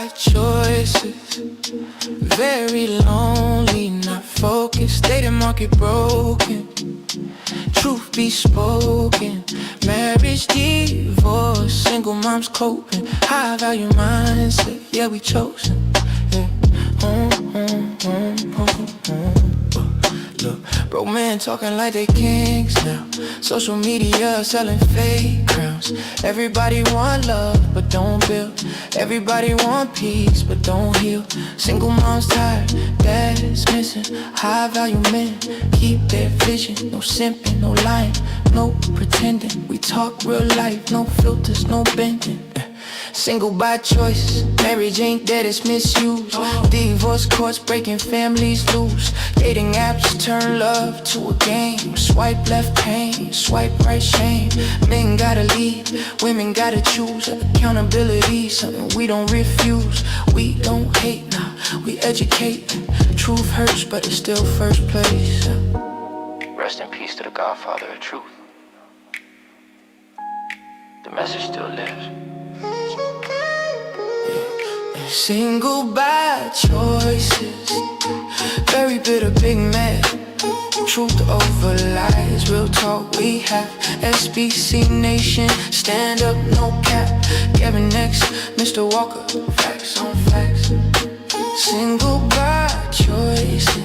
by choices, very lonely, not focused, dating market broken. Truth be spoken, marriage, divorce, single moms coping, high value mindset, yeah we chosen. Yeah. Look, bro men talking like they kings now. Social media selling fake crowns. Everybody want love but don't build. Everybody want peace but don't heal. Single moms tired, dad's missing. High value men keep their vision. No simping, no lying, no pretending. We talk real life, no filters, no bending. Single by choice, marriage ain't dead, it's misused. Divorce courts breaking families loose. Dating apps turn love to a game. Swipe left pain, swipe right shame. Men gotta lead, women gotta choose. Accountability, something we don't refuse. We don't hate, nah, we educate. Truth hurts, but it's still first place. Rest in peace to the godfather of truth. The message still lives. Single by choices, very bitter, big mad. Truth over lies, real talk we have. SBC Nation, stand up, no cap. Gavin next, Mr. Walker, facts on facts. Single by choices,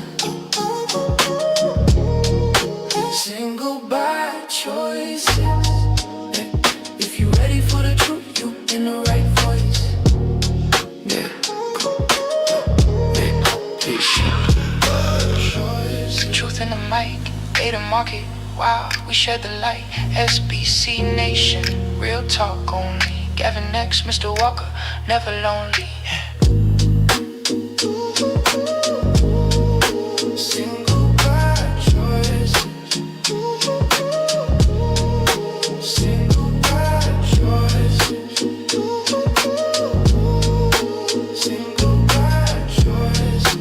single by choices. If you ready for the truth, you in the right voice. Truth in the mic, data market, wow, we shed the light. SBC Nation, real talk only. Gavin next, Mr. Walker, never lonely. Single by choices, single by choices, single by choices.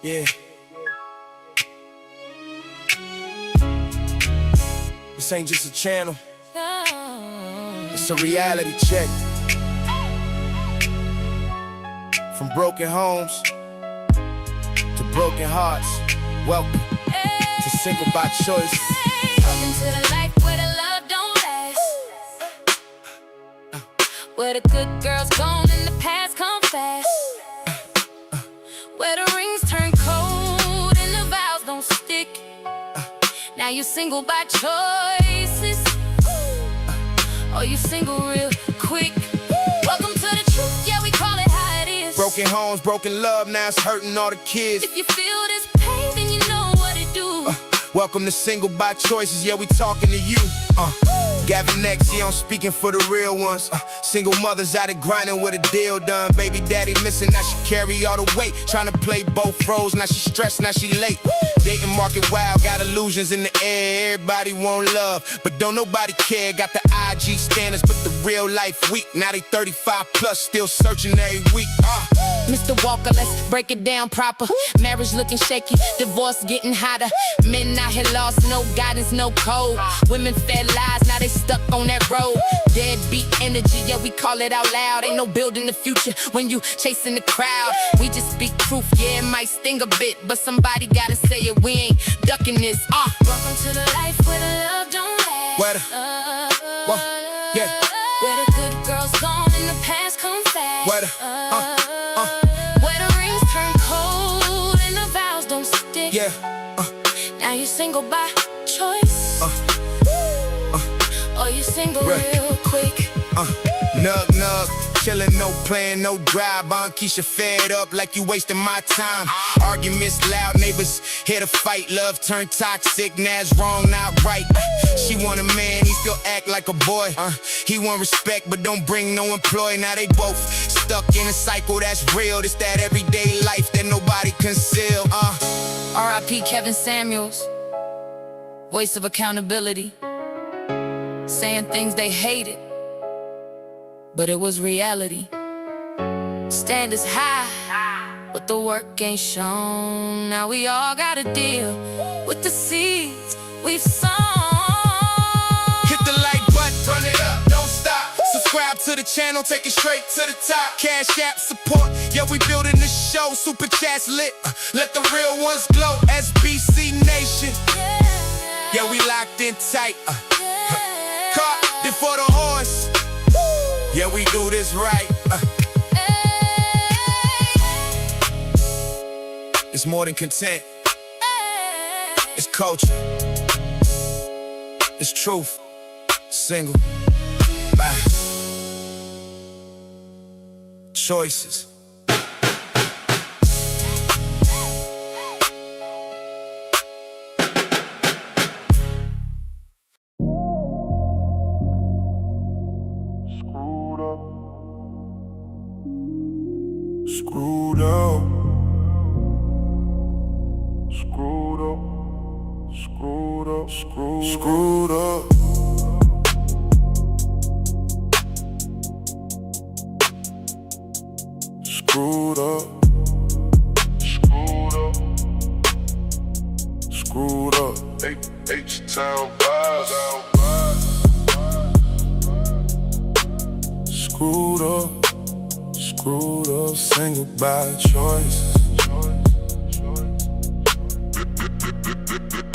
Yeah. This ain't just a channel. It's a reality check. From broken homes to broken hearts. Welcome to Single by Choice. Welcome to the life where the love don't last. Where the good girls gone and the past come fast. Where the rings turn cold and the vows don't stick. Now you single by choices, or you single real quick. Welcome to the truth, yeah we call it how it is. Broken homes, broken love, now it's hurting all the kids. If you feel this pain, then you know what to do. Welcome to Single by Choices, yeah we talking to you. Gavin next, yeah I'm speaking for the real ones. Single mothers out of grinding with a deal done. Baby daddy missing, now she carry all the weight. Trying to play both roles, now she stressed, now she late. Dating market wild, got illusions in the air. Everybody want love, but don't nobody care. Got the IG standards, but the real life weak. Now they 35 plus, still searching every week. Mr. Walker, let's break it down proper. Marriage looking shaky, divorce getting hotter. Men out here lost, no guidance, no code. Women fed lies, now they stuck on that road. Deadbeat energy, yeah we call it out loud. Ain't no building the future when you chasing the crowd. We just speak truth, yeah it might sting a bit, but somebody gotta say it, we ain't ducking this. Welcome to the life where the love don't last. Where the, yeah. Where the good girls gone and the past come fast. Where the, where the rings turn cold and the vows don't stick. yeah. Now you single by choice, or you single real quick. Nug, chillin', no plan, no drive. Aunt Keisha fed up like you wasting my time. Arguments loud, neighbors here to fight. Love turned toxic, now it's wrong, not right. She want a man, he still act like a boy. He want respect, but don't bring no employee. Now they both stuck in a cycle that's real. It's that everyday life that nobody conceal. R.I.P. Kevin Samuels, voice of accountability, saying things they hated, but it was reality. Standards high, but the work ain't shown. Now we all gotta deal with the seeds we've sown. Subscribe to the channel, take it straight to the top. Cash app support, yeah, we building the show. Super chats lit, let the real ones glow. SBC Nation, yeah, we locked in tight. Caught before the horse, yeah, we do this right. It's more than content. It's culture. It's truth. Single. Bye. Choices. Screwed up. Screwed up. Screwed up. Screwed up. Screwed up. Screwed up. Screwed up. H-Town vibes. Screwed up. Screwed up. Single by choice.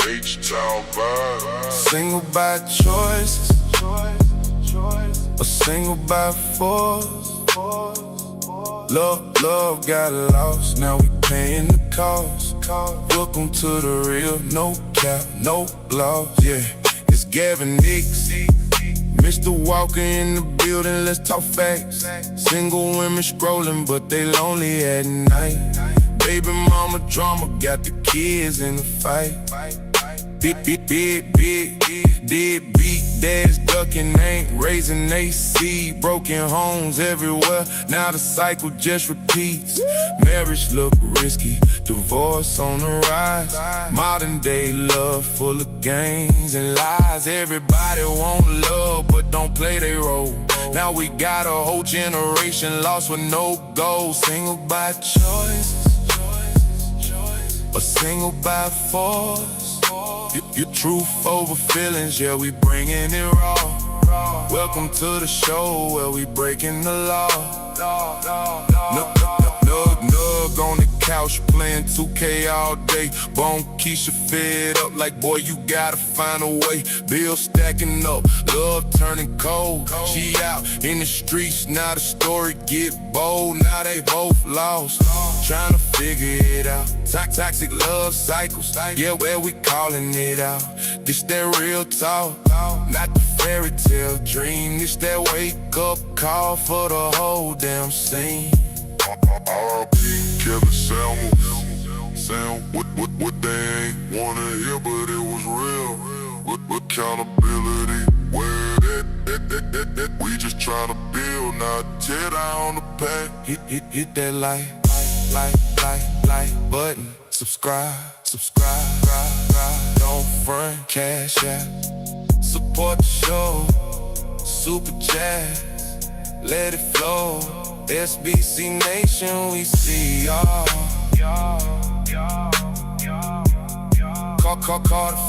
H-Town vibes. Single by choice. A single by force. Love got lost, now we paying the cost. Welcome to the real, no cap, no loss. Yeah, it's Gavin, Mr. Walker in the building, let's talk facts. Single women scrolling, but they lonely at night. Baby mama drama, got the kids in the fight. Big dads ducking, ain't raising AC. Broken homes everywhere, now the cycle just repeats. Marriage look risky, divorce on the rise. Modern day love full of games and lies. Everybody want love, but don't play their role. Now we got a whole generation lost with no goals. Single by choice, a single by force. Your truth over feelings, yeah, we bringing it raw. Welcome to the show where we breaking the law. Nug on the couch playing 2K all day. Bone Keisha fed up like, boy, you gotta find a way. Bills stacking up, love turning cold. She out in the streets, now the story get bold. Now they both lost, trying to figure it out. Toxic love cycles, yeah, where we calling it out. This that real talk, not the fairy tale dream. This that wake up call for the whole damn scene. R.I.P. Kevin Samuel. What they ain't wanna hear, but it was real. With accountability, where that we just tryna build, not tear down the pack. Hit that like button. Subscribe. Don't front, cash out. Support the show. Super chat, let it flow. SBC Nation, we see y'all. Call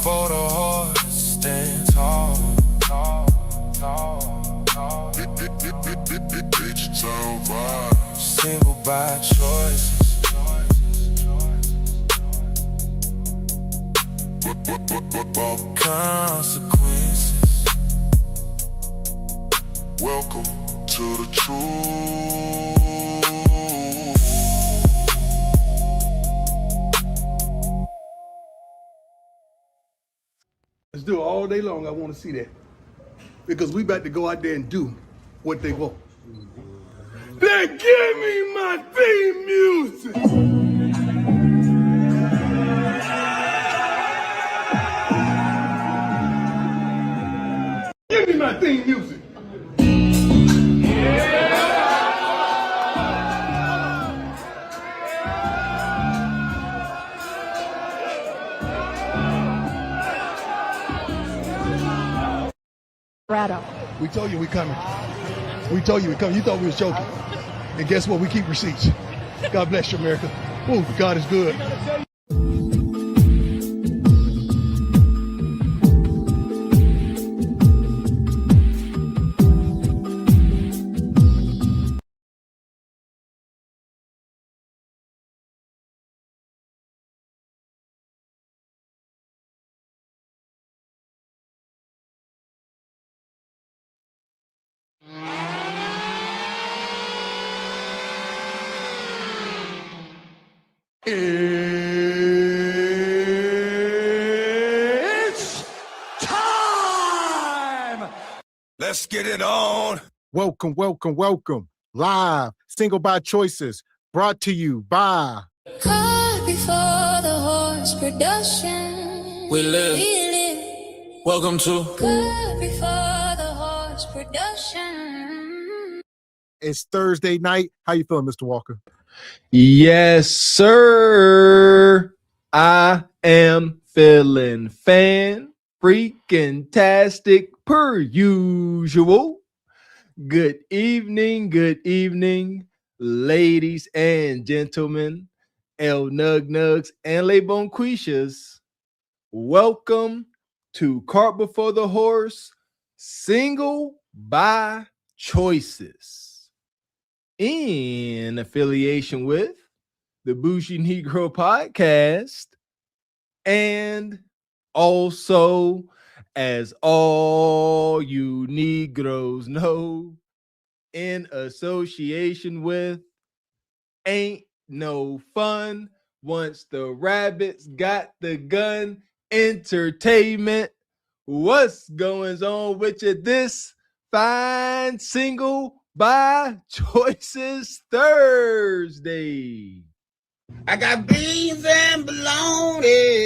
for the horse, stand tall. H-Town vibes. Single by choice. Consequences. Welcome to the truth. Let's do it all day long. I want to see that. Because we about to go out there and do what they want. Then give me my theme music. Give me my theme music. We told you we coming. We told you we coming. You thought we was joking. And guess what? We keep receipts. God bless you, America. Oh, God is good. Let's get it on. Welcome, welcome, welcome. Live, Single by Choices, brought to you by Caught before the horse production. We live. Welcome to Caught before the horse production. It's Thursday night. How you feeling, Mr. Walker? Yes, sir. I am feeling freaking-tastic per usual. Good evening, ladies and gentlemen, El Nug Nugs and Le Bonquishas. Welcome to Cart Before the Horse, Single by Choices, in affiliation with the Bougie Negro Podcast, and also, as all you Negroes know, in association with Ain't No Fun Once the Rabbits Got the Gun Entertainment. What's going on with you this fine Single by Choices Thursday? I got beans and bologna.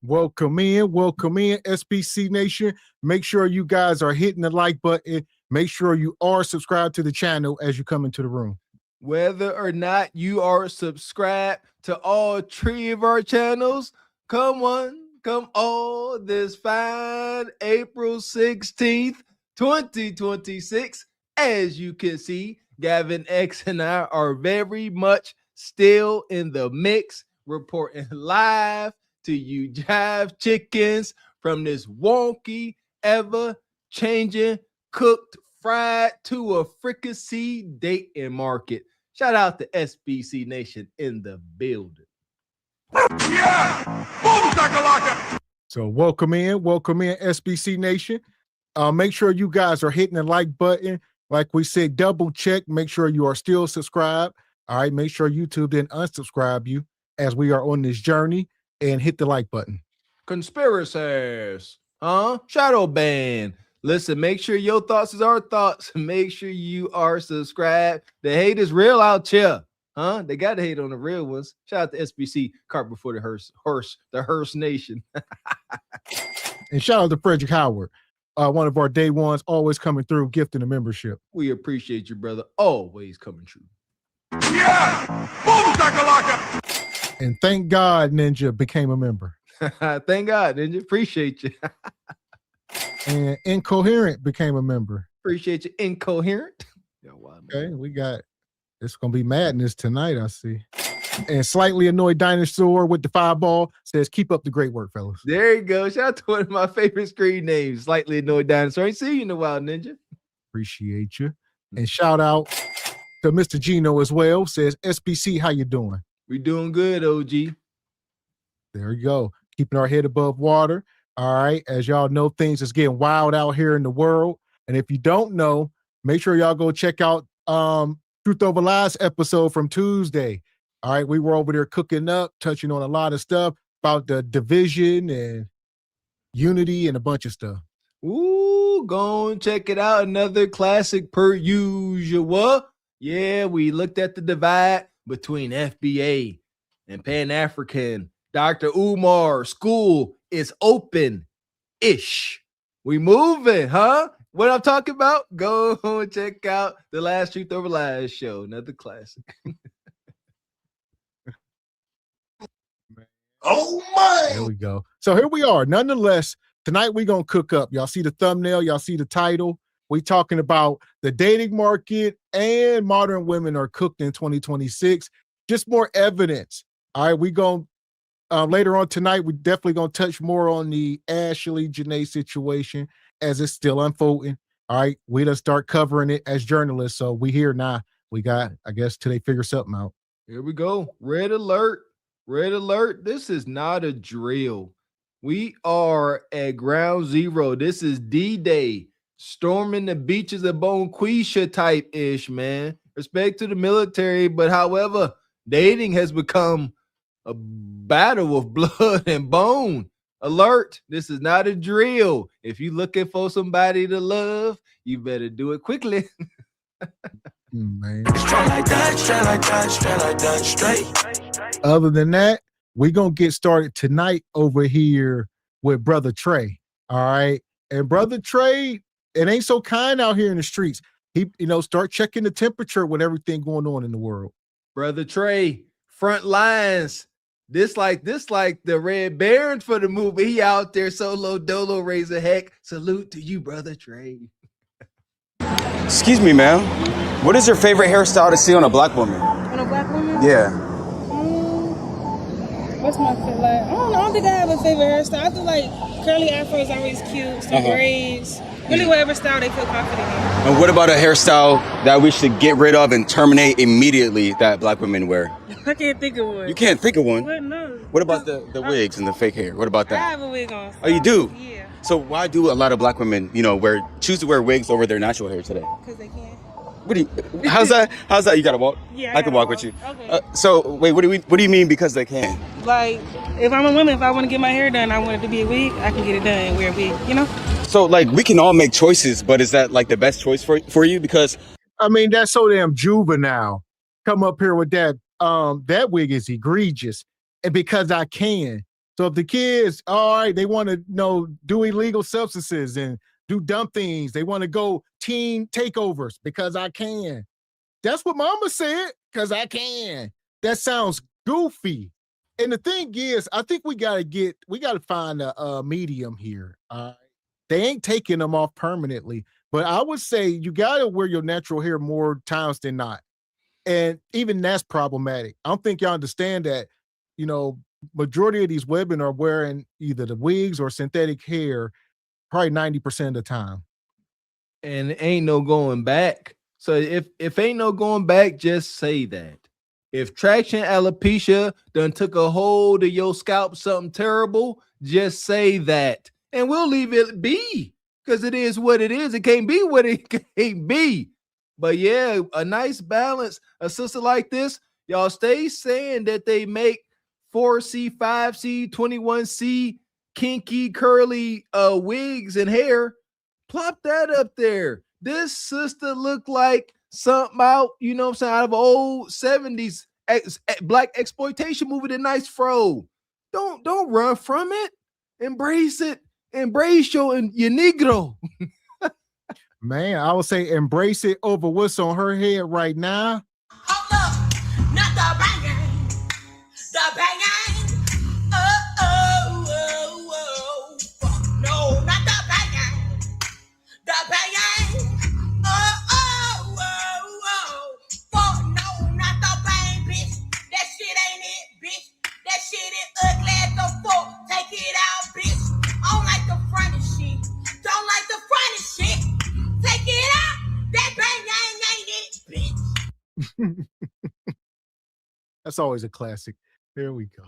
Welcome in, SBC Nation. Make sure you guys are hitting the like button. Make sure you are subscribed to the channel as you come into the room. Whether or not you are subscribed to all three of our channels, come on this fine April 16th, 2026. As you can see, Gavin X and I are very much still in the mix, reporting live to you jive chickens from this wonky, ever-changing, cooked, fried to a fricassee dating market. Shout out to SBC Nation in the building. Yeah! Boom, shakalaka! So welcome in, SBC Nation. Make sure you guys are hitting the like button. Like we said, double check. Make sure you are still subscribed. All right, make sure YouTube didn't unsubscribe you as we are on this journey, and hit the like button. Conspiracies, shadow ban. Listen, make sure your thoughts is our thoughts. Make sure you are subscribed. The hate is real out here. They got to hate on the real ones. Shout out to SBC, Cart Before the Hearse, the Hearse Nation. And shout out to Frederick Howard, one of our day ones, always coming through, gifting a membership. We appreciate you, brother. Always coming true. Yeah! Boom, shakalaka! And thank God Ninja became a member. Thank God, Ninja. Appreciate you. And Incoherent became a member. Appreciate you, Incoherent. Okay, we got, it's going to be madness tonight, I see. And Slightly Annoyed Dinosaur with the fireball says, keep up the great work, fellas. There you go. Shout out to one of my favorite screen names, Slightly Annoyed Dinosaur. Ain't seen you in a while, Ninja. Appreciate you. And shout out to Mr. Gino as well, says, SBC, how you doing? We doing good, OG. There you go. Keeping our head above water. All right. As y'all know, things is getting wild out here in the world. And if you don't know, make sure y'all go check out Truth Over Lies episode from Tuesday. All right. We were over there cooking up, touching on a lot of stuff about the division and unity and a bunch of stuff. Ooh, go and check it out. Another classic per usual. Yeah, we looked at the divide between FBA and Pan-African. Dr. Umar, school is open-ish. We moving, huh? What I'm talking about? Go and check out the last Truth Over Lies show. Another classic. Oh my! There we go. So here we are. Nonetheless, tonight we're going to cook up. Y'all see the thumbnail. Y'all see the title. We talking about the dating market and modern women are cooked in 2026. Just more evidence. All right, we going later on tonight, we definitely going to touch more on the Ashley Jana situation as it's still unfolding. All right, we done start covering it as journalists. So we here now. We got, I guess, till they figure something out. Here we go. Red alert. Red alert. This is not a drill. We are at ground zero. This is D-Day. Storming the beaches of Bonquisha type-ish, man. Respect to the military, but however, dating has become a battle of blood and bone. Alert, this is not a drill. If you're looking for somebody to love, you better do it quickly. Man. Straight like that, straight like that, straight like that, straight. Other than that, we're going to get started tonight over here with Brother Trey. All right. And Brother Trey, it ain't so kind out here in the streets. He, start checking the temperature with everything going on in the world. Brother Trey, front lines. This like the Red Baron for the movie. He out there solo dolo raising heck. Salute to you, Brother Trey. Excuse me, ma'am. What is your favorite hairstyle to see on a black woman? On a black woman? Yeah. What's my favorite? Like, I don't think I have a favorite hairstyle. I feel like curly afro is always cute. Some braids. Really whatever style they feel confident in. And what about a hairstyle that we should get rid of and terminate immediately that black women wear? I can't think of one. You can't think of one? What? No. What about the wigs and the fake hair? What about I that? have a wig on. So Oh, you do? Yeah. So why do a lot of black women, choose to wear wigs over their natural hair today? Because they can. How's that? You gotta walk? Yeah, I can walk with you. Okay. So wait, what do you mean because they can? Like, if I'm a woman, if I want to get my hair done, I want it to be a wig, I can get it done and wear a wig, So like we can all make choices, but is that like the best choice for you? Because I mean, that's so damn juvenile. Come up here with that. That wig is egregious. And because I can. So if the kids, all right, they want to do illegal substances and do dumb things. They want to go teen takeovers because I can. That's what mama said, because I can. That sounds goofy. And the thing is, I think we got to find a medium here. They ain't taking them off permanently, but I would say you got to wear your natural hair more times than not. And even that's problematic. I don't think y'all understand that, majority of these women are wearing either the wigs or synthetic hair probably 90% of the time. And ain't no going back. So if ain't no going back, just say that. If traction alopecia done took a hold of your scalp, something terrible, just say that. And we'll leave it be, because it is what it is. It can't be what it can't be. But yeah, a nice balance. A sister like this, y'all stay saying that they make 4C, 5C, 21C kinky curly wigs and hair. Plop that up there. This sister looked like something out, out of old 70s black exploitation movie, The Nice Fro. Don't run from it. Embrace it. Embrace your negro. Man, I would say embrace it over what's on her head right now. Hold up, not the banging, the banging. Oh. Fuck no, not the banging, the banging. Oh. Fuck no, not the bang, bitch. That shit ain't it, bitch. That shit is ugly as the fuck. Take it out, bitch. I don't like the front of shit. Don't like the front of shit. Take it out. That bang ain't it, bitch. That's always a classic. There we go.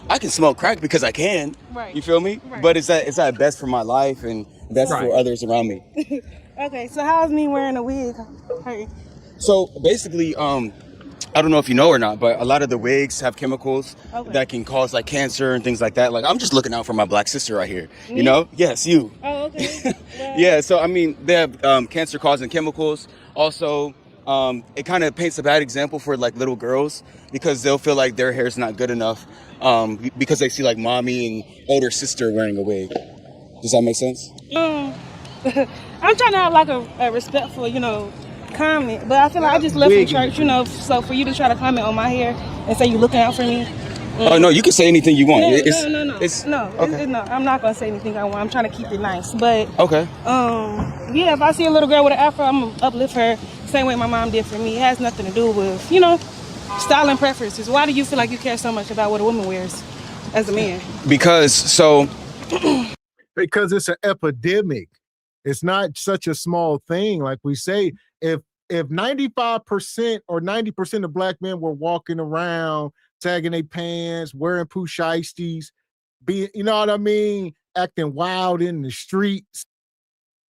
I can smoke crack because I can. Right. You feel me? Right. But is that best for my life and best for others around me? Okay, so how's me wearing a wig hurting? So basically, I don't know if you know or not, but a lot of the wigs have chemicals that can cause like cancer and things like that. Like I'm just looking out for my black sister right here. Me? Yes, you. Oh, okay. Well, Yeah. So I mean, they have cancer-causing chemicals. Also, it kind of paints a bad example for like little girls because they'll feel like their hair's not good enough because they see like mommy and older sister wearing a wig. Does that make sense? I'm trying to have like a respectful, comment, but I feel like I just left from church, so for you to try to comment on my hair and say you're looking out for me. Oh no, you can say anything you want. No, I'm not gonna say anything I want. I'm trying to keep it nice, but Okay. yeah, if I see a little girl with an afro, I'm gonna uplift her same way my mom did for me. It has nothing to do with, style and preferences. Why do you feel like you care so much about what a woman wears as a man? Because it's an epidemic. It's not such a small thing. Like we say, if 95% or 90% of black men were walking around sagging their pants, wearing pooh-shiesties, acting wild in the streets,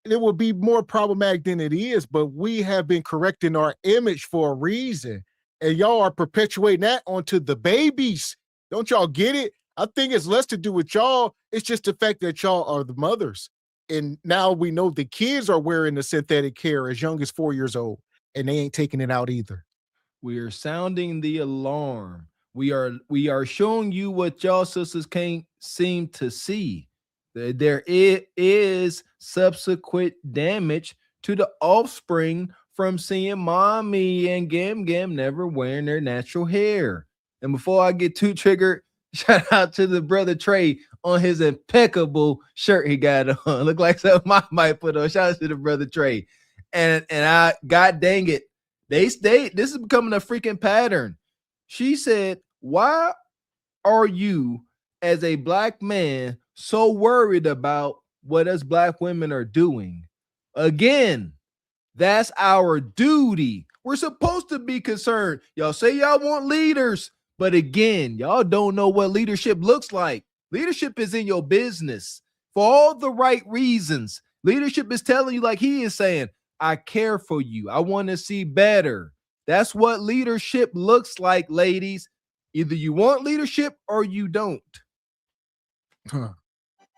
it would be more problematic than it is. But we have been correcting our image for a reason. And y'all are perpetuating that onto the babies. Don't y'all get it? I think it's less to do with y'all. It's just the fact that y'all are the mothers. And now we know the kids are wearing the synthetic hair as young as 4 years old, and they ain't taking it out either. We are sounding the alarm. We are showing you what y'all sisters can't seem to see. There is subsequent damage to the offspring from seeing mommy and Gam never wearing their natural hair. And before I get too triggered, shout out to the brother Trey on his impeccable shirt he got on. Look like something I might put on. Shout out to the brother Trey. And I, God dang it, this is becoming a freaking pattern. She said, why are you as a black man so worried about what us black women are doing? Again, that's our duty. We're supposed to be concerned. Y'all say y'all want leaders, but again, y'all don't know what leadership looks like. Leadership is in your business for all the right reasons. Leadership is telling you, like he is saying, I care for you. I want to see better. That's what leadership looks like, ladies. Either you want leadership or you don't. Huh.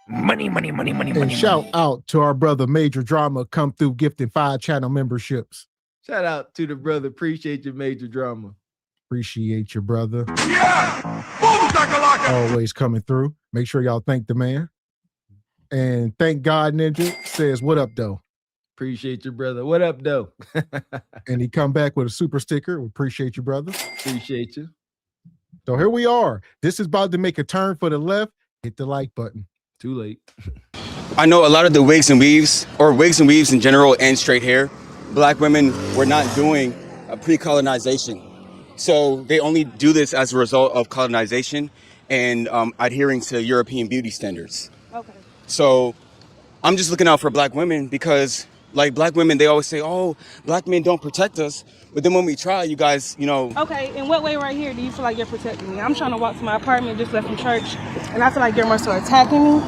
Money. And shout out to our brother Major Drama, come through gifting 5 channel memberships. Shout out to the brother. Appreciate your Major Drama. Appreciate your brother. Yeah! Boom, shakalaka! Always coming through. Make sure y'all thank the man. And thank God Ninja says, what up, though? Appreciate your brother. What up, though? And he come back with a super sticker. We appreciate you, brother. Appreciate you. So here we are. This is about to make a turn for the left. Hit the like button. Too late. I know a lot of the wigs and weaves in general and straight hair, black women were not doing a pre-colonization. So they only do this as a result of colonization and adhering to European beauty standards. Okay. So I'm just looking out for black women because, like, black women, they always say, oh, black men don't protect us. But then when we try, you guys, you know. Okay, in what way right here do you feel like you're protecting me? I'm trying to walk to my apartment, just left from church, and I feel like you're more so attacking me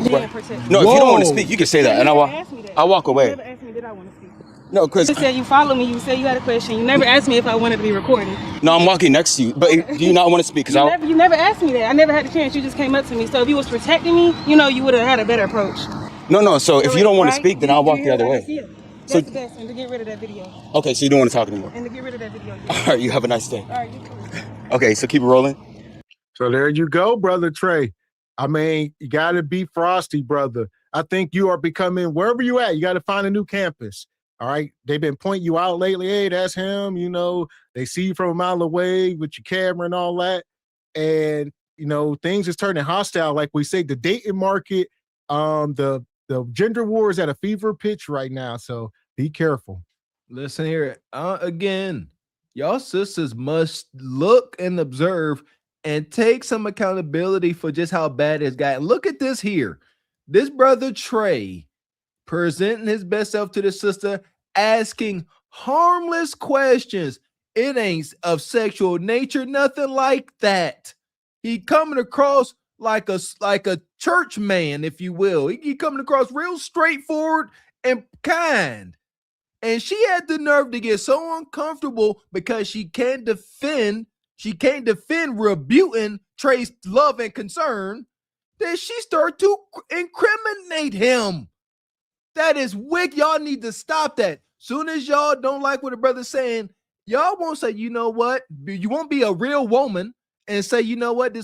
than protecting me. No, if you don't want to speak, you can say that, and I'll walk away. You never asked me, did I want to speak? No, because You said you followed me, you said you had a question. You never asked me if I wanted to be recorded. no, I'm walking next to you. But do you not want to speak? Because You never asked me that. I never had the chance. You just came up to me. So if you was protecting me, you know, you would have had a better approach. No. So if you don't want to Right? speak, then I'll walk the other way. Yeah. So- That's the best, and to get rid of that video. Okay, so you don't want to talk anymore. And to get rid of that video. All right, you have a nice day. All right, you too. Okay, so keep it rolling. So there you go, brother Trey. I mean, you got to be frosty, brother. I think you are becoming, wherever you at, you got to find a new campus. All right. They've been pointing you out lately. Hey, that's him. You know, they see you from a mile away with your camera and all that. And, you know, things is turning hostile. Like we say, the dating market, the gender war is at a fever pitch right now. So be careful. Listen here. Again, y'all sisters must look and observe and take some accountability for just how bad it's gotten. Look at this here. This brother Trey presenting his best self to the sister, asking harmless questions. It ain't of sexual nature, nothing like that. He coming across like a church man, if you will. He coming across real straightforward and kind. And she had the nerve to get so uncomfortable because she can't defend rebuking Trey's love and concern that she started to incriminate him. That is wicked. Y'all need to stop that. Soon as y'all don't like what a brother's saying, y'all won't say, you know what? You won't be a real woman and say, you know what?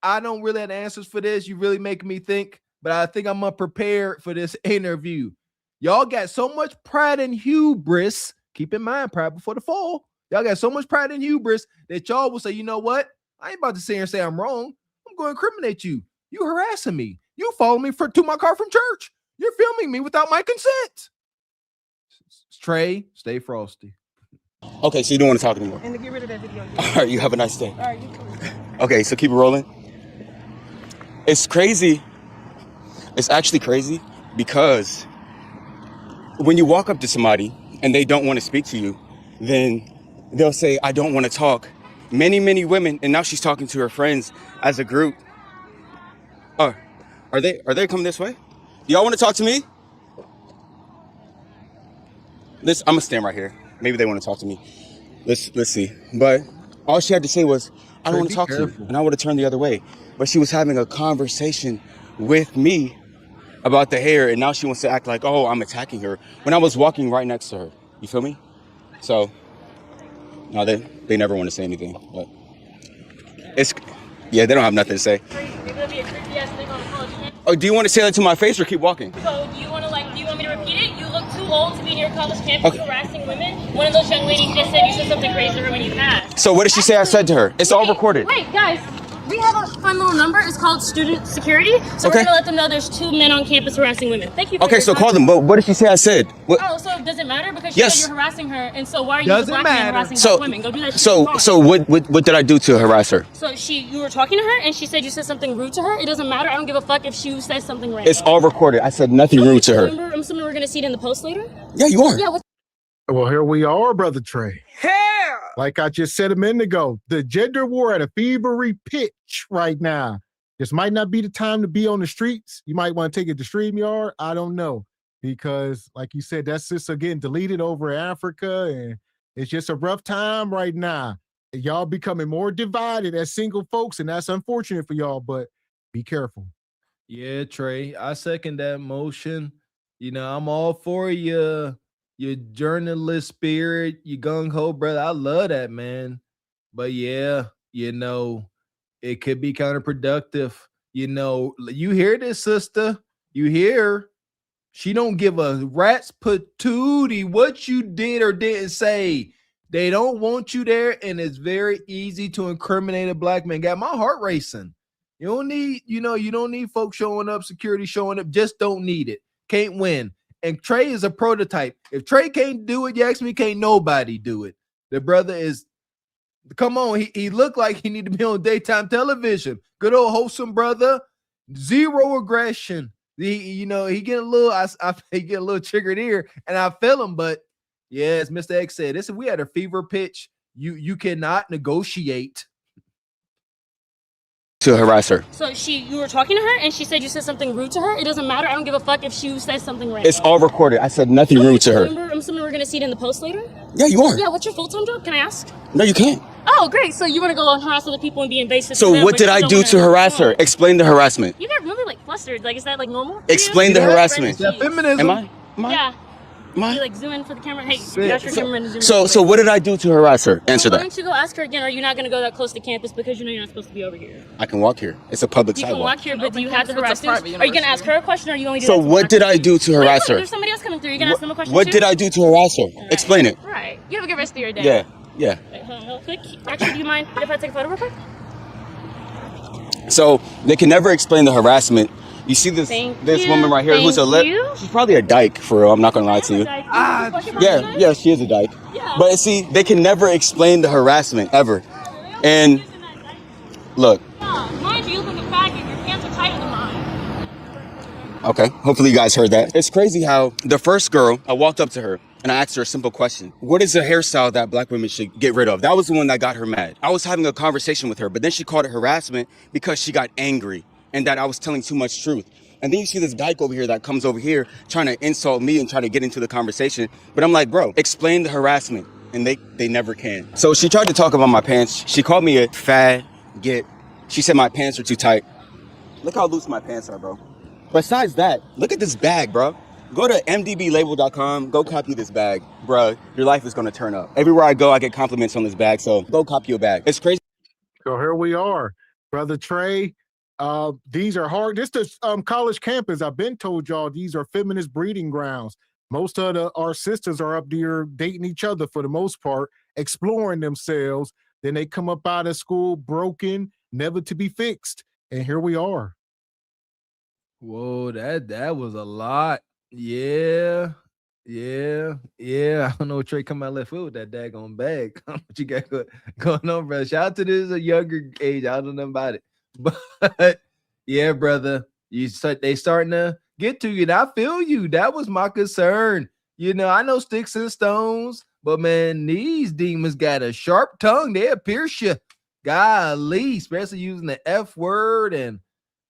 I don't really have answers for this. You really make me think, but I think I'm unprepared for this interview. Y'all got so much pride and hubris. Keep in mind, pride before the fall. Y'all got so much pride and hubris that y'all will say, you know what? I ain't about to sit here and say I'm wrong. I'm going to incriminate you. You harassing me. You follow me to my car from church. You're filming me without my consent. Trey, stay frosty. Okay, so you don't want to talk anymore. And to get rid of that video. All right, you have a nice day. All right, you too. Okay, so keep it rolling. It's crazy. It's actually crazy because when you walk up to somebody and they don't want to speak to you, then they'll say, I don't want to talk. Many women, and now she's talking to her friends as a group. Are they coming this way? Do y'all want to talk to me? I'm gonna stand right here. Maybe they want to talk to me. Let's see. But all she had to say was, I don't want to talk to you. And I would have turned the other way. but she was having a conversation with me about the hair, and now she wants to act like, oh, I'm attacking her when I was walking right next to her. You feel me? So, no, they never want to say anything, but it's, yeah, they don't have nothing to say. Oh, do you want to say that to my face or keep walking? So do you want me to repeat it? You look too old to be near college campus harassing women. One of those young ladies just said you said something crazy to her when you passed. So what did she say I said to her? It's all recorded. Wait, guys. We have a fun little number. It's called student security. So we're gonna let them know there's 2 men on campus harassing women. Thank you. Okay, so call them. But what did she say I said? What? Oh, so does it matter because she said you're harassing her, and so why are you the black man harassing So black women? Go do that. so what did I do to harass her? So you were talking to her, and she said you said something rude to her. It doesn't matter. I don't give a fuck if she says something random. It's all recorded. I said nothing rude to her. Remember, I'm assuming we're gonna see it in the post later. Yeah, you are. Yeah. Well, here we are, Brother Trey. Like I just said a minute ago, the gender war at a fevery pitch right now. This might not be the time to be on the streets. You might want to take it to StreamYard. I don't know. Because like you said, that's just getting deleted over Africa. And it's just a rough time right now. Y'all becoming more divided as single folks. And that's unfortunate for y'all, but be careful. Yeah, Trey, I second that motion. You know, I'm all for your journalist spirit, your gung-ho, brother. I love that, man. But yeah, you know, it could be counterproductive. You know, you hear this, sister. You hear she don't give a rat's patootie what you did or didn't say. They don't want you there, and it's very easy to incriminate a black man. Got my heart racing. You don't need, you don't need folks showing up, security showing up. Just don't need it. Can't win. And Trey is a prototype. If Trey can't do it, you ask me, can't nobody do it. The brother is, come on, he looked like he need to be on daytime television. Good old wholesome brother. Zero aggression. He get a little triggered here, and I feel him. But yeah, as Mr. X said, this, if we had a fever pitch, you cannot negotiate. To harass her. So you were talking to her, and she said you said something rude to her. It doesn't matter. I don't give a fuck if she says something random. It's all recorded. I said nothing rude to her. Remember, I'm assuming we're gonna see it in the post later. Yeah, you are. Yeah. What's your full-time job? Can I ask? No, you can't. Oh, great. So you want to go and harass other people and be invasive? So what did I do to harass her? Explain the harassment. You got really flustered. Like, is that normal? Explain the harassment. Is that feminism? Am I? Yeah. Am You zoom in for the camera. Hey, you got your camera in the zoom. So what did I do to harass her? Answer Why that. don't you go ask her again? Or are you not going to go that close to campus because you know you're not supposed to be over here? I can walk here. It's a public You sidewalk. can walk here, but do you have to harass students? Are you going to ask her a question, or are you only do So that to what did I do to harass her? There's somebody else coming through. You're going to ask them a question What too? did I do to harass her? Right. Explain it. Right. You have a good rest of your day. Yeah. Wait, hold on real quick. Actually, do you mind if I take a photo real quick? So they can never explain the harassment. You see this woman right here who's she's probably a dyke, for real. I'm not gonna lie to you. Yeah, she is a dyke. Yeah. But see, they can never explain the harassment ever. And look. Mind you, look like a faggot. Your pants are tighter than mine. Okay, hopefully you guys heard that. It's crazy how the first girl, I walked up to her and I asked her a simple question. What is a hairstyle that black women should get rid of? That was the one that got her mad. I was having a conversation with her, but then she called it harassment because she got angry and that I was telling too much truth. And then you see this dyke over here that comes over here trying to insult me and try to get into the conversation. But I'm like, bro, explain the harassment. And they never can. So she tried to talk about my pants. She called me a faggot. She said my pants are too tight. Look how loose my pants are, bro. Besides that, look at this bag, bro. Go to mdblabel.com, go copy this bag. Bro, your life is gonna turn up. Everywhere I go, I get compliments on this bag, so go copy a bag. It's crazy. So here we are, Brother Trey. These are hard. This is college campus. I've been told y'all these are feminist breeding grounds. Most of our sisters are up there dating each other for the most part, exploring themselves. Then they come up out of school broken, never to be fixed. And here we are. Whoa, that was a lot. Yeah. I don't know what Trey come out left field with that daggone bag. I don't know what you got going on, brother. Shout out to this a younger age. I don't know nothing about it. But yeah, brother, they starting to get to you. And I feel you. That was my concern. You know, I know sticks and stones, but man, these demons got a sharp tongue. They'll pierce you. Golly, especially using the F word and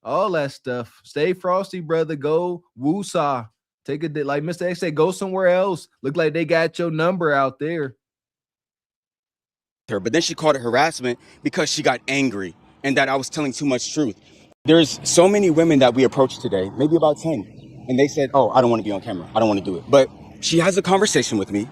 all that stuff. Stay frosty, brother. Go woosah. Take a day, like Mr. X said, go somewhere else. Look like they got your number out there. But then she called it harassment because she got angry and that I was telling too much truth. There's so many women that we approached today, maybe about 10, and they said, oh, I don't want to be on camera. I don't want to do it. But she has a conversation with me.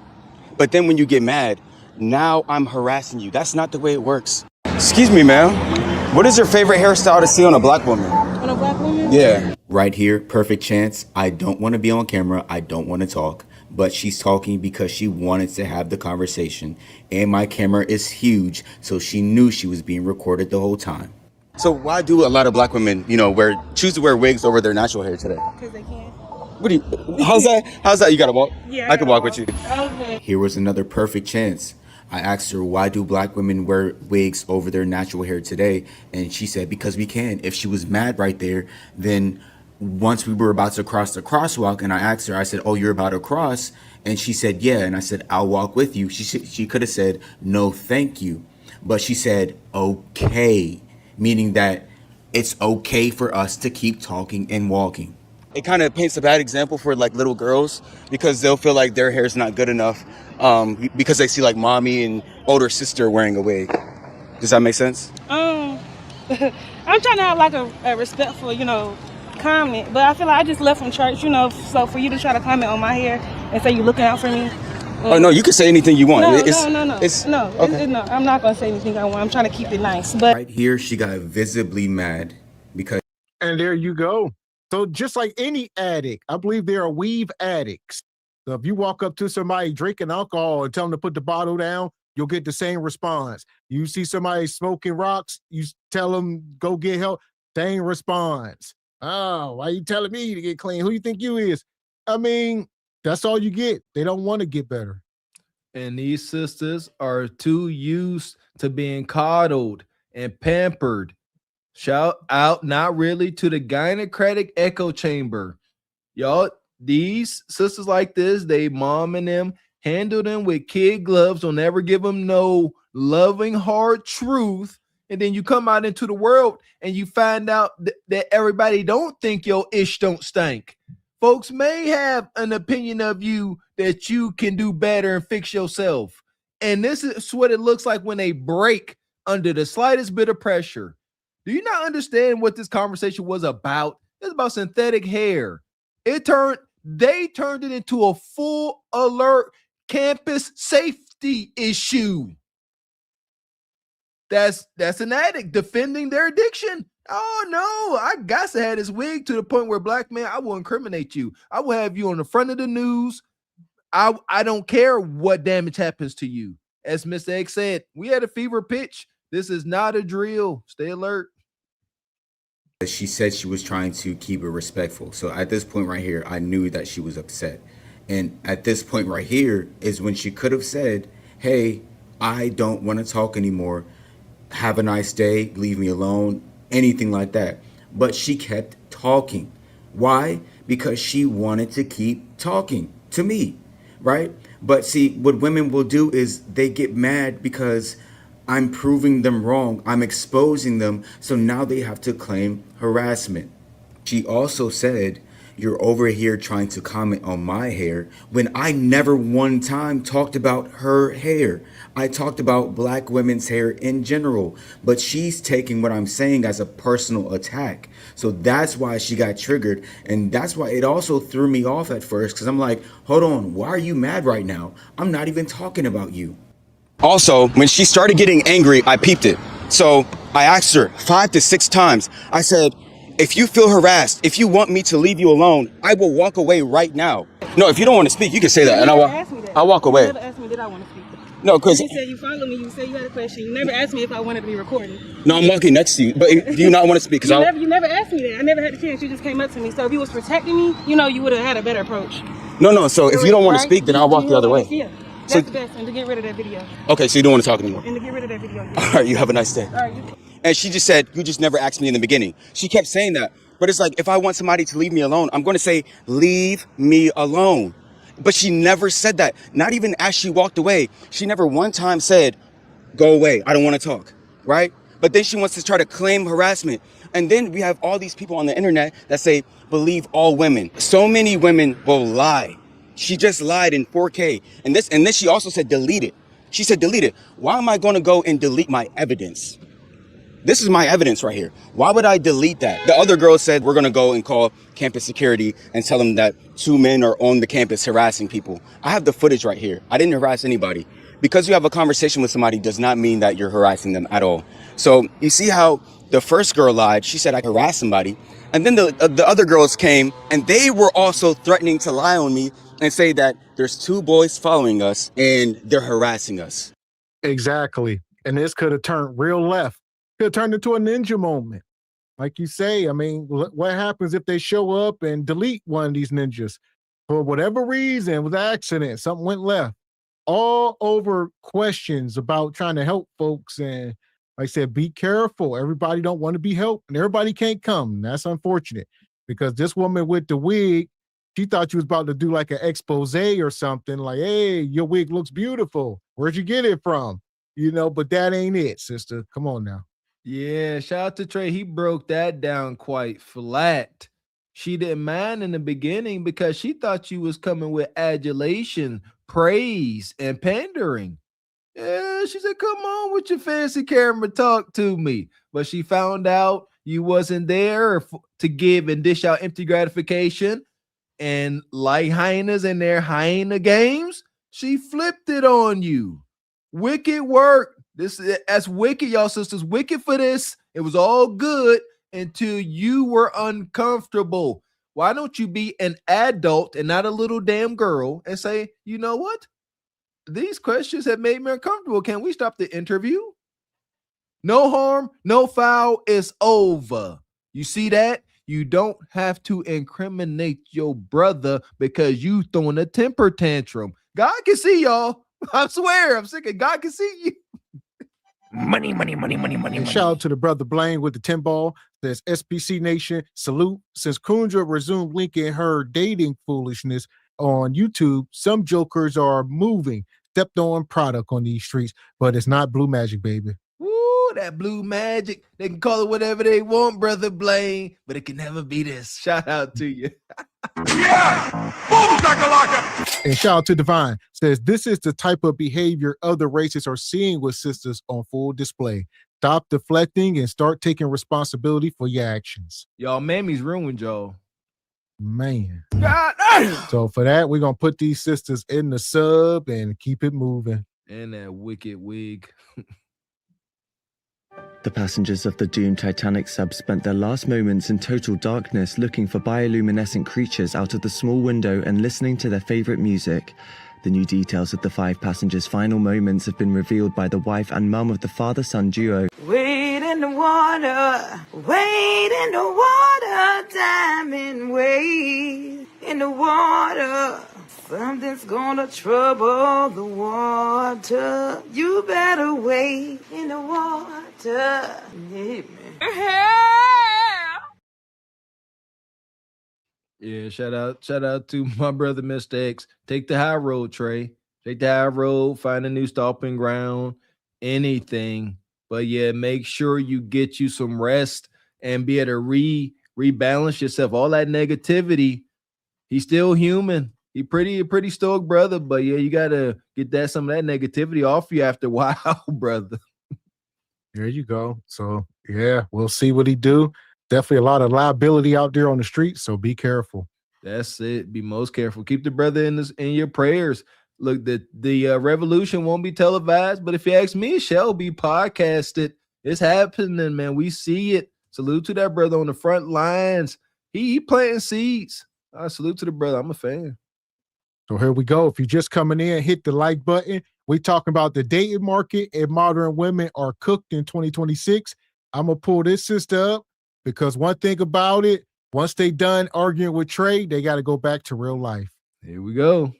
But then when you get mad, now I'm harassing you. That's not the way it works. Excuse me, ma'am. What is your favorite hairstyle to see on a black woman? On a black woman? Yeah. Right here, perfect chance. I don't want to be on camera. I don't want to talk. But she's talking because she wanted to have the conversation. And my camera is huge, so she knew she was being recorded the whole time. So why do a lot of black women, choose to wear wigs over their natural hair today? Because they can. What do you, how's that? How's that? You gotta walk? Yeah, I can walk with you. Okay. Here was another perfect chance. I asked her, why do black women wear wigs over their natural hair today? And she said, because we can. If she was mad right there, then once we were about to cross the crosswalk, and I asked her, I said, oh, you're about to cross? And she said, yeah. And I said, I'll walk with you. She could have said, no, thank you. But she said, okay, meaning that it's okay for us to keep talking and walking. It kind of paints a bad example for like little girls because they'll feel like their hair's not good enough because they see like mommy and older sister wearing a wig. Does that make sense? I'm trying to have like a respectful, comment, but I feel like I just left from church, so for you to try to comment on my hair and say you're looking out for me. Oh no, you can say anything you want. No, I'm not gonna say anything I want. I'm trying to keep it nice. But Right here, she got visibly mad because. And there you go. So just like any addict, I believe there are weave addicts. So if you walk up to somebody drinking alcohol and tell them to put the bottle down, you'll get the same response. You see somebody smoking rocks, you tell them go get help, same response. Oh, why you telling me to get clean? Who you think you is? I mean, that's all you get. They don't want to get better. And these sisters are too used to being coddled and pampered. Shout out, not really, to the gynocratic echo chamber. Y'all, these sisters like this, they mom and them handle them with kid gloves. Don't ever give them no loving, hard truth. And then you come out into the world and you find out that everybody don't think your ish don't stink. Folks may have an opinion of you that you can do better and fix yourself. And this is what it looks like when they break under the slightest bit of pressure. Do you not understand what this conversation was about? It's about synthetic hair. They turned it into a full alert campus safety issue. That's an addict defending their addiction. Oh no, I got to have this wig to the point where, black man, I will incriminate you. I will have you on the front of the news. I don't care what damage happens to you. As Mr. X said, we had a fever pitch. This is not a drill. Stay alert. She said she was trying to keep it respectful. So at this point right here, I knew that she was upset. And at this point right here is when she could have said, hey, I don't want to talk anymore. Have a nice day. Leave me alone. Anything like that. But she kept talking. Why? Because she wanted to keep talking to me, right? But see, what women will do is they get mad because I'm proving them wrong. I'm exposing them. So now they have to claim harassment. She also said, you're over here trying to comment on my hair when I never one time talked about her hair. I talked about black women's hair in general, but she's taking what I'm saying as a personal attack. So that's why she got triggered. And that's why it also threw me off at first, because I'm like, hold on, why are you mad right now? I'm not even talking about you. Also, when she started getting angry, I peeped it. So I asked her 5 to 6 times. I said, if you feel harassed, if you want me to leave you alone, I will walk away right now. No, if you don't want to speak, you can say that, and I'll walk away. You never asked me, did I want to speak? No, because you said you followed me. You said you had a question. You never asked me if I wanted to be recorded. No, I'm walking next to you. But do you not want to speak? You never asked me that. I never had the chance. You just came up to me. So if you was protecting me, you would have had a better approach. No. So if you don't want to speak, then I'll walk the other way. Yeah. That's the best, and to get rid of that video. Okay, so you don't want to talk anymore. And to get rid of that video. Yeah. All right, you have a nice day. All right, you too. And she just said, you just never asked me in the beginning. She kept saying that. But it's like, if I want somebody to leave me alone, I'm going to say, leave me alone. But she never said that. Not even as she walked away. She never one time said, go away. I don't want to talk. Right? But then she wants to try to claim harassment. And then we have all these people on the internet that say, believe all women. So many women will lie. She just lied in 4K. And then she also said, delete it. She said, delete it. Why am I going to go and delete my evidence? This is my evidence right here. Why would I delete that? The other girl said we're gonna go and call campus security and tell them that 2 men are on the campus harassing people. I have the footage right here. I didn't harass anybody. Because you have a conversation with somebody does not mean that you're harassing them at all. So you see how the first girl lied. She said I harassed somebody. And then the other girls came and they were also threatening to lie on me and say that there's 2 boys following us and they're harassing us. Exactly. And this could have turned real left. Could have turned into a ninja moment. Like you say, I mean, what happens if they show up and delete one of these ninjas? For whatever reason, it was an accident, something went left. All over questions about trying to help folks. And like I said, be careful. Everybody don't want to be helped and everybody can't come. That's unfortunate because this woman with the wig, she thought you was about to do like an expose or something like, hey, your wig looks beautiful. Where'd you get it from? You know, but that ain't it, sister. Come on now. Yeah, shout out to Trey. He broke that down quite flat. She didn't mind in the beginning because she thought you was coming with adulation, praise, and pandering. Yeah, she said, come on with your fancy camera, talk to me. But she found out you wasn't there to give and dish out empty gratification. And like hyenas in their hyena games, she flipped it on you. Wicked work. That's wicked, y'all sisters. Wicked for this. It was all good until you were uncomfortable. Why don't you be an adult and not a little damn girl and say, you know what? These questions have made me uncomfortable. Can we stop the interview? No harm, no foul. It's over. You see that? You don't have to incriminate your brother because you throwing a temper tantrum. God can see y'all. I swear, I'm sick of God can see you. Money. And shout out to the brother Blaine with the 10 ball. Says SPC Nation, salute. Since Kunja resumed linking her dating foolishness on YouTube, some jokers are moving, stepped on product on these streets, but it's not blue magic, baby. Woo, that blue magic. They can call it whatever they want, brother Blaine, but it can never be this. Shout out to you. Yeah! Boom, shakalaka! And shout out to Divine. Says, this is the type of behavior other races are seeing with sisters on full display. Stop deflecting and start taking responsibility for your actions. Y'all, mammy's ruined y'all. Man. God. So for that, we're going to put these sisters in the sub and keep it moving. And that wicked wig. The passengers of the doomed Titanic sub spent their last moments in total darkness looking for bioluminescent creatures out of the small window and listening to their favorite music. The new details of the 5 passengers' final moments have been revealed by the wife and mum of the father-son duo. Wade in the water, wade in the water, diamond wade in the water. Something's gonna trouble the water. You better wade in the water. Yeah, man. Yeah, shout out to my brother Mr. X. Take the high road, Trey. Take the high road, find a new stomping ground, anything. But yeah, make sure you get you some rest and be able to rebalance yourself. All that negativity, he's still human. He pretty stoic brother, but yeah, you gotta get some of that negativity off you after a while, brother. There you go. So yeah, we'll see what he do. Definitely a lot of liability out there on the street, so be careful. That's it. Be most careful. Keep the brother in your prayers. Look, the revolution won't be televised, but if you ask me, it shall be podcasted. It's happening, man. We see it. Salute to that brother on the front lines. He planting seeds. I salute to the brother. I'm a fan. So here we go. If you're just coming in, hit the like button. We talking about the dating market and modern women are cooked in 2026. I'm going to pull this sister up because one thing about it, once they done arguing with Trey, they got to go back to real life. Here we go.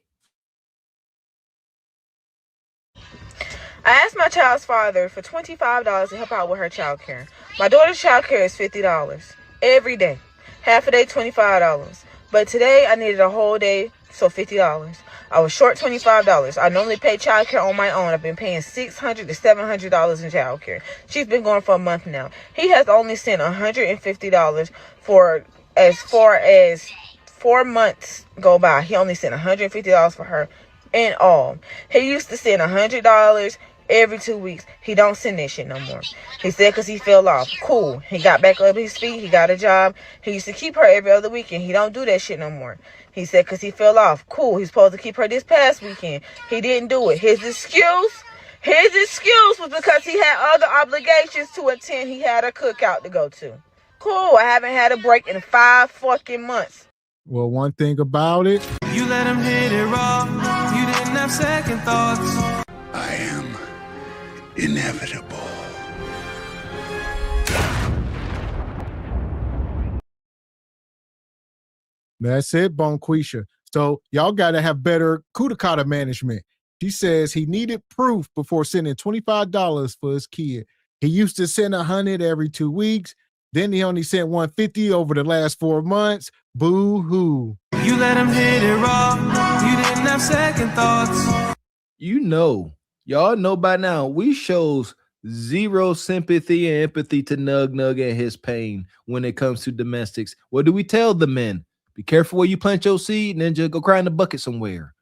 I asked my child's father for $25 to help out with her child care. My daughter's child care is $50 every day. Half a day, $25. But today I needed a whole day, so $50. I was short $25. I normally pay child care on my own. I've been paying $600 to $700 in child care. She's been going for a month now. He has only sent $150 for as far as 4 months go by. He only sent $150 for her in all. He used to send $100 every 2 weeks. He don't send that shit no more. He said because he fell off. Cool. He got back up his feet. He got a job. He used to keep her every other weekend. He don't do that shit no more. He said because he fell off. Cool. He's supposed to keep her this past weekend. He didn't do it. His excuse was because he had other obligations to attend. He had a cookout to go to. Cool. I haven't had a break in 5 fucking months. Well, one thing about it, You let him hit it raw. You didn't have second thoughts. I am inevitable. that's it, Bonquisha. So y'all got to have better Kudakata management. She says he needed proof before sending $25 for his kid. He used to send $100 every 2 weeks. Then he only sent $150 over the last 4 months. Boo hoo. You let him hit it raw. You didn't have second thoughts. You know, y'all know by now, we shows zero sympathy and empathy to Nug Nug and his pain when it comes to domestics. What do we tell the men? Be careful where you plant your seed and then just go cry in the bucket somewhere.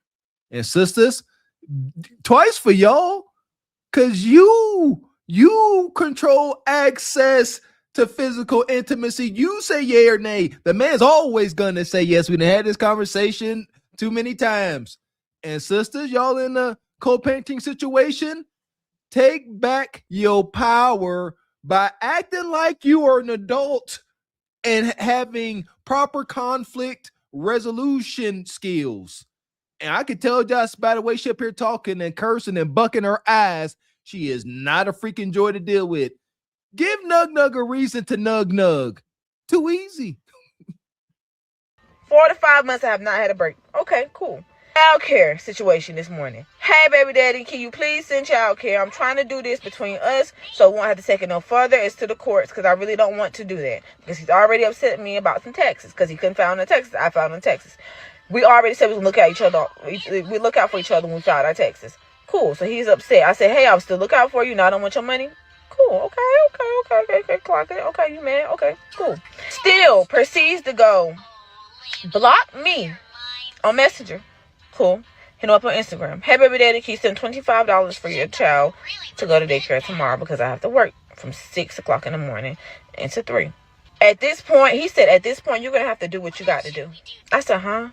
And sisters, twice for y'all, because you control access to physical intimacy. You say yay or nay. The man's always gonna say yes. We done had this conversation too many times. And sisters, y'all in a co-parenting situation, take back your power by acting like you are an adult and having proper conflict resolution skills. And I can tell just by the way she up here talking and cursing and bucking her eyes, she is not a freaking joy to deal with. Give Nug Nug a reason to Nug Nug. Too easy. 4 to 5 months I have not had a break. Okay, cool. Childcare situation this morning. Hey, baby daddy, can you please send childcare? I'm trying to do this between us, so we won't have to take it no further. It's to the courts because I really don't want to do that because he's already upset me about some taxes because he couldn't file in Texas. I filed in Texas. We already said we would look at each other. We look out for each other when we filed our taxes. Cool. So he's upset. I said, hey, I'll still look out for you. Now I don't want your money. Cool. Okay. Clock it. Okay, you mad? Okay, cool. Still proceeds to go block me on Messenger. Cool. Hit him up on Instagram. Hey, baby daddy, can you send $25 for your child to go to daycare tomorrow because I have to work from 6 o'clock in the morning into 3. At this point, he said, at this point, you're going to have to do what you got to do. I said, huh?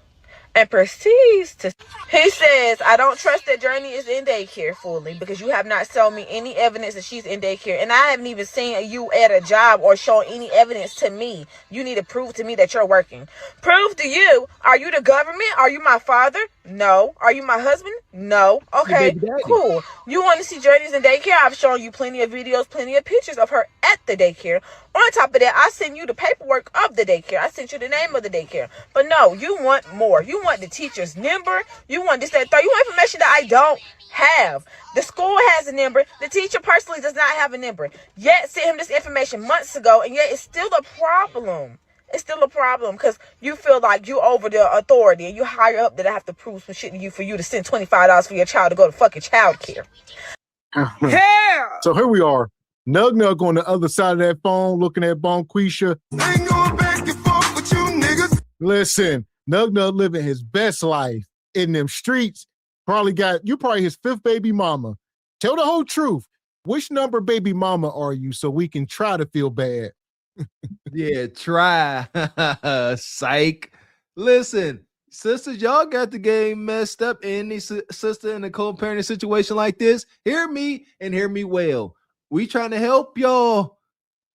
And proceeds to, he says, I don't trust that Journey is in daycare fully because you have not shown me any evidence that she's in daycare. And I haven't even seen you at a job or shown any evidence to me. You need to prove to me that you're working. Prove to you. Are you the government? Are you my father? No. Are you my husband? No. Okay, cool. You want to see Journey's in daycare? I've shown you plenty of videos, plenty of pictures of her at the daycare. On top of that, I sent you the paperwork of the daycare. I sent you the name of the daycare. But no, you want more. You want the teacher's number. You want this, that, third. You want information that I don't have. The school has a number. The teacher personally does not have a number. Yet sent him this information months ago, and yet it's still a problem. It's still a problem because you feel like you over the authority and you higher up that I have to prove some shit to you for you to send $25 for your child to go to fucking child care. Yeah. So here we are. Nug Nug on the other side of that phone looking at Bonquisha. Ain't going back and forth with you niggas. Listen, Nug Nug living his best life in them streets. Probably his 5th baby mama. Tell the whole truth. Which number baby mama are you so we can try to feel bad? Yeah, try. Psych. Listen, sisters, y'all got the game messed up. Any sister in a co-parenting situation like this, hear me and hear me well. We trying to help y'all.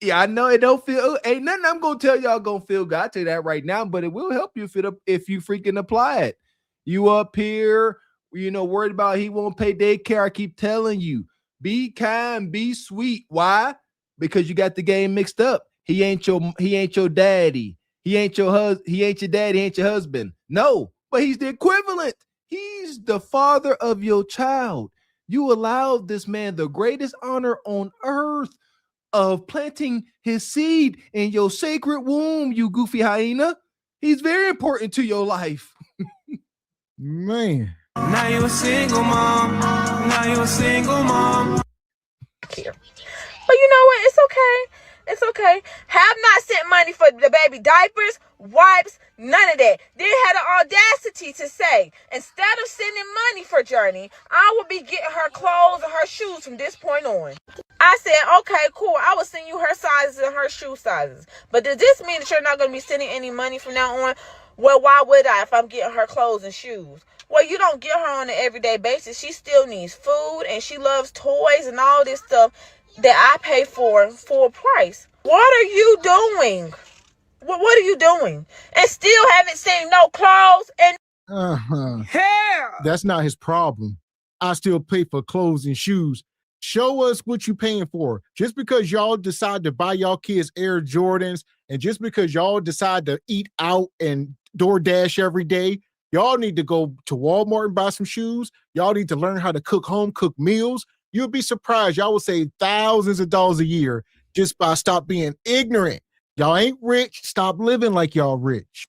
Yeah, I know it don't feel, ain't nothing I'm going to tell y'all going to feel good. I'll tell you that right now, but it will help you if you freaking apply it. You up here, worried about he won't pay daycare. I keep telling you, be kind, be sweet. Why? Because you got the game mixed up. He ain't your daddy. He ain't your daddy. He ain't your husband. No, but he's the equivalent. He's the father of your child. You allowed this man the greatest honor on earth of planting his seed in your sacred womb, you goofy hyena. He's very important to your life. Man. Now you're a single mom. Here. But you know what? It's okay. It's okay. Have not sent money for the baby diapers, wipes, none of that. Then had the audacity to say, instead of sending money for Journey, I will be getting her clothes and her shoes from this point on. I said, okay, cool. I will send you her sizes and her shoe sizes. But does this mean that you're not going to be sending any money from now on? Well, why would I if I'm getting her clothes and shoes? Well, you don't get her on an everyday basis. She still needs food and she loves toys and all this stuff that I pay for a price. What are you doing? What are you doing? And still haven't seen no clothes and hair. That's not his problem. I still pay for clothes and shoes. Show us what you paying for. Just because y'all decide to buy y'all kids Air Jordans and just because y'all decide to eat out and DoorDash every day, y'all need to go to Walmart and buy some shoes. Y'all need to learn how to cook home cooked meals. You'll be surprised. Y'all will save thousands of dollars a year just by stop being ignorant. Y'all ain't rich. Stop living like y'all rich.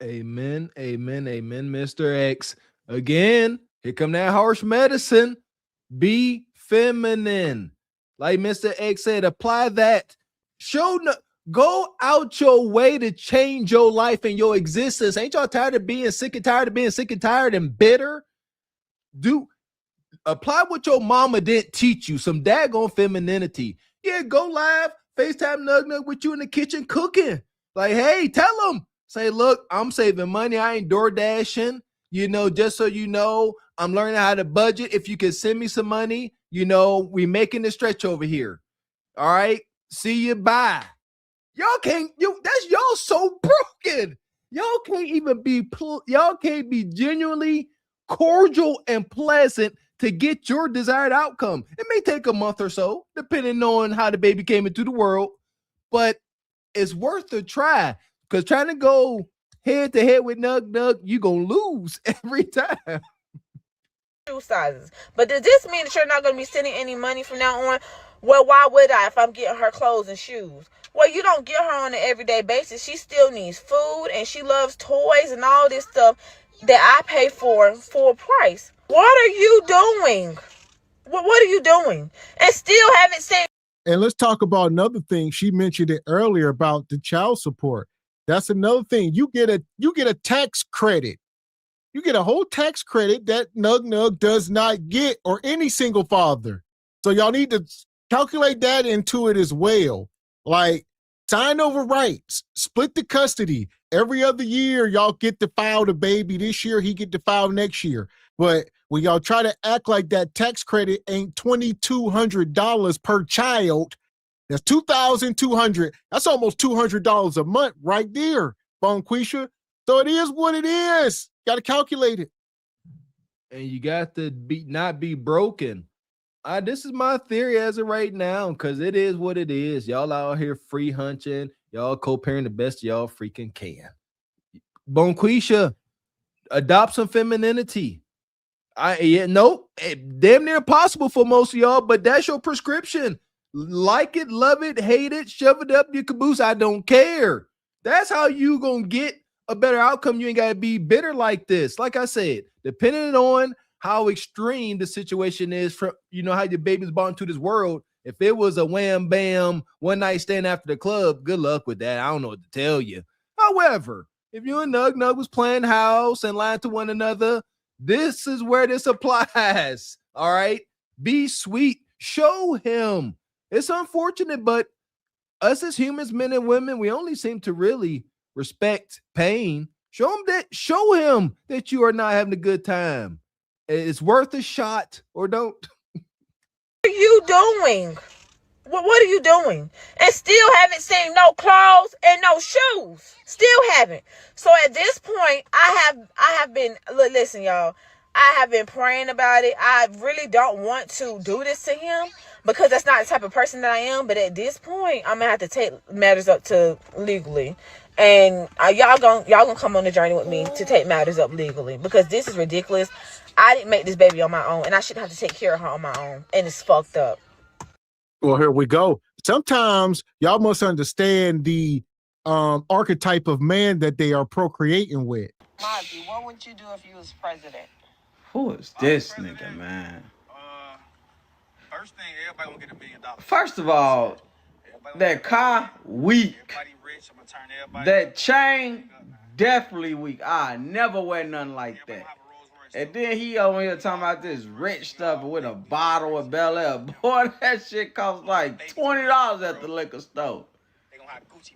Amen, amen, amen, Mr. X. Again, here come that harsh medicine. Be feminine. Like Mr. X said, apply that. Go out your way to change your life and your existence. Ain't y'all tired of being sick and tired of being sick and tired and bitter? Apply what your mama didn't teach you, some daggone femininity. Yeah, go live, FaceTime Nug with you in the kitchen cooking. Like, hey, tell them. Say, look, I'm saving money. I ain't door dashing. You know, just so you know, I'm learning how to budget. If you can send me some money, you know, we making the stretch over here. All right, see you, bye. Y'all can't, y'all so broken. Y'all can't even y'all can't be genuinely cordial and pleasant to get your desired outcome. It may take a month or so, depending on how the baby came into the world, but it's worth a try because trying to go head to head with Nug, you're going to lose every time. Shoe sizes. But does this mean that you're not going to be sending any money from now on? Well, why would I if I'm getting her clothes and shoes? Well, you don't get her on an everyday basis. She still needs food and she loves toys and all this stuff that I pay for a price. What are you doing? What are you doing? And still haven't seen. And let's talk about another thing. She mentioned it earlier about the child support. That's another thing. You get a tax credit. You get a whole tax credit that Nug does not get, or any single father. So y'all need to calculate that into it as well. Like, sign over rights, split the custody. Every other year, y'all get to file the baby. This year, he get to file next year. But when y'all try to act like that tax credit ain't $2,200 per child, that's $2,200. That's almost $200 a month right there, Bonquisha. So it is what it is. Got to calculate it. And you got to not be broken. This is my theory as of right now, because it is what it is. Y'all out here free hunching. Y'all co-parent the best y'all freaking can. Bonquisha, adopt some femininity. Damn near impossible for most of y'all, but that's your prescription. Like it, love it, hate it, shove it up your caboose. I don't care. That's how you gonna get a better outcome. You ain't gotta be bitter like this. Like I said, depending on how extreme the situation is, from how your baby's born into this world. If it was a wham bam one night stand after the club, good luck with that. I don't know what to tell you. However, if you and Nug was playing house and lying to one another, this is where this applies. All right, be sweet. Show him. It's unfortunate, but us as humans, men and women, we only seem to really respect pain. Show him that you are not having a good time. It's worth a shot, or don't. What are you doing? What are you doing? And still haven't seen no clothes and no shoes. Still haven't. So at this point, I have been, listen, y'all, I have been praying about it. I really don't want to do this to him because that's not the type of person that I am. But at this point, I'm gonna have to take matters up to legally. And y'all gonna come on the journey with me to take matters up legally, because this is ridiculous. I didn't make this baby on my own, and I shouldn't have to take care of her on my own, and it's fucked up. Well, here we go. Sometimes y'all must understand the archetype of man that they are procreating with. Mozzie, what would you do if you was president? Who is this nigga, man? First thing, everybody gonna get $1 million. First of all, that car weak. That chain definitely weak. I never wear nothing like that. And then he over here talking about this rich stuff with a bottle of Bel Air. Boy, that shit costs like $20 at the liquor store.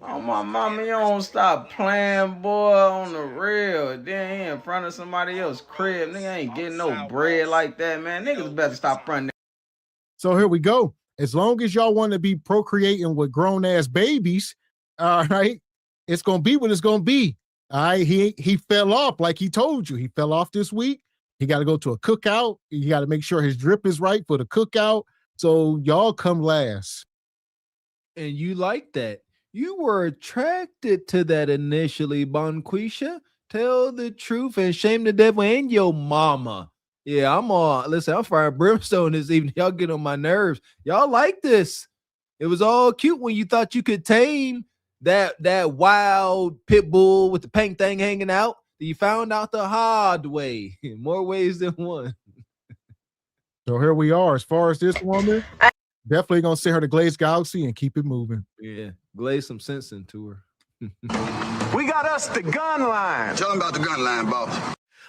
Oh, my mama, you don't stop playing, boy, on the real. Then he in front of somebody else's crib. Nigga ain't getting no bread like that, man. Niggas better stop fronting. So here we go. As long as y'all want to be procreating with grown-ass babies, all right, it's going to be what it's going to be. All right, he fell off like he told you. He fell off this week. He got to go to a cookout. You got to make sure his drip is right for the cookout. So y'all come last. And you like that. You were attracted to that initially, Bonquisha. Tell the truth and shame the devil and your mama. Yeah, I'm firing brimstone this evening. Y'all get on my nerves. Y'all like this. It was all cute when you thought you could tame that wild pit bull with the pink thing hanging out. You found out the hard way. More ways than one. So here we are. As far as this woman, definitely gonna send her to Glaze Galaxy and keep it moving. Yeah, glaze some sense into her. We got us the gun line. Tell them about the gun line, boss.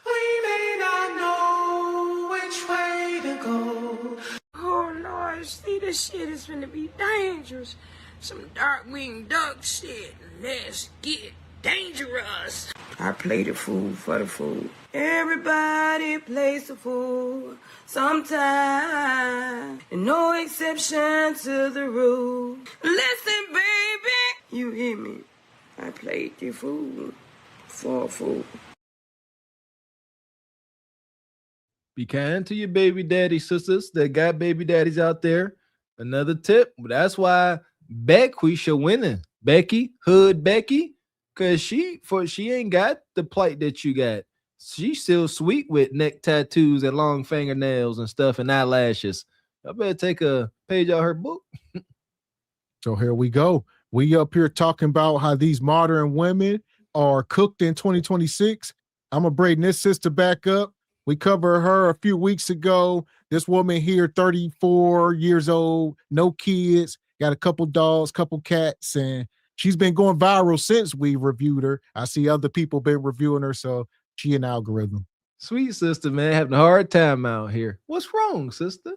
We may not know which way to go. Oh Lord, see, this shit is gonna be dangerous. Some dark-winged duck shit. Let's get dangerous. I play the fool for the fool. Everybody plays the fool sometime. And no exception to the rule. Listen, baby, you hear me? I played the fool for a fool. Be kind to your baby daddy sisters that got baby daddies out there. Another tip. That's why Becky winning. Becky, Hood Becky, because she ain't got the plight that you got. She's still sweet with neck tattoos and long fingernails and stuff and eyelashes. I better take a page out of her book. So here we go. We up here talking about how these modern women are cooked in 2026. I'm gonna bring this sister back up. We covered her a few weeks ago. This woman here, 34 years old, no kids, got a couple dogs, couple cats, and she's been going viral since we reviewed her. I see other people been reviewing her, so she an algorithm. Sweet sister, man, having a hard time out here. What's wrong, sister?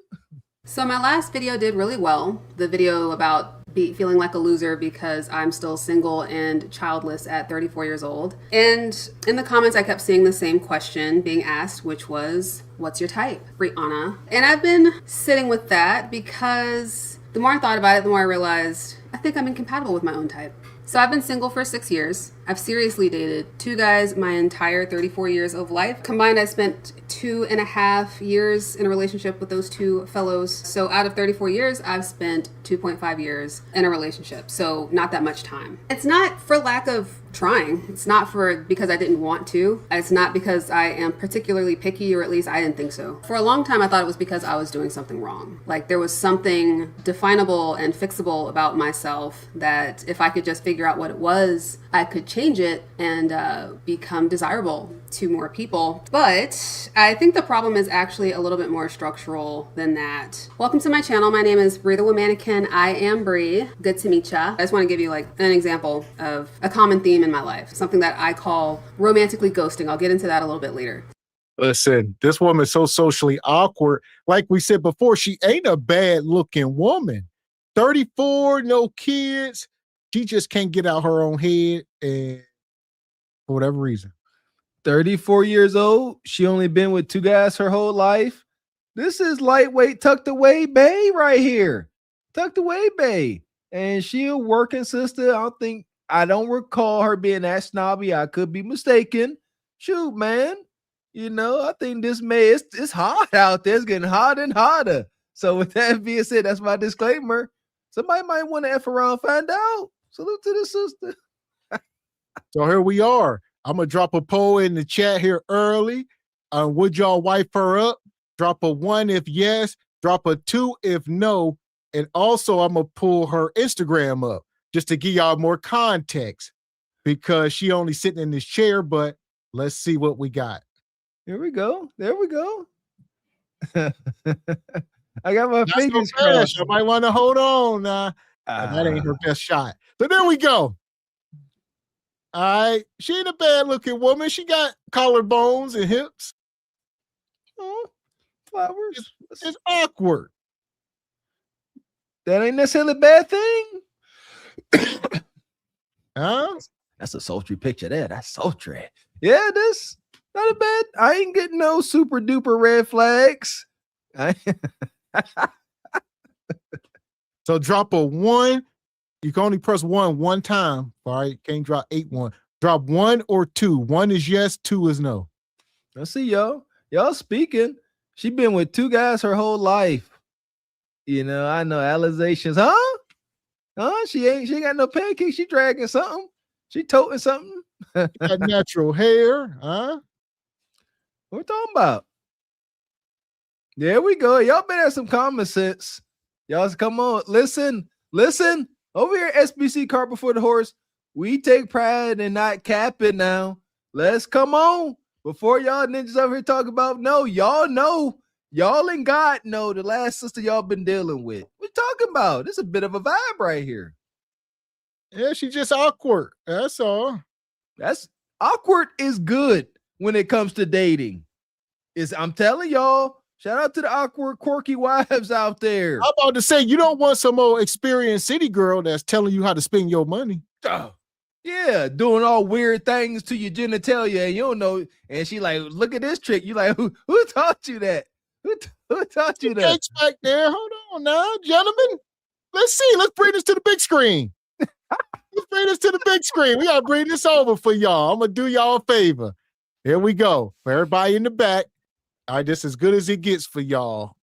So my last video did really well. The video about feeling like a loser because I'm still single and childless at 34 years old. And in the comments, I kept seeing the same question being asked, which was, what's your type, Brianna? And I've been sitting with that because the more I thought about it, the more I realized I think I'm incompatible with my own type. So I've been single for 6 years. I've seriously dated 2 guys my entire 34 years of life. Combined, I spent 2.5 years in a relationship with those 2 fellows. So out of 34 years, I've spent 2.5 years in a relationship. So not that much time. It's not for lack of trying. It's not because I didn't want to. It's not because I am particularly picky, or at least I didn't think so. For a long time, I thought it was because I was doing something wrong. Like there was something definable and fixable about myself that if I could just figure out what it was, I could change it and become desirable to more people. But I think the problem is actually a little bit more structural than that. Welcome to my channel. My name is Bree the Womanican. I am Bree. Good to meet ya. I just want to give you like an example of a common theme in my life, something that I call romantically ghosting. I'll get into that a little bit later. Listen, this woman's so socially awkward. Like we said before, she ain't a bad looking woman. 34, no kids. She just can't get out her own head, and for whatever reason. 34 years old. She only been with 2 guys her whole life. This is lightweight, tucked away bae right here. Tucked away bae. And she a working sister. I don't recall her being that snobby. I could be mistaken. Shoot, man. You know, I think this it's hot out there. It's getting hotter and hotter. So with that being said, that's my disclaimer. Somebody might want to F around, find out. Salute to the sister. So here we are. I'm going to drop a poll in the chat here early. Would y'all wipe her up? Drop a 1 if yes. Drop a 2 if no. And also, I'm going to pull her Instagram up just to give y'all more context because she only sitting in this chair, but let's see what we got. Here we go. There we go. I got my fingers so crossed. I might want to hold on. That ain't her best shot. So there we go. All right. She ain't a bad looking woman. She got collarbones and hips. Oh, flowers. It's awkward. That ain't necessarily a bad thing. Huh? That's a sultry picture there. That's sultry. Yeah, this not a bad. I ain't getting no super duper red flags. So drop a 1. You can only press 1 time. All right. Can't drop 8-1. Drop 1 or 2. 1 is yes, 2 is no. Let's see, y'all. Y'all speaking. She been with 2 guys her whole life. You know, I know Accusations, huh? Huh? She ain't got no pancakes. She dragging something. She toting something. Got natural hair, huh? What we talking about? There we go. Y'all better have some common sense. Y'all come on. Listen. Over here, SBC cart before the horse. We take pride in not capping now. Let's come on. Before y'all ninjas over here talk about no, y'all know. Y'all and God know the last sister y'all been dealing with. What you talking about? This is a bit of a vibe right here. Yeah, she's just awkward. That's all. That's awkward is good when it comes to dating. I'm telling y'all, shout out to the awkward, quirky wives out there. I'm about to say, you don't want some old experienced city girl that's telling you how to spend your money. Oh, yeah, doing all weird things to your genitalia, and you don't know. And she like, look at this trick. You like, who taught you that? Who taught you that? Cakes back there. Hold on now, gentlemen. Let's see. Let's bring this to the big screen. Let's bring this to the big screen. We gotta bring this over for y'all. I'm gonna do y'all a favor. Here we go. For everybody in the back. All right, this is as good as it gets for y'all.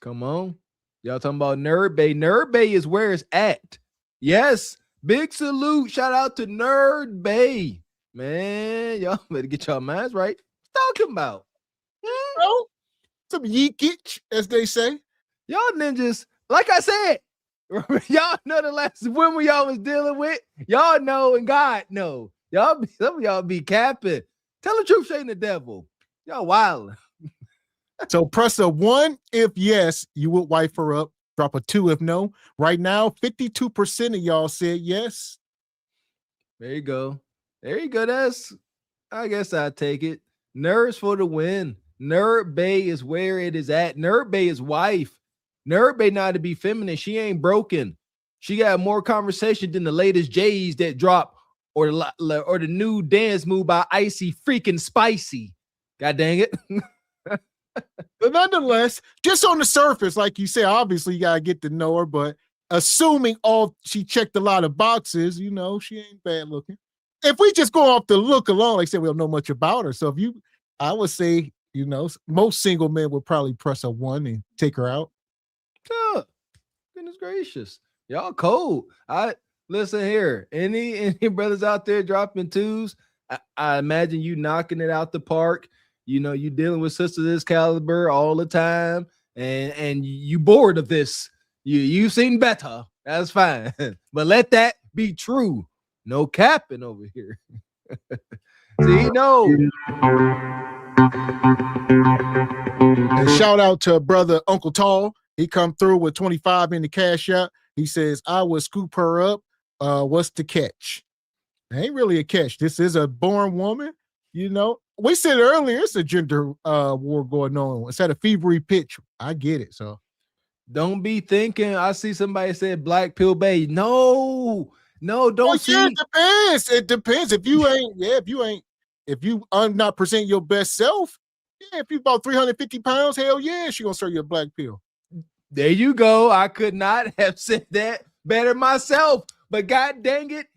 Come on. Y'all talking about Nerd Bay. Nerd Bay is where it's at. Yes. Big salute. Shout out to Nerd Bay. Man, y'all better get y'all minds right. What talking about? Oh, some yeekage, as they say. Y'all ninjas, like I said, y'all know the last women y'all was dealing with. Y'all know and God know. Some of y'all be capping. Tell the truth, shame the devil. Y'all wild. So press a 1 if yes, you would wife her up. Drop a 2 if no. Right now, 52% of y'all said yes. There you go. There you go. I guess I'll take it. Nerds for the win. Nerd Bay is where it is at. Nerd Bay is wife. Nerd Bay not to be feminine. She ain't broken. She got more conversation than the latest J's that drop or the new dance move by Icy freaking Spicy. God dang it. But nonetheless, just on the surface, like you said, obviously you gotta get to know her, but assuming she checked a lot of boxes, you know, she ain't bad looking. If we just go off the look alone, like I said, we don't know much about her. So I would say, you know, most single men would probably press a 1 and take her out. Oh, goodness gracious. Y'all cold. Listen here. Any brothers out there dropping 2s? I imagine you knocking it out the park. You know, you dealing with sisters this caliber all the time, and you bored of this. You've seen better. That's fine. But let that be true. No capping over here. See, no. And shout out to brother Uncle Tall. He come through with 25 in the cash out. He says, I will scoop her up. What's the catch? It ain't really a catch. This is a born woman. You know, we said earlier, it's a gender war going on. It's at a fevery pitch. I get it. So don't be thinking. I see somebody said Black Pill Bay. No, don't see. Yeah, it depends. It depends. If you not present your best self, yeah, if you about 350 pounds, hell yeah, she gonna serve you a black pill. There you go. I could not have said that better myself. But God dang it,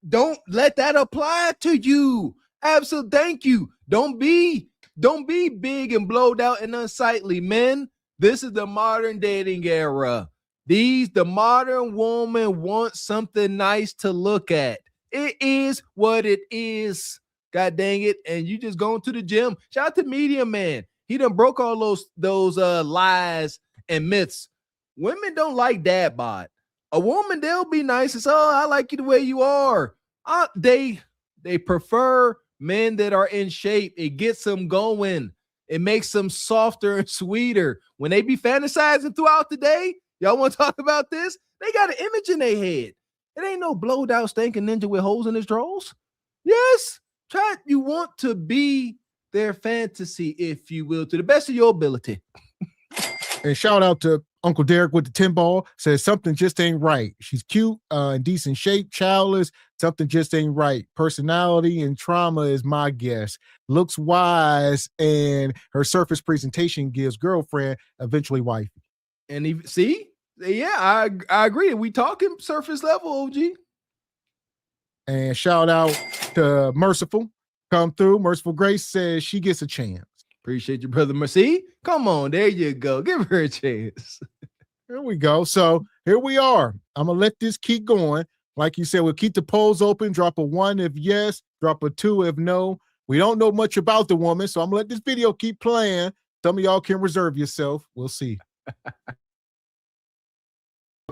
don't let that apply to you. Absolutely. Thank you. Don't be big and blowed out and unsightly, men. This is the modern dating era. The modern woman wants something nice to look at. It is what it is. God dang it. And you just going to the gym. Shout out to Media Man. He done broke all those lies and myths. Women don't like dad bod. A woman, they'll be nice as, oh, I like you the way you are. They prefer men that are in shape. It gets them going. It makes them softer and sweeter. When they be fantasizing throughout the day, y'all want to talk about this? They got an image in their head. It ain't no blowed out stinking ninja with holes in his drawers. Yes, you want to be their fantasy, if you will, to the best of your ability. And shout out to Uncle Derek with the 10 ball, says something just ain't right. She's cute, in decent shape, childless, something just ain't right. Personality and trauma is my guess. Looks wise, and her surface presentation gives girlfriend, eventually wifey. And see, yeah, I agree. We talking surface level, OG. And shout out to Merciful, come through. Merciful Grace says she gets a chance. Appreciate you, brother Mercy. Come on, there you go. Give her a chance. Here we go. So here we are. I'm going to let this keep going. Like you said, we'll keep the polls open. Drop a 1 if yes, drop a 2 if no. We don't know much about the woman, so I'm going to let this video keep playing. Some of y'all can reserve yourself. We'll see.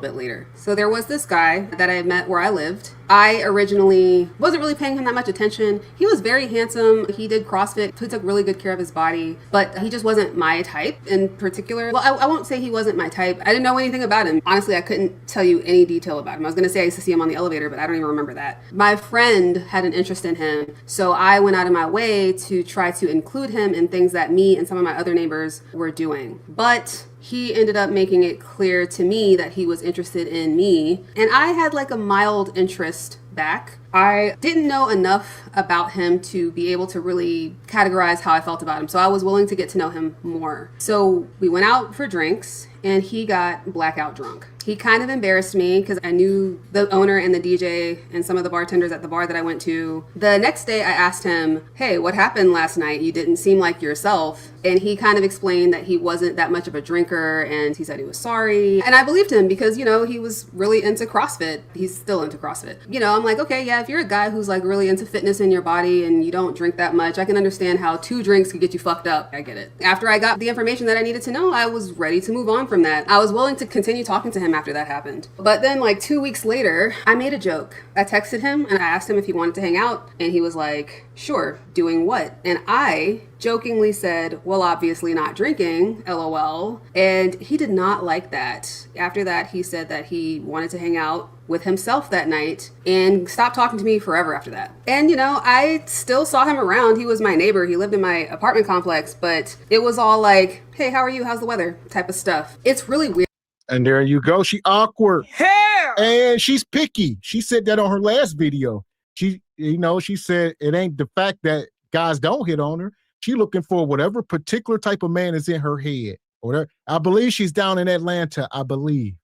Bit later. So there was this guy that I met where I lived. I originally wasn't really paying him that much attention. He was very handsome. He did CrossFit. He took really good care of his body, but he just wasn't my type in particular. Well, I won't say he wasn't my type. I didn't know anything about him. Honestly, I couldn't tell you any detail about him. I was going to say I used to see him on the elevator, but I don't even remember that. My friend had an interest in him, so I went out of my way to try to include him in things that me and some of my other neighbors were doing. But he ended up making it clear to me that he was interested in me, and I had like a mild interest back. I didn't know enough about him to be able to really categorize how I felt about him, so I was willing to get to know him more. So we went out for drinks, and he got blackout drunk. He kind of embarrassed me because I knew the owner and the DJ and some of the bartenders at the bar that I went to. The next day I asked him, hey, what happened last night? You didn't seem like yourself. And he kind of explained that he wasn't that much of a drinker, and he said he was sorry. And I believed him because, you know, he was really into CrossFit. He's still into CrossFit. You know, I'm like, okay, yeah, if you're a guy who's like really into fitness in your body and you don't drink that much, I can understand how 2 drinks could get you fucked up. I get it. After I got the information that I needed to know, I was ready to move on from that. I was willing to continue talking to him after that happened. But then like 2 weeks later, I made a joke. I texted him and I asked him if he wanted to hang out, and he was like, sure, doing what? And I jokingly said, well, obviously not drinking, LOL. And he did not like that. After that, he said that he wanted to hang out with himself that night and stopped talking to me forever after that. And, you know, I still saw him around. He was my neighbor. He lived in my apartment complex, but it was all like, hey, how are you? How's the weather? Type of stuff. It's really weird. And there you go. She awkward. Hell! And she's picky. She said that on her last video. She, you know, she said it ain't the fact that guys don't hit on her. She looking for whatever particular type of man is in her head. Or I believe she's down in Atlanta, I believe.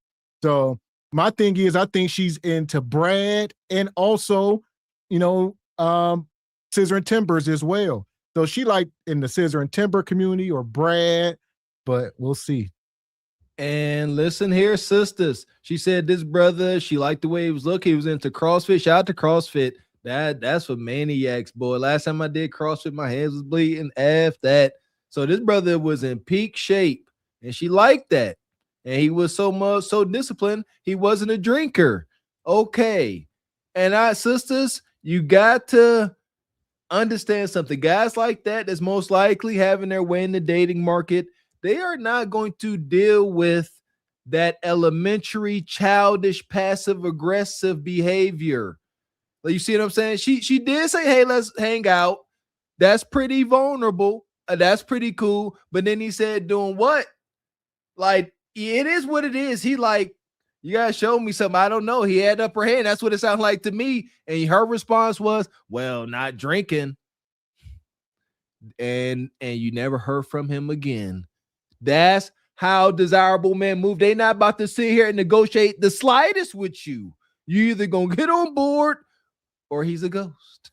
So my thing is, I think she's into Brad and also, you know, Scissor and Timbers as well. So she like in the Scissor and Timber community or Brad, but we'll see. And listen here, sisters. She said this brother, she liked the way he was looking. He was into CrossFit. Shout out to CrossFit. That's for maniacs, boy. Last time I did CrossFit, my hands was bleeding. F that. So this brother was in peak shape, and she liked that. And he was so disciplined, he wasn't a drinker. Okay. And sisters, you got to understand something. Guys like that's most likely having their way in the dating market, they are not going to deal with that elementary, childish, passive-aggressive behavior. Like, you see what I'm saying? She did say, hey, let's hang out. That's pretty vulnerable. That's pretty cool. But then he said, doing what? Like, it is what it is. He like, you gotta show me something. I don't know. He had upper hand. That's what it sounded like to me. And her response was, well, not drinking. And you never heard from him again. That's how desirable men move. They not about to sit here and negotiate the slightest with you. You either gonna get on board or he's a ghost.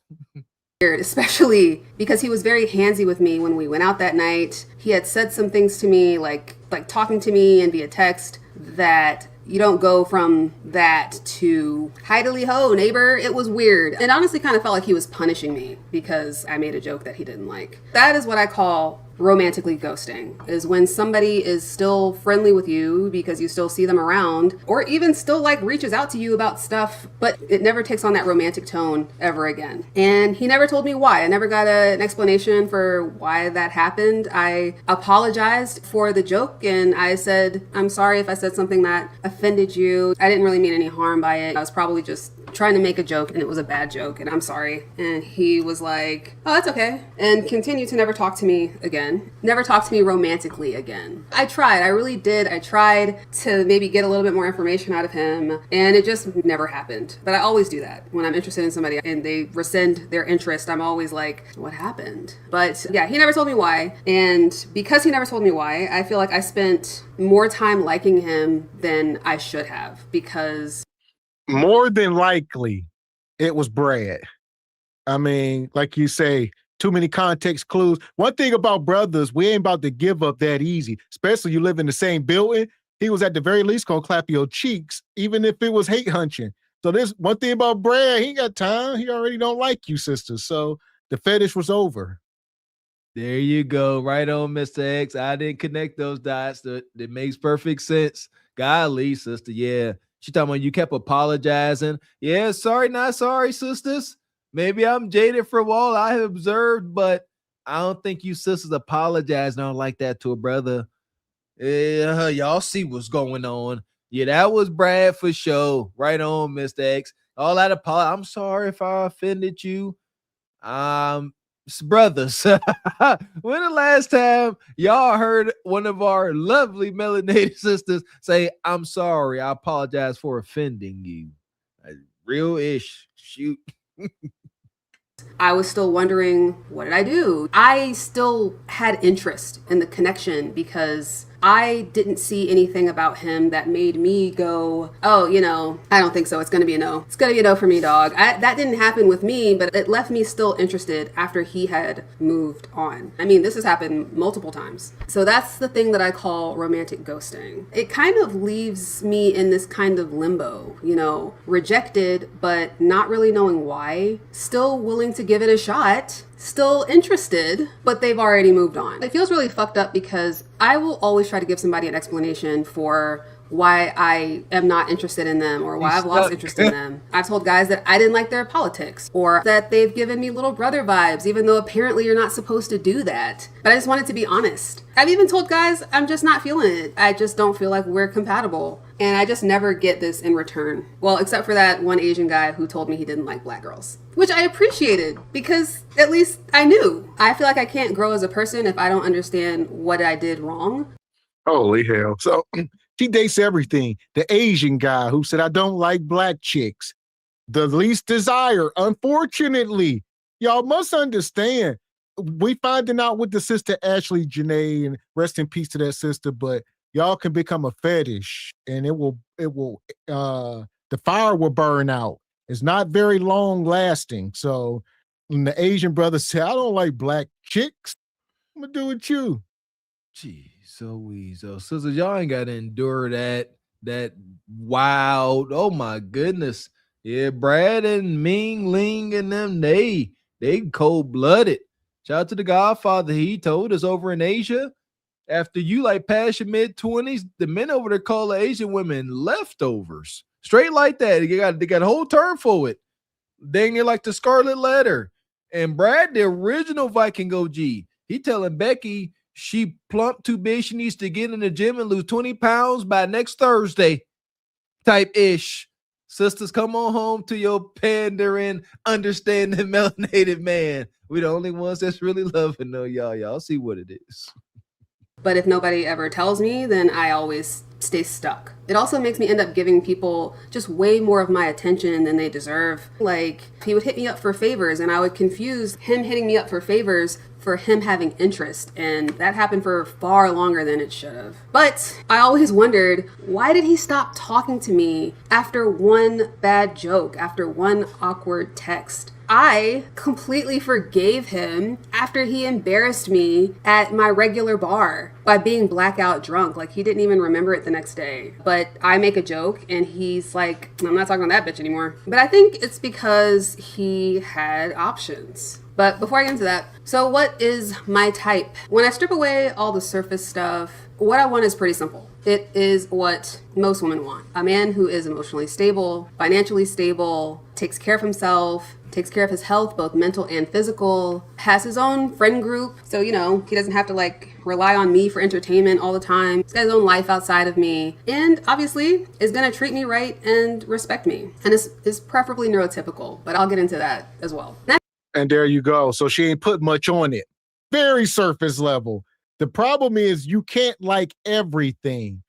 Especially because he was very handsy with me when we went out that night. He had said some things to me, like talking to me and via text, that you don't go from that to hi-dily ho, neighbor. It was weird. It honestly kind of felt like he was punishing me because I made a joke that he didn't like. That is what I call romantically ghosting, is when somebody is still friendly with you because you still see them around, or even still like reaches out to you about stuff, but it never takes on that romantic tone ever again. And he never told me why. I never got an explanation for why that happened. I apologized for the joke and I said, I'm sorry if I said something that offended you. I didn't really mean any harm by it. I was probably just trying to make a joke and it was a bad joke and I'm sorry. And he was like, oh, that's okay. And continued to never talk to me again. Never talk to me romantically again. I tried, I really did. I tried to maybe get a little bit more information out of him and it just never happened. But I always do that. When I'm interested in somebody and they rescind their interest, I'm always like, what happened? But yeah, he never told me why. And because he never told me why, I feel like I spent more time liking him than I should have, because more than likely it was Brad. I mean, like you say, too many context clues. One thing about brothers, we ain't about to give up that easy, especially you live in the same building. He was at the very least gonna clap your cheeks, even if it was hate hunting. So there's one thing about Brad, he ain't got time. He already don't like you, sister. So the fetish was over. There you go. Right on, Mr. X. I didn't connect those dots. That makes perfect sense. Golly, sister. Yeah. She talking about you kept apologizing. Yeah, sorry, not sorry, sisters. Maybe I'm jaded from all I have observed, but I don't think you sisters apologizing on like that to a brother. Y'all see what's going on. Yeah, that was Brad for sure. Right on, Mr. X. All that apology. I'm sorry if I offended you. Brothers, when the last time y'all heard one of our lovely melanated sisters say, I'm sorry, I apologize for offending you? Real ish. Shoot. I was still wondering, what did I do? I still had interest in the connection because I didn't see anything about him that made me go, oh, you know, I don't think so. It's going to be a no. It's going to be a no for me, dog. That didn't happen with me, but it left me still interested after he had moved on. I mean, this has happened multiple times. So that's the thing that I call romantic ghosting. It kind of leaves me in this kind of limbo, you know, rejected, but not really knowing why, still willing to give it a shot, still interested, but they've already moved on. It feels really fucked up because I will always try to give somebody an explanation for why I am not interested in them or why I've lost interest in them. I've told guys that I didn't like their politics or that they've given me little brother vibes, even though apparently you're not supposed to do that. But I just wanted to be honest. I've even told guys I'm just not feeling it. I just don't feel like we're compatible. And I just never get this in return. Well, except for that one Asian guy who told me he didn't like black girls, which I appreciated because at least I knew. I feel like I can't grow as a person if I don't understand what I did wrong. Holy hell. So she dates everything. The Asian guy who said, I don't like black chicks. The least desire. Unfortunately, y'all must understand. We finding out with the sister Ashley Jana, and rest in peace to that sister, but y'all can become a fetish and the fire will burn out. It's not very long lasting. So when the Asian brother said, I don't like black chicks, I'm gonna do with you. Gee, so weasel. Sisters, y'all ain't got to endure that wild. Oh my goodness. Yeah, Brad and Ming Ling and them, they cold-blooded. Shout out to the Godfather. He told us over in Asia, after you like past your mid-20s, the men over there call the Asian women leftovers. Straight like that. They got a whole term for it. Dang it, like the Scarlet Letter. And Brad, the original Viking OG, he telling Becky she plump too big. She needs to get in the gym and lose 20 pounds by next Thursday. Type ish. Sisters, come on home to your pandering, understanding melanated man. We the only ones that's really loving though, y'all. Y'all see what it is. But if nobody ever tells me, then I always stay stuck. It also makes me end up giving people just way more of my attention than they deserve. Like, he would hit me up for favors, and I would confuse him hitting me up for favors for him having interest, and that happened for far longer than it should have. But I always wondered, why did he stop talking to me after one bad joke, after one awkward text? I completely forgave him after he embarrassed me at my regular bar by being blackout drunk. Like, he didn't even remember it the next day. But I make a joke and he's like, I'm not talking about that bitch anymore. But I think it's because he had options. But before I get into that, so what is my type? When I strip away all the surface stuff, what I want is pretty simple. It is what most women want. A man who is emotionally stable, financially stable, takes care of himself, takes care of his health, both mental and physical, has his own friend group. So, you know, he doesn't have to like rely on me for entertainment all the time. He's got his own life outside of me. And obviously is gonna treat me right and respect me. And is preferably neurotypical, but I'll get into that as well. And there you go. So she ain't put much on it. Very surface level. The problem is you can't like everything.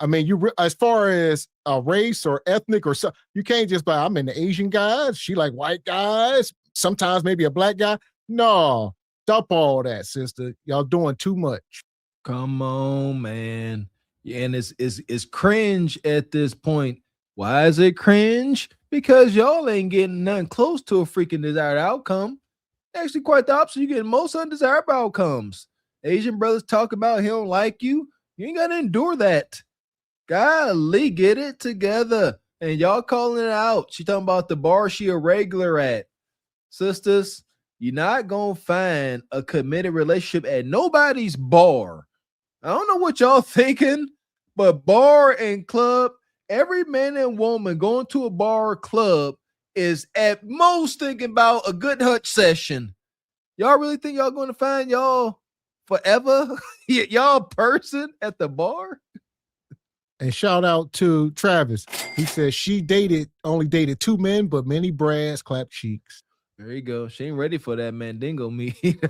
I mean, as far as a race or ethnic or so, you can't just buy, I'm into Asian guys. She like white guys. Sometimes maybe a black guy. No, stop all that, sister. Y'all doing too much. Come on, man. Yeah, and it's cringe at this point. Why is it cringe? Because y'all ain't getting nothing close to a freaking desired outcome. Actually, quite the opposite. You get most undesirable outcomes. Asian brothers talk about he don't like you. You ain't gotta endure that. Golly, get it together. And y'all calling it out. She talking about the bar she a regular at. Sisters, you're not gonna find a committed relationship at nobody's bar. I don't know what y'all thinking, but bar and club, every man and woman going to a bar or club is at most thinking about a good hunch session. Y'all really think y'all going to find y'all forever? Y'all person at the bar? And shout out to Travis. He says she only dated 2 men, but many brass clap cheeks. There you go. She ain't ready for that Mandingo meat.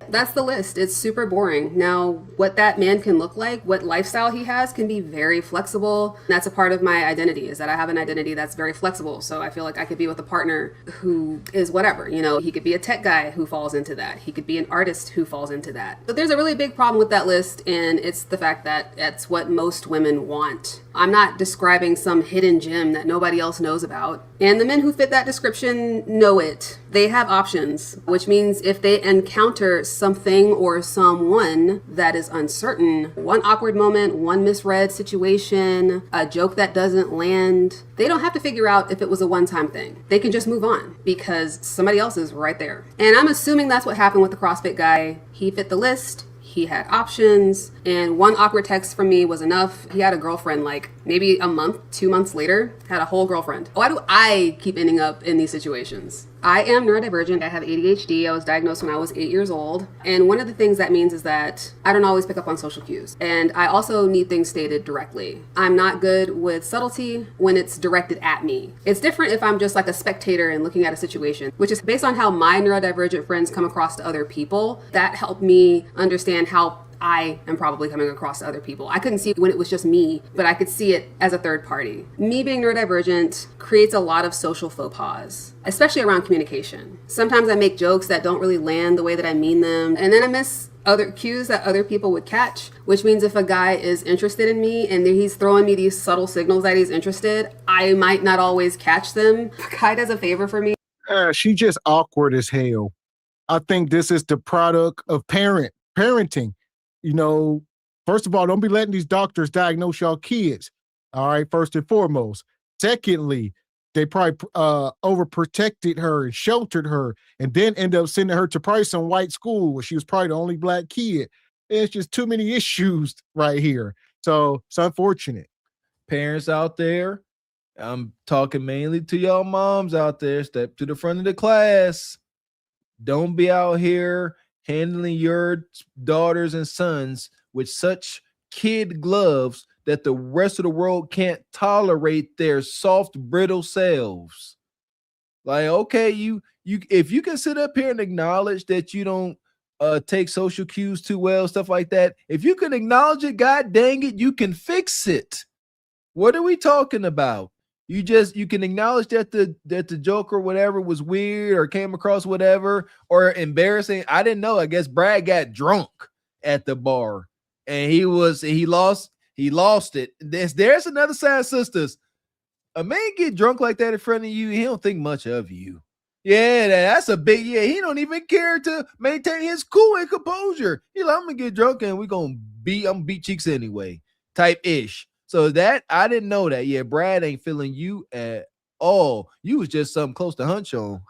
That's the list. It's super boring. Now, what that man can look like, what lifestyle he has can be very flexible. That's a part of my identity, is that I have an identity that's very flexible. So I feel like I could be with a partner who is whatever. You know, he could be a tech guy who falls into that. He could be an artist who falls into that. But there's a really big problem with that list, and it's the fact that it's what most women want. I'm not describing some hidden gem that nobody else knows about. And the men who fit that description know it. They have options, which means if they encounter something or someone that is uncertain, one awkward moment, one misread situation, a joke that doesn't land, they don't have to figure out if it was a one-time thing. They can just move on because somebody else is right there. And I'm assuming that's what happened with the CrossFit guy. He fit the list. He had options, and one awkward text from me was enough. He had a girlfriend like maybe a month, 2 months later, had a whole girlfriend. Why do I keep ending up in these situations? I am neurodivergent. I have ADHD. I was diagnosed when I was 8 years old. And one of the things that means is that I don't always pick up on social cues. And I also need things stated directly. I'm not good with subtlety when it's directed at me. It's different if I'm just like a spectator and looking at a situation, which is based on how my neurodivergent friends come across to other people. That helped me understand how I am probably coming across to other people. I couldn't see it when it was just me, but I could see it as a third party. Me being neurodivergent creates a lot of social faux pas, especially around communication. Sometimes I make jokes that don't really land the way that I mean them, and then I miss other cues that other people would catch, which means if a guy is interested in me and he's throwing me these subtle signals that he's interested, I might not always catch them. The guy does a favor for me. She just awkward as hell. I think this is the product of parenting. You know, first of all, don't be letting these doctors diagnose y'all kids. All right, first and foremost. Secondly, they probably overprotected her and sheltered her and then end up sending her to probably some white school where she was probably the only black kid. It's just too many issues right here. So it's unfortunate. Parents out there, I'm talking mainly to y'all moms out there. Step to the front of the class. Don't be out here handling your daughters and sons with such kid gloves that the rest of the world can't tolerate their soft, brittle selves. Like, okay, you if you can sit up here and acknowledge that you don't take social cues too well, stuff like that, if you can acknowledge it, god dang it, you can fix it. What are we talking about? You can acknowledge that the joke or whatever was weird or came across whatever or embarrassing. I didn't know. I guess Brad got drunk at the bar and he lost it. There's another side, sisters. A man get drunk like that in front of you, he don't think much of you. Yeah, that's a big he don't even care to maintain his cool and composure. He's like, I'm gonna get drunk and I'm gonna beat cheeks anyway, type ish. So that I didn't know that. Yeah, Brad ain't feeling you at all. You was just something close to hunch on.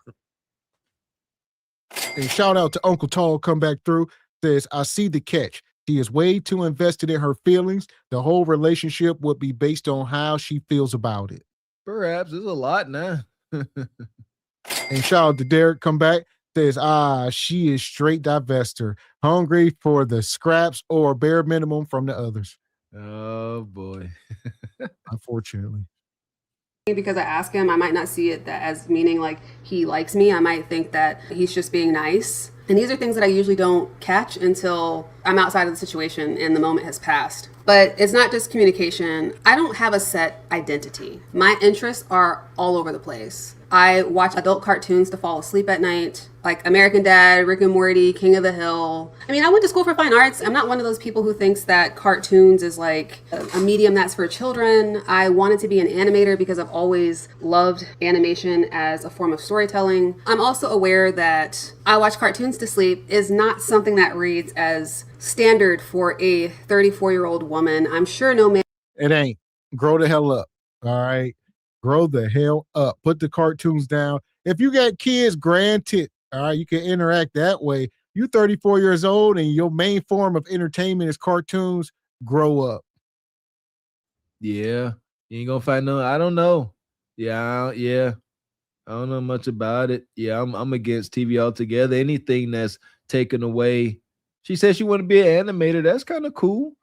And shout out to Uncle Tall, come back through, says, I see the catch. She is way too invested in her feelings. The whole relationship would be based on how she feels about it. Perhaps there's a lot now. And shout out to Derek, come back, says, she is straight divester, hungry for the scraps or bare minimum from the others. Oh boy. Unfortunately. Because I ask him, I might not see it that as meaning like he likes me. I might think that he's just being nice. And these are things that I usually don't catch until I'm outside of the situation and the moment has passed. But it's not just communication. I don't have a set identity. My interests are all over the place. I watch adult cartoons to fall asleep at night, like American Dad, Rick and Morty, King of the Hill. I mean, I went to school for fine arts. I'm not one of those people who thinks that cartoons is like a medium that's for children. I wanted to be an animator because I've always loved animation as a form of storytelling. I'm also aware that I watch cartoons to sleep is not something that reads as standard for a 34-year-old woman. I'm sure no man. It ain't. Grow the hell up. All right. Grow the hell up. Put the cartoons down. If you got kids, granted, all right, you can interact that way. You 34 years old and your main form of entertainment is cartoons, grow up. Yeah. You ain't gonna find no, I don't know. Yeah. I don't know much about it. Yeah, I'm against TV altogether. Anything that's taken away. She said she want to be an animator. That's kind of cool.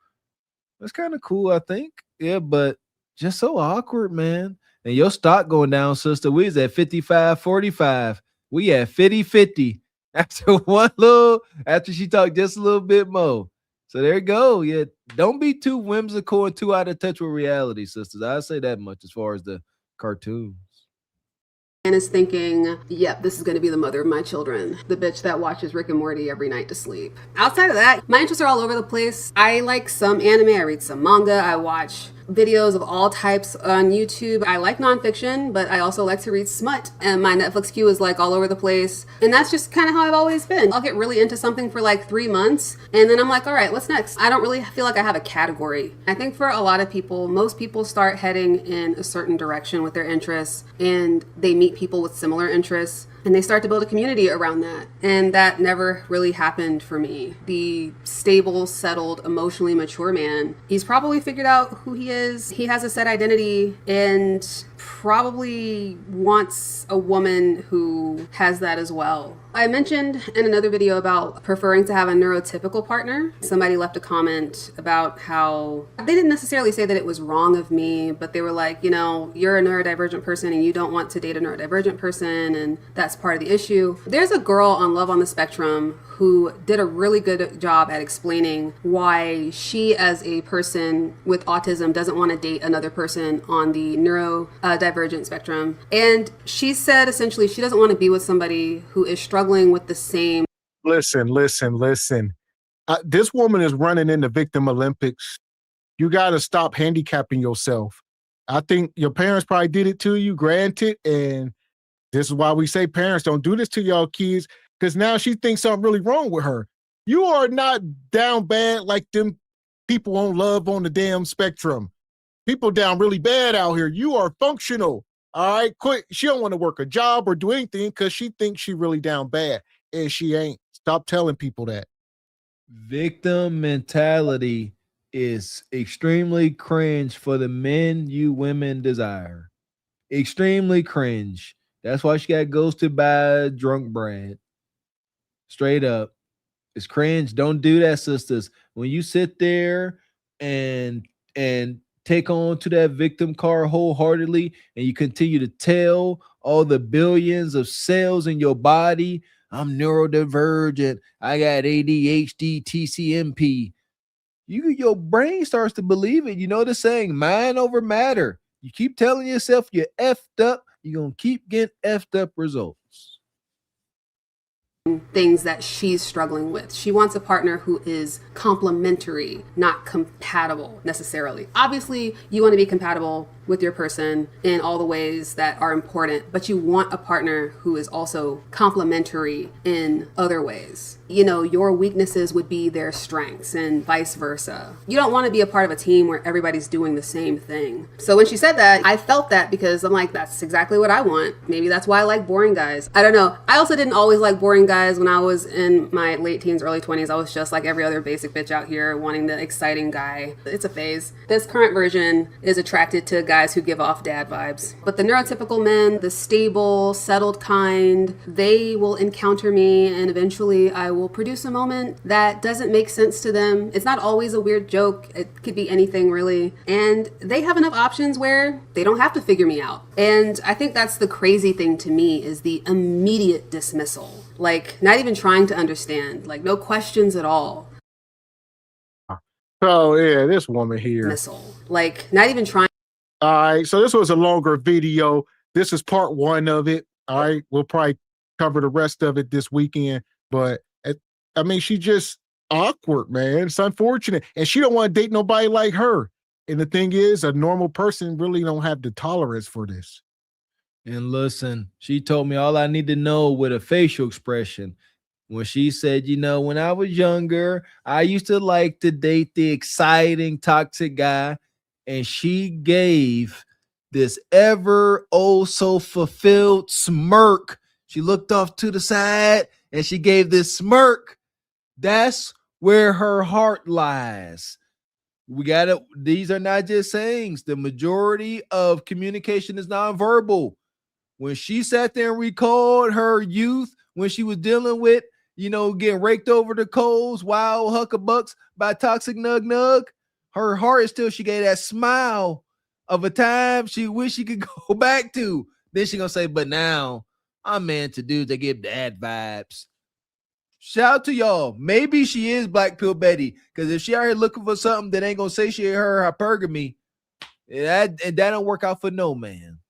I think. Yeah, but just so awkward, man. And your stock going down, sister. We was at 55-45. We at 50-50. After she talked just a little bit more. So there you go. Yeah, don't be too whimsical and too out of touch with reality, sisters. I say that much as far as the cartoons. And is thinking, yep, this is going to be the mother of my children. The bitch that watches Rick and Morty every night to sleep. Outside of that, my interests are all over the place. I like some anime. I read some manga. I watch videos of all types on YouTube. I like nonfiction, but I also like to read smut. And my Netflix queue is like all over the place. And that's just kind of how I've always been. I'll get really into something for like 3 months. And then I'm like, all right, what's next? I don't really feel like I have a category. I think for a lot of people, most people start heading in a certain direction with their interests and they meet people with similar interests. And they start to build a community around that. And that never really happened for me. The stable, settled, emotionally mature man, he's probably figured out who he is. He has a set identity and probably wants a woman who has that as well. I mentioned in another video about preferring to have a neurotypical partner. Somebody left a comment about how they didn't necessarily say that it was wrong of me, but they were like, you know, you're a neurodivergent person and you don't want to date a neurodivergent person, and that's part of the issue. There's a girl on Love on the Spectrum who did a really good job at explaining why she, as a person with autism, doesn't want to date another person on the neurodivergent spectrum. And she said essentially she doesn't want to be with somebody who is struggling with the same. Listen. This woman is running in the Victim Olympics. You got to stop handicapping yourself. I think your parents probably did it to you, granted, and this is why we say parents don't do this to y'all kids, because now she thinks something really wrong with her. You are not down bad like them people on Love on the damn Spectrum. People down really bad out here. You are functional. All right, quit. She don't want to work a job or do anything because she thinks she really down bad, and she ain't. Stop telling people that. Victim mentality is extremely cringe for the men you women desire. Extremely cringe. That's why she got ghosted by drunk Brad. Straight up. It's cringe. Don't do that, sisters. When you sit there and take on to that victim card wholeheartedly and you continue to tell all the billions of cells in your body, I'm neurodivergent, I got ADHD, TCMP. Your brain starts to believe it. You know the saying, mind over matter. You keep telling yourself you're effed up, you're going to keep getting effed up results. Things that she's struggling with. She wants a partner who is complementary, not compatible necessarily. Obviously, you want to be compatible with your person in all the ways that are important, but you want a partner who is also complementary in other ways. You know, your weaknesses would be their strengths and vice versa. You don't want to be a part of a team where everybody's doing the same thing. So when she said that, I felt that because I'm like, that's exactly what I want. Maybe that's why I like boring guys. I don't know. I also didn't always like boring guys guys, when I was in my late teens, early 20s, I was just like every other basic bitch out here wanting the exciting guy. It's a phase. This current version is attracted to guys who give off dad vibes. But the neurotypical men, the stable, settled kind, they will encounter me and eventually I will produce a moment that doesn't make sense to them. It's not always a weird joke. It could be anything really. And they have enough options where they don't have to figure me out. And I think that's the crazy thing to me is the immediate dismissal. Like, not even trying to understand. Like, no questions at all. Oh, yeah, this woman here. Dismissal. Like, not even trying. All right, so this was a longer video. This is part one of it. All right, we'll probably cover the rest of it this weekend. But, I mean, she just awkward, man. It's unfortunate. And she don't want to date nobody like her. And the thing is, a normal person really don't have the tolerance for this. And listen, she told me all I need to know with a facial expression. When she said, you know, when I was younger, I used to like to date the exciting, toxic guy. And she gave this ever oh so fulfilled smirk. She looked off to the side and she gave this smirk. That's where her heart lies. These are not just sayings. The majority of communication is nonverbal. When she sat there and recalled her youth, when she was dealing with, you know, getting raked over the coals, wild huckabucks by toxic nug, her heart is still, she gave that smile of a time she wished she could go back to. Then she gonna say, but now I'm man to dudes that give dad vibes. Shout out to y'all. Maybe she is Black Pill Betty, because if she out here looking for something that ain't gonna satiate her hypergamy, that don't work out for no man.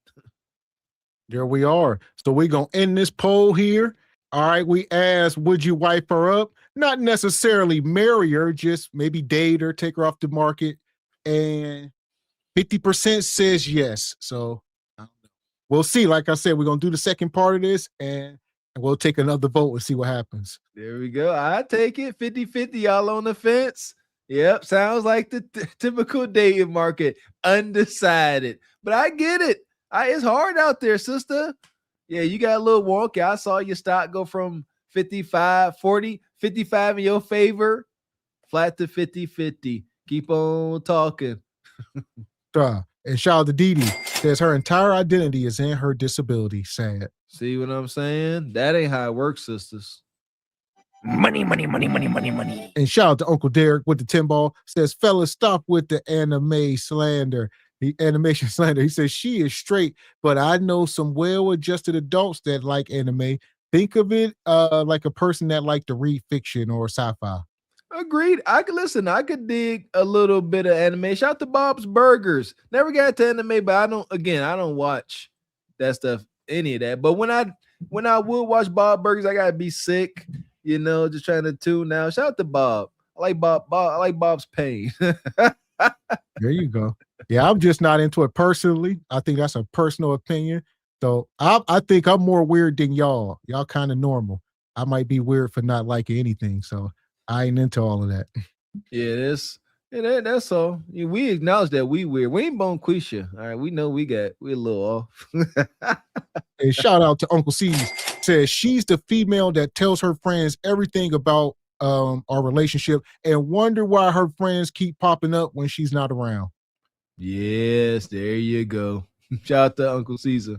There we are. So we're going to end this poll here. All right. We asked, would you wipe her up? Not necessarily marry her, just maybe date her, take her off the market. And 50% says yes. So we'll see. Like I said, we're going to do the second part of this and we'll take another vote and see what happens. There we go. I take it 50-50. Y'all on the fence? Yep. Sounds like the typical dating market. Undecided. But I get it. It's hard out there, sister. Yeah, you got a little wonky. I saw your stock go from 55 in your favor, flat to 50-50. Keep on talking. And shout out to Dee Dee. Says her entire identity is in her disability. Sad. See what I'm saying? That ain't how it works, sisters. Money. And shout out to Uncle Derek with the 10 ball. Says, fellas, stop with the anime slander. The animation slander. He says, she is straight, but I know some well-adjusted adults that like anime. Think of it like a person that like to read fiction or sci-fi. Agreed. I could dig a little bit of anime. Shout out to Bob's Burgers. Never got to anime, but I don't watch that stuff, any of that. But when I would watch Bob Burgers, I gotta be sick, you know, just trying to tune now. Shout out to Bob. I like Bob. I like Bob's pain. There you go. Yeah, I'm just not into it personally. I think that's a personal opinion. So I think I'm more weird than y'all. Y'all kind of normal. I might be weird for not liking anything. So I ain't into all of that. Yeah, that's all. Yeah, we acknowledge that we weird. We ain't Bonquisha. All right, we know we're a little off. And shout out to Uncle C. Says she's the female that tells her friends everything about our relationship and wonder why her friends keep popping up when she's not around. Yes, there you go. Shout out to Uncle Caesar.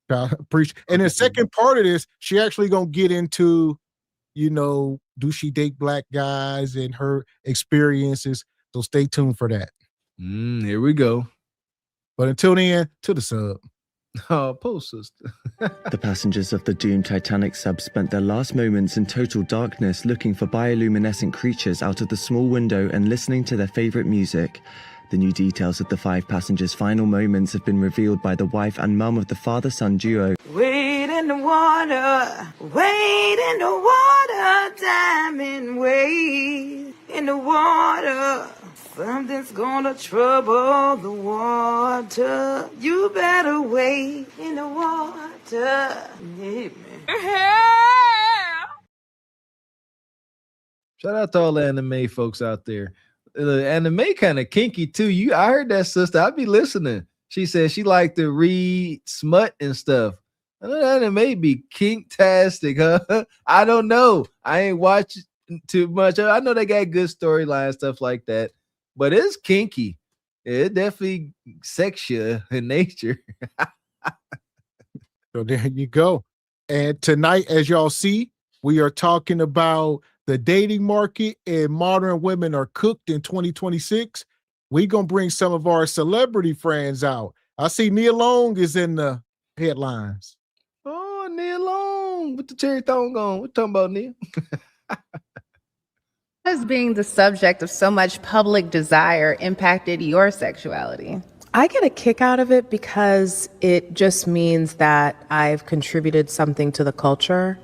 Appreciate. And the second part of this, she actually gonna get into, you know, do she date black guys and her experiences. So stay tuned for that. Here we go. But until then, to the sub. Oh, post sister. The passengers of the doomed Titanic sub spent their last moments in total darkness looking for bioluminescent creatures out of the small window and listening to their favorite music. The new details of the 5 passengers' final moments have been revealed by the wife and mum of the father-son duo. Wade in the water, diamond, wade in the water. Something's gonna trouble the water. You better wade in the water. Yeah, man. Shout out to all the anime folks out there. The anime kind of kinky too. I heard that, sister. I be listening. She said she liked to read smut and stuff. That may be kink-tastic, huh? I don't know. I ain't watched too much. I know they got good storylines, stuff like that, but it's kinky. It definitely sexual in nature. So there you go. And tonight, as y'all see, we are talking about the dating market and modern women are cooked in 2026. We're going to bring some of our celebrity friends out. I see Nia Long is in the headlines. Oh, Nia Long with the cherry thong on. What you talking about, Nia? As being the subject of so much public desire impacted your sexuality? I get a kick out of it because it just means that I've contributed something to the culture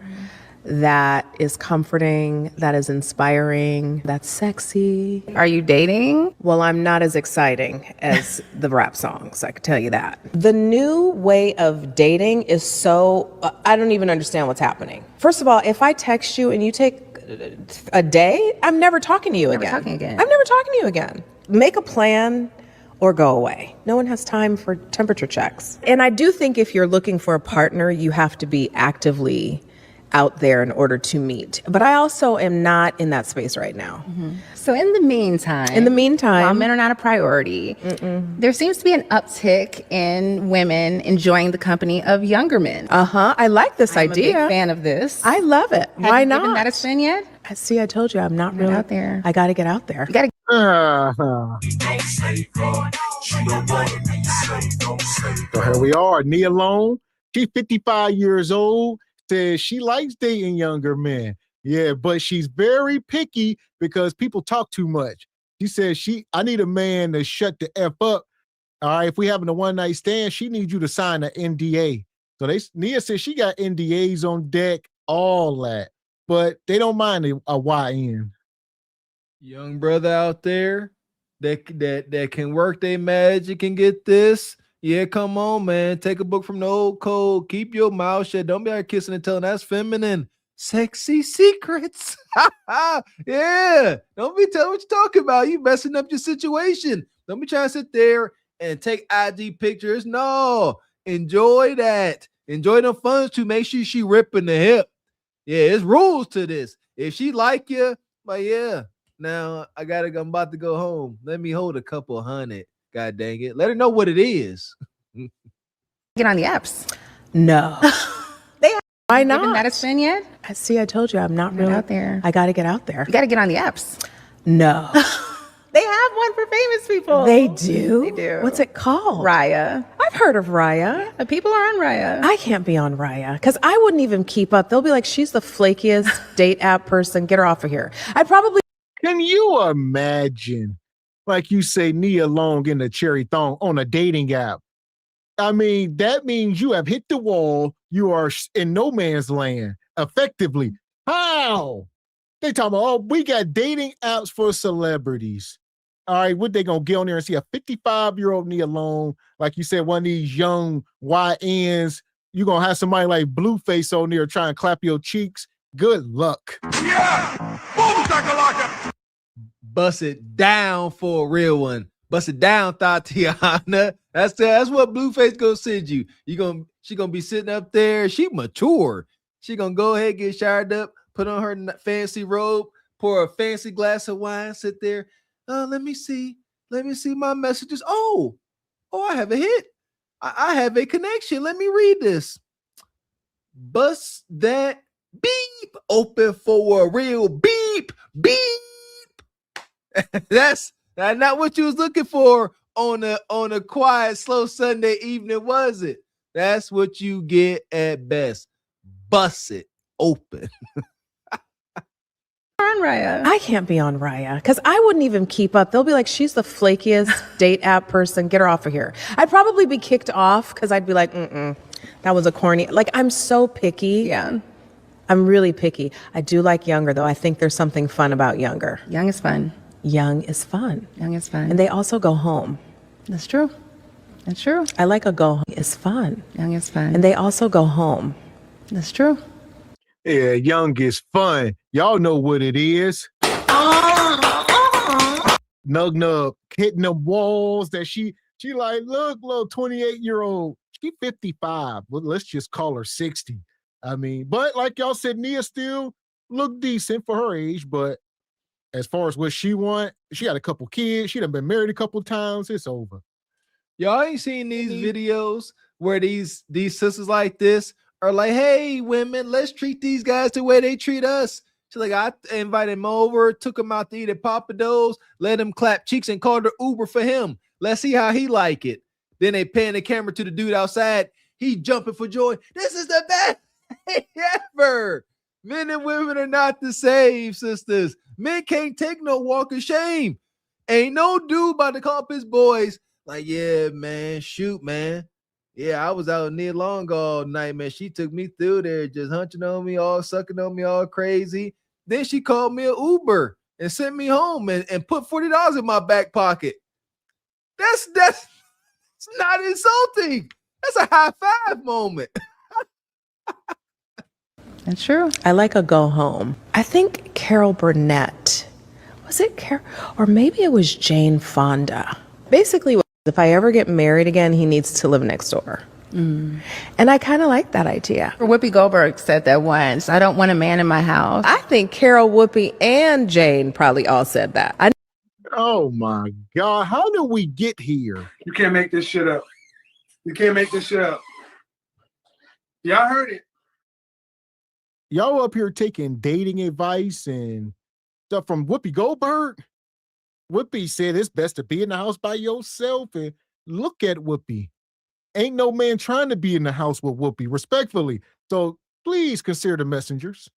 that is comforting, that is inspiring, that's sexy. Are you dating? Well, I'm not as exciting as the rap songs, I can tell you that. The new way of dating is so, I don't even understand what's happening. First of all, if I text you and you take a day, I'm never talking to you again. I'm never talking to you again. Make a plan or go away. No one has time for temperature checks. And I do think if you're looking for a partner, you have to be actively out there in order to meet. But I also am not in that space right now. So in the meantime, while men are not a priority, there seems to be an uptick in women enjoying the company of younger men. I like this idea. I'm a big fan of this. I love it. Why Have you not? given that a spin yet? See, I told you I'm not really out there. I got to get out there. You got to So here we are, Nia Long. She's 55 years old. Says she likes dating younger men. Yeah, but she's very picky because people talk too much. She says I need a man to shut the F up. All right, if we having a one night stand, she needs you to sign an NDA. So Nia says she got NDAs on deck, all that, but they don't mind a YN. Young brother out there that can work their magic and get this. Yeah, come on, man. Take a book from the old code. Keep your mouth shut. Don't be out kissing and telling. That's feminine. Sexy secrets. Yeah. Don't be telling what you're talking about. You messing up your situation. Don't be trying to sit there and take IG pictures. No. Enjoy that. Enjoy the funds to make sure she ripping the hip. Yeah, there's rules to this. If she like you, but yeah. Now I'm about to go home. Let me hold a couple hundred. God dang it. Let her know what it is. Get on the apps. No. Why not? Given that a spin yet? See, I told you I'm not really out there. I got to get out there. You got to get on the apps. No. They have one for famous people. They do? They do. What's it called? Raya. I've heard of Raya. The people are on Raya. I can't be on Raya because I wouldn't even keep up. They'll be like, she's the flakiest date app person. Get her off of here. I'd probably. Can you imagine, like you say, Nia Long in the cherry thong on a dating app? I mean, that means you have hit the wall. You are in no man's land, effectively. How? They talking about, oh, we got dating apps for celebrities. All right, what they gonna get on there and see a 55-year-old Nia Long, like you said, one of these young YNs. You're gonna have somebody like Blueface on there trying to clap your cheeks. Good luck. Yeah! Boom, shakalaka! Bust it down for a real one. Bust it down, Tatiana. That's what Blueface gonna send you. She gonna be sitting up there. She mature. She gonna go ahead, get showered up, put on her fancy robe, pour a fancy glass of wine, sit there. Let me see my messages. Oh, I have a hit. I have a connection. Let me read this. Bust that beep open for a real beep. That's not what you was looking for on a quiet, slow Sunday evening, was it? That's what you get at best. Bust it open. On Raya. I can't be on Raya because I wouldn't even keep up. They'll be like, she's the flakiest date app person. Get her off of here. I'd probably be kicked off because I'd be like, that was a corny. Like, I'm so picky. Yeah. I'm really picky. I do like younger, though. I think there's something fun about younger. Young is fun. Young is fun. Young is fun. And they also go home. That's true. That's true. I like a go home. It's fun. Young is fun. And they also go home. That's true. Yeah, young is fun. Y'all know what it is. Nug, hitting them walls that she like, look, little 28-year-old. She 55. Well, let's just call her 60. I mean, but like y'all said, Nia still look decent for her age, but as far as what she want, she had a couple kids. She done been married a couple times. It's over. Y'all ain't seen these videos where these sisters like this are like, hey, women, let's treat these guys the way they treat us. She's like, I invited him over, took him out to eat at Papa Do's, let him clap cheeks and called her Uber for him. Let's see how he like it. Then they pan the camera to the dude outside. He jumping for joy. This is the best thing ever. Men and women are not the same, sisters. Men can't take no walk of shame. Ain't no dude about to call up his boys like, yeah, man, shoot, man. Yeah, I was out near long all night, man. She took me through there, just hunching on me, all sucking on me, all crazy. Then she called me an Uber and sent me home and put $40 in my back pocket. That's not insulting. That's a high five moment. That's true. I like a go home. I think Carol Burnett, was it Carol? Or maybe it was Jane Fonda. Basically, if I ever get married again, he needs to live next door. And I kind of like that idea. Whoopi Goldberg said that once. I don't want a man in my house. I think Carol, Whoopi, and Jane probably all said that. Oh my God. How did we get here? You can't make this shit up. You can't make this shit up. Y'all heard it. Y'all up here taking dating advice and stuff from Whoopi Goldberg. Whoopi said it's best to be in the house by yourself. And look at Whoopi. Ain't no man trying to be in the house with Whoopi, respectfully. So please consider the messengers.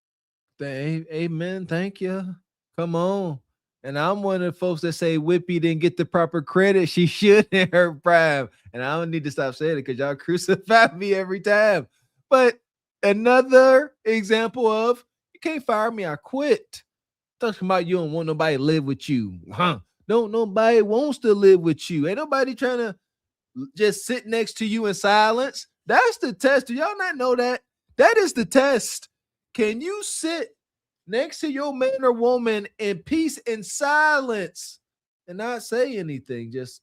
Amen. Thank you. Come on. And I'm one of the folks that say Whoopi didn't get the proper credit she should in her prime. And I don't need to stop saying it because y'all crucify me every time. But another example of you can't fire me, I quit. Talking about you don't want nobody to live with you. Don't nobody wants to live with you. Ain't nobody trying to just sit next to you in silence. That's the test. Do y'all not know that? That is the test. Can you sit next to your man or woman in peace and silence and not say anything? Just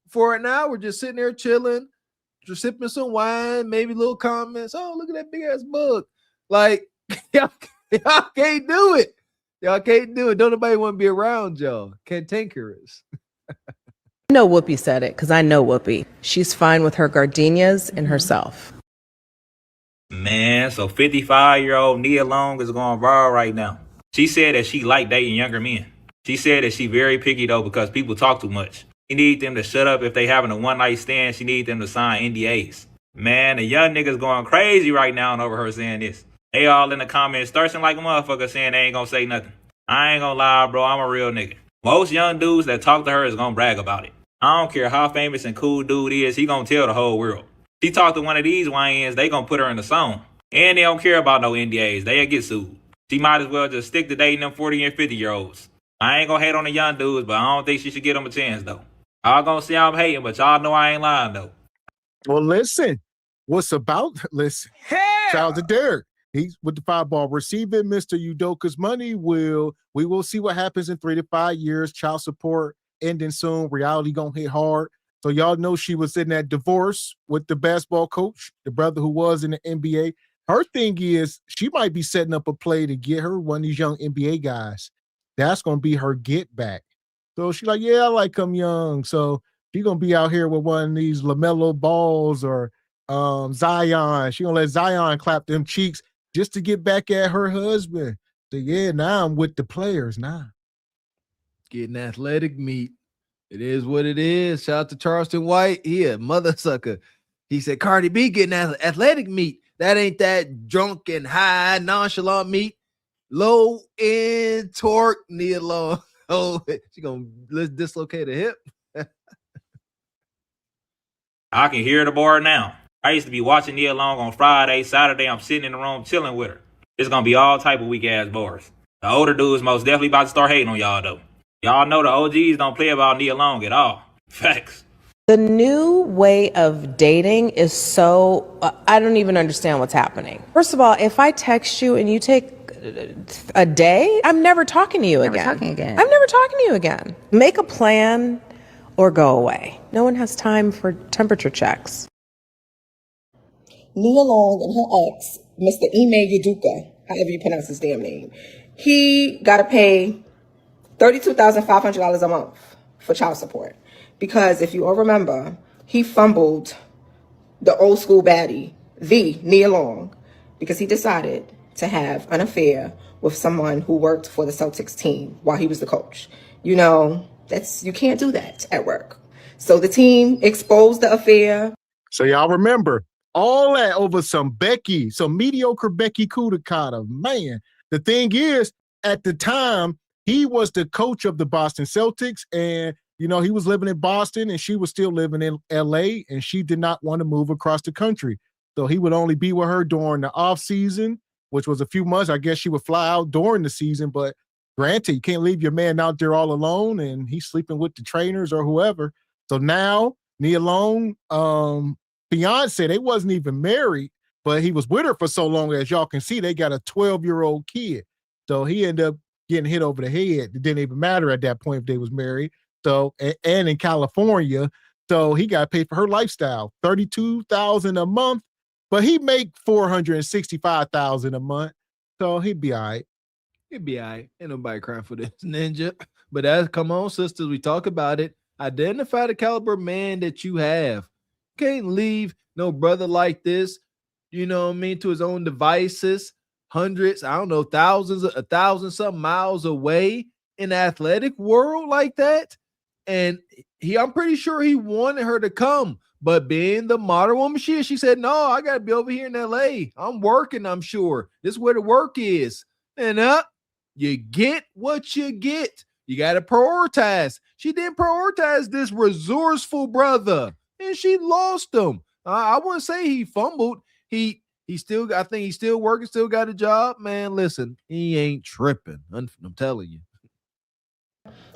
for an hour, just sitting there chilling, just sipping some wine, maybe little comments. Oh, look at that big ass bug. Like, y'all can't do it. Y'all can't do it. Don't nobody want to be around y'all. Cantankerous. I know Whoopi said it because I know Whoopi. She's fine with her gardenias and herself. Man, so 55-year-old Nia Long is going viral right now. She said that she liked dating younger men. She said that she very picky though because people talk too much. She need them to shut up if they having a one-night stand. She need them to sign NDAs. Man, the young niggas going crazy right now over her saying this. They all in the comments thirsting like a motherfucker saying they ain't gonna say nothing. I ain't gonna lie, bro. I'm a real nigga. Most young dudes that talk to her is gonna brag about it. I don't care how famous and cool dude is, he gonna tell the whole world. She talk to one of these YNs, they gonna put her in the song. And they don't care about no NDAs. They'll get sued. She might as well just stick to dating them 40 and 50-year-olds. I ain't gonna hate on the young dudes, but I don't think she should give them a chance, though. Y'all gonna say I'm hating, but y'all know I ain't lying, though. Well, listen. Listen. Shout out to Derek. He's with the 5-ball receiving Mr. Udoka's money. We will see what happens in 3 to 5 years. Child support ending soon. Reality gonna hit hard. So y'all know she was in that divorce with the basketball coach, the brother who was in the NBA. Her thing is she might be setting up a play to get her one of these young NBA guys. That's gonna be her get back. So she's like, yeah, I like him young. So she's gonna be out here with one of these LaMelo Balls or Zion. She gonna let Zion clap them cheeks just to get back at her husband. So yeah, now I'm with the players now. Getting athletic meat. It is what it is. Shout out to Charleston White. He a mother sucker. He said Cardi B getting athletic meat. That ain't that drunk and high, nonchalant meat. Low end torque, Nia Long. Oh, she gonna dislocate a hip. I can hear the bar now. I used to be watching Nia Long on Friday, Saturday. I'm sitting in the room chilling with her. It's gonna be all type of weak ass bars. The older dudes most definitely about to start hating on y'all though. Y'all know the OGs don't play about Nia Long at all. Facts. The new way of dating is so, I don't even understand what's happening. First of all, if I text you and you take a day, I'm never talking to you again. I'm never talking to you again. Make a plan or go away. No one has time for temperature checks. Nia Long and her ex, Mr. Ime Udoka, however you pronounce his damn name, he got to pay $32,500 a month for child support. Because if you all remember, he fumbled the old school baddie, the Nia Long, because he decided to have an affair with someone who worked for the Celtics team while he was the coach. You know, you can't do that at work. So the team exposed the affair. So y'all remember all that over some mediocre Becky Kudakata. Man, the thing is, at the time, he was the coach of the Boston Celtics, and you know, he was living in Boston and she was still living in LA, and she did not want to move across the country. So he would only be with her during the off season, which was a few months. I guess she would fly out during the season, but granted, you can't leave your man out there all alone and he's sleeping with the trainers or whoever. So now Nia Long, fiance, they wasn't even married, but he was with her for so long. As y'all can see, they got a 12-year-old kid. So he ended up getting hit over the head. It didn't even matter at that point if they was married. So, and in California, so he got paid for her lifestyle, $32,000 a month, but he make $465,000 a month. So he'd be all right. He'd be all right. Ain't nobody crying for this ninja. But that's, come on, sisters, we talk about it. Identify the caliber man that you have. Can't leave no brother like this, you know what I mean, to his own devices, hundreds, I don't know, thousands, 1,000 something miles away in the athletic world like that. And I'm pretty sure he wanted her to come, but being the modern woman she is, she said, no, I got to be over here in LA. I'm working, I'm sure. This is where the work is. And you get what you get. You got to prioritize. She didn't prioritize this resourceful brother, and she lost him. I wouldn't say he fumbled. He still, I think he's still working, still got a job. Man, listen, he ain't tripping. I'm telling you.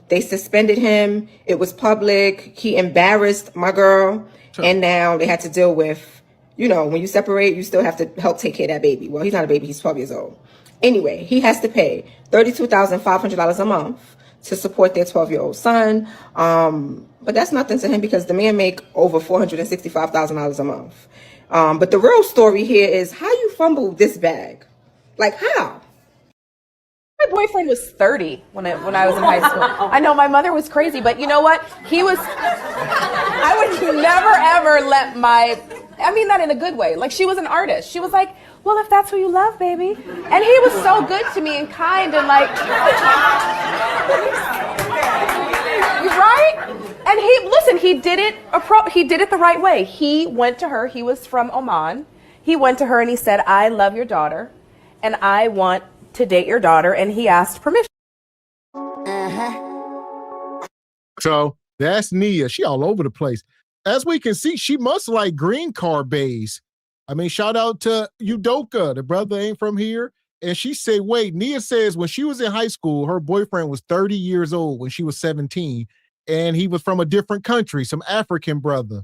They suspended him. It was public. He embarrassed my girl. And now they had to deal with, you know, when you separate, you still have to help take care of that baby. Well, he's not a baby. He's 12 years old. Anyway, he has to pay $32,500 a month to support their 12-year-old son. But that's nothing to him because the man make over $465,000 a month. But the real story here is how you fumbled this bag. Like how? My boyfriend was 30 when I was in high school. I know my mother was crazy, but you know what? I would never ever let I mean that in a good way. Like, she was an artist. She was like, well, if that's who you love, baby. And he was so good to me and kind and like, right? And he did it the right way. He went to her, he was from Oman. He went to her and he said, I love your daughter and I want to date your daughter, and he asked permission. So that's Nia. She all over the place. As we can see, she must like green card bays. I mean, shout out to Udoka. The brother ain't from here. And she said, wait, Nia says when she was in high school, her boyfriend was 30 years old when she was 17. And he was from a different country, some African brother.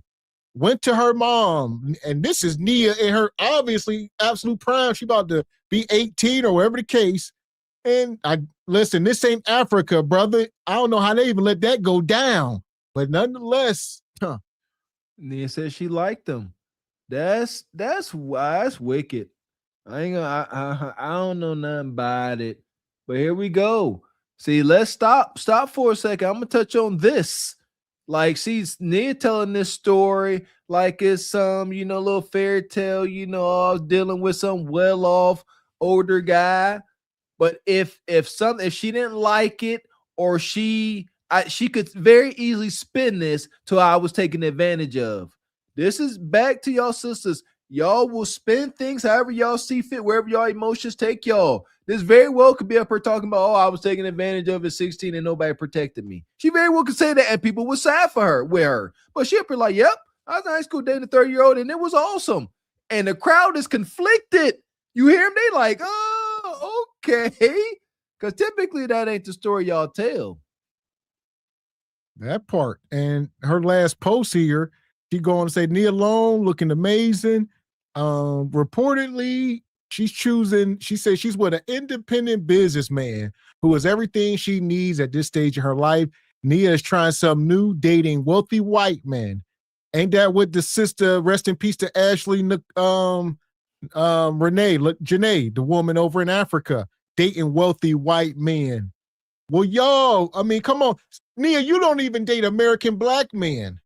Went to her mom. And this is Nia in her obviously absolute prime. She about to be 18 or whatever the case. And listen, this ain't Africa, brother. I don't know how they even let that go down. But nonetheless, Nia said she liked him. That's wicked. I don't know nothing about it. But here we go. See, let's stop for a second. I'm gonna touch on this. Like, she's Nia telling this story like it's some, little fairy tale, I was dealing with some well-off older guy. But if she didn't like it, or she could very easily spin this to I was taken advantage of. This is back to y'all sisters. Y'all will spin things however y'all see fit, wherever y'all emotions take y'all. This very well could be up here talking about, I was taken advantage of at 16 and nobody protected me. She very well could say that, and people were sad for her, with her. But she up here like, yep, I was in high school dating a 30-year-old, and it was awesome. And the crowd is conflicted. You hear them? They like, oh, okay. Because typically that ain't the story y'all tell. That part. And her last post here, she going to say, Nia Long looking amazing. Reportedly, she says she's with an independent businessman who has everything she needs at this stage of her life. Nia is trying something new, dating wealthy white men. Ain't that what the sister, rest in peace to Ashley, Janae, the woman over in Africa, dating wealthy white men. Well, y'all, I mean, come on. Nia, you don't even date American black men.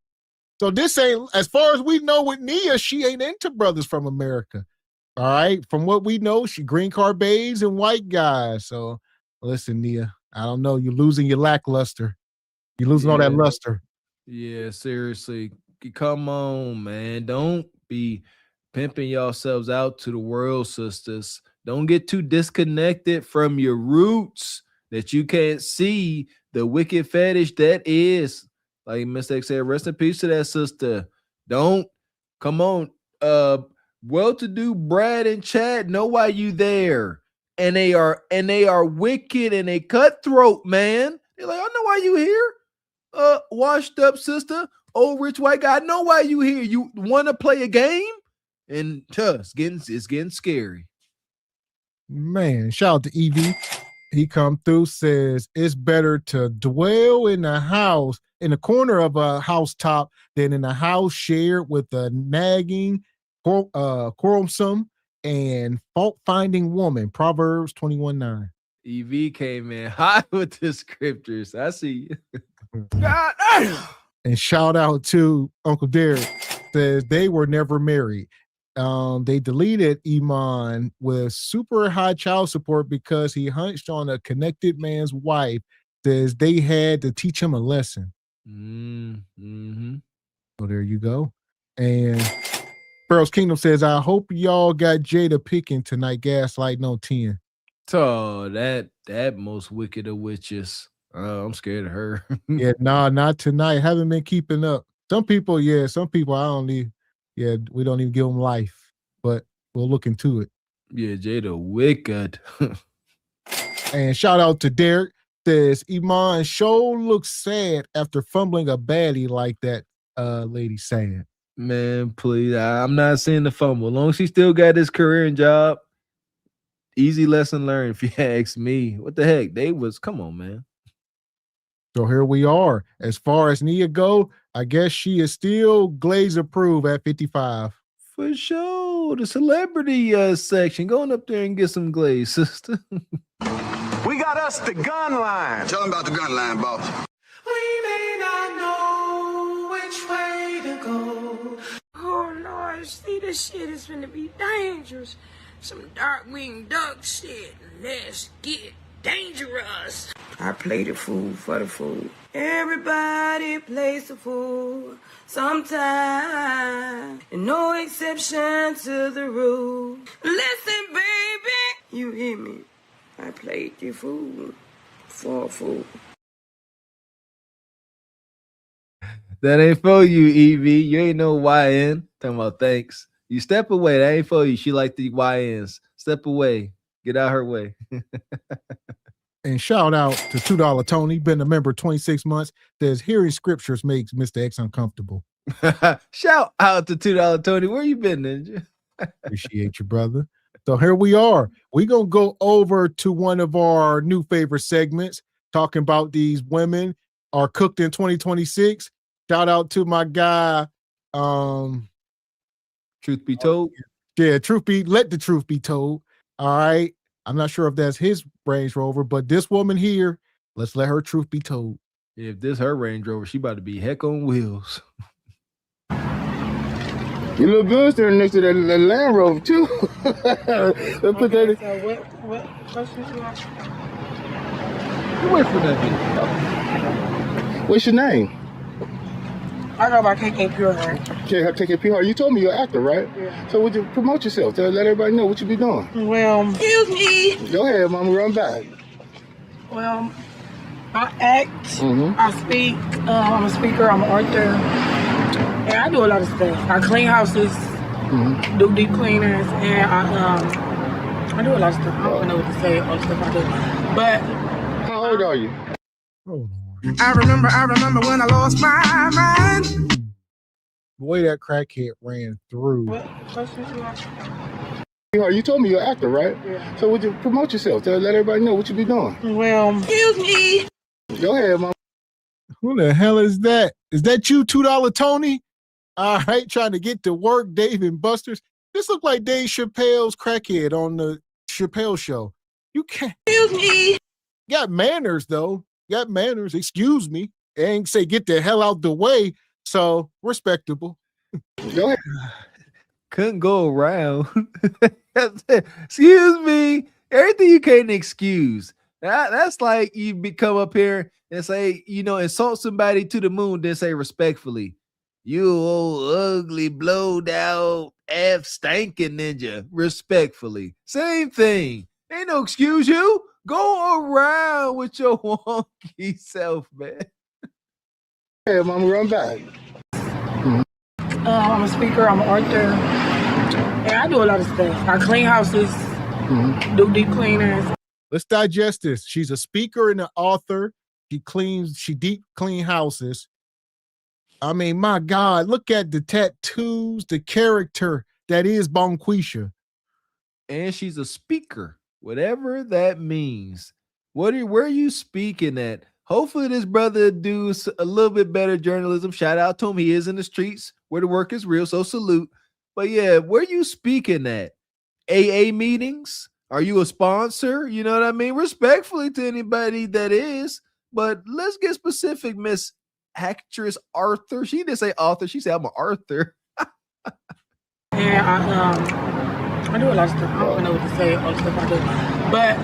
So this ain't, as far as we know with Nia, she ain't into brothers from America. All right. From what we know, she green card babes and white guys. So listen, Nia, I don't know. You're losing your lackluster. You're losing all that luster. Yeah, seriously. Come on, man. Don't be pimping yourselves out to the world, sisters. Don't get too disconnected from your roots that you can't see the wicked fetish that is. Like Mr. X said, rest in peace to that sister. Don't, come on. Well-to-do Brad and Chad know why you there. And they are wicked and they cutthroat, man. They're like, I know why you here. Washed up sister, old rich white guy. I know why you here. You want to play a game? And it's getting scary. Man, shout out to Evie. He come through, says it's better to dwell in a house, in the corner of a housetop, than in a house shared with a nagging, quarrelsome, and fault-finding woman. Proverbs 21:9. EV came in hot with the scriptures. I see you. God. And shout out to Uncle Derek, says they were never married. They deleted Iman with super high child support because he hunched on a connected man's wife. Says they had to teach him a lesson. Mm-hmm. So there you go. And Pharaoh's Kingdom says, I hope y'all got Jada picking tonight, gaslighting on 10. Oh, that most wicked of witches. I'm scared of her. Yeah, nah, not tonight. Haven't been keeping up. Some people I don't need. Yeah, we don't even give them life, but we'll look into it. Yeah, Jada wicked. And shout out to Derek, says Iman sure looks sad after fumbling a baddie like that lady sad. Man, please. I'm not seeing the fumble. As long as she still got this career and job, easy lesson learned if you ask me. What the heck? Come on, man. So here we are. As far as Nia go, I guess she is still Glaze approved at 55. For sure. The celebrity section. Going up there and get some Glaze, sister. We got us the gun line. Tell them about the gun line, boss. We may not know which way to go. Oh Lord, see, this shit is gonna be dangerous. Some dark-winged duck shit. Let's get dangerous. I play the fool for the fool. Everybody plays the fool sometime. And no exception to the rule. Listen, baby, you hear me? I played the fool for a fool. That ain't for you, Evie. You ain't no YN. Talking about thanks. You step away. That ain't for you. She like the YNs. Step away. Get out her way. And shout out to $2 Tony, been a member 26 months. Says hearing scriptures makes Mr. X uncomfortable. Shout out to $2 Tony. Where you been, Ninja? Appreciate you, brother. So here we are. We're going to go over to one of our new favorite segments, talking about these women are cooked in 2026. Shout out to my guy. Truth be told. Yeah, let the truth be told. All right. I'm not sure if that's his Range Rover, but this woman here, let's let her truth be told. If this her Range Rover, she about to be heck on wheels. You look good standing next to that Land Rover too. Put that. So what questions you ask? You wait for that. What's your name? I go by KK Pure Heart. KK Pure Heart. You told me you're an actor, right? Yeah. So would you promote yourself? Let everybody know what you be doing. Well, excuse me. Go ahead, mama. Run back. Well, I act. I speak. I'm a speaker. I'm an author. And I do a lot of stuff. I clean houses, do deep cleaners, and I do a lot of stuff. I don't know what to say, all the stuff I do. But how old are you? Oh, I remember when I lost my mind. Boy, that crackhead ran through. What questions you ask? You told me you're an actor, right? Yeah. So would you promote yourself? Let everybody know what you be doing. Well, excuse me. Go ahead, mama. Who the hell is that? Is that you, $2 Tony? All right, trying to get to work, Dave and Buster's. This look like Dave Chappelle's crackhead on the Chappelle show. You can't. Excuse me. Got manners, though. Got manners. Excuse me. They ain't say get the hell out the way. So respectable. Go ahead. Couldn't go around. Excuse me. Everything you can't excuse. That's like you come up here and say, insult somebody to the moon, then say respectfully, you old ugly blowed out F stankin' ninja. Respectfully. Same thing. Ain't no excuse you. Go around with your wonky self, man. Hey, mama, run back. I'm a speaker, I'm an author, and I do a lot of stuff. I clean houses, do deep cleaners. Let's digest this. She's a speaker and an author. She deep clean houses. I mean, my God, look at the tattoos, the character that is Bonquisha. And she's a speaker, whatever that means. Where are you speaking at? Hopefully this brother do a little bit better journalism. Shout out to him. He is in the streets where the work is real, so salute. But yeah, where you speaking at? AA meetings? Are you a sponsor? You know what I mean? Respectfully to anybody that is. But let's get specific, Miss Actress Arthur. She didn't say author. She said I'm an Arthur. And I do a lot of stuff. I don't know what to say, all the stuff I do. But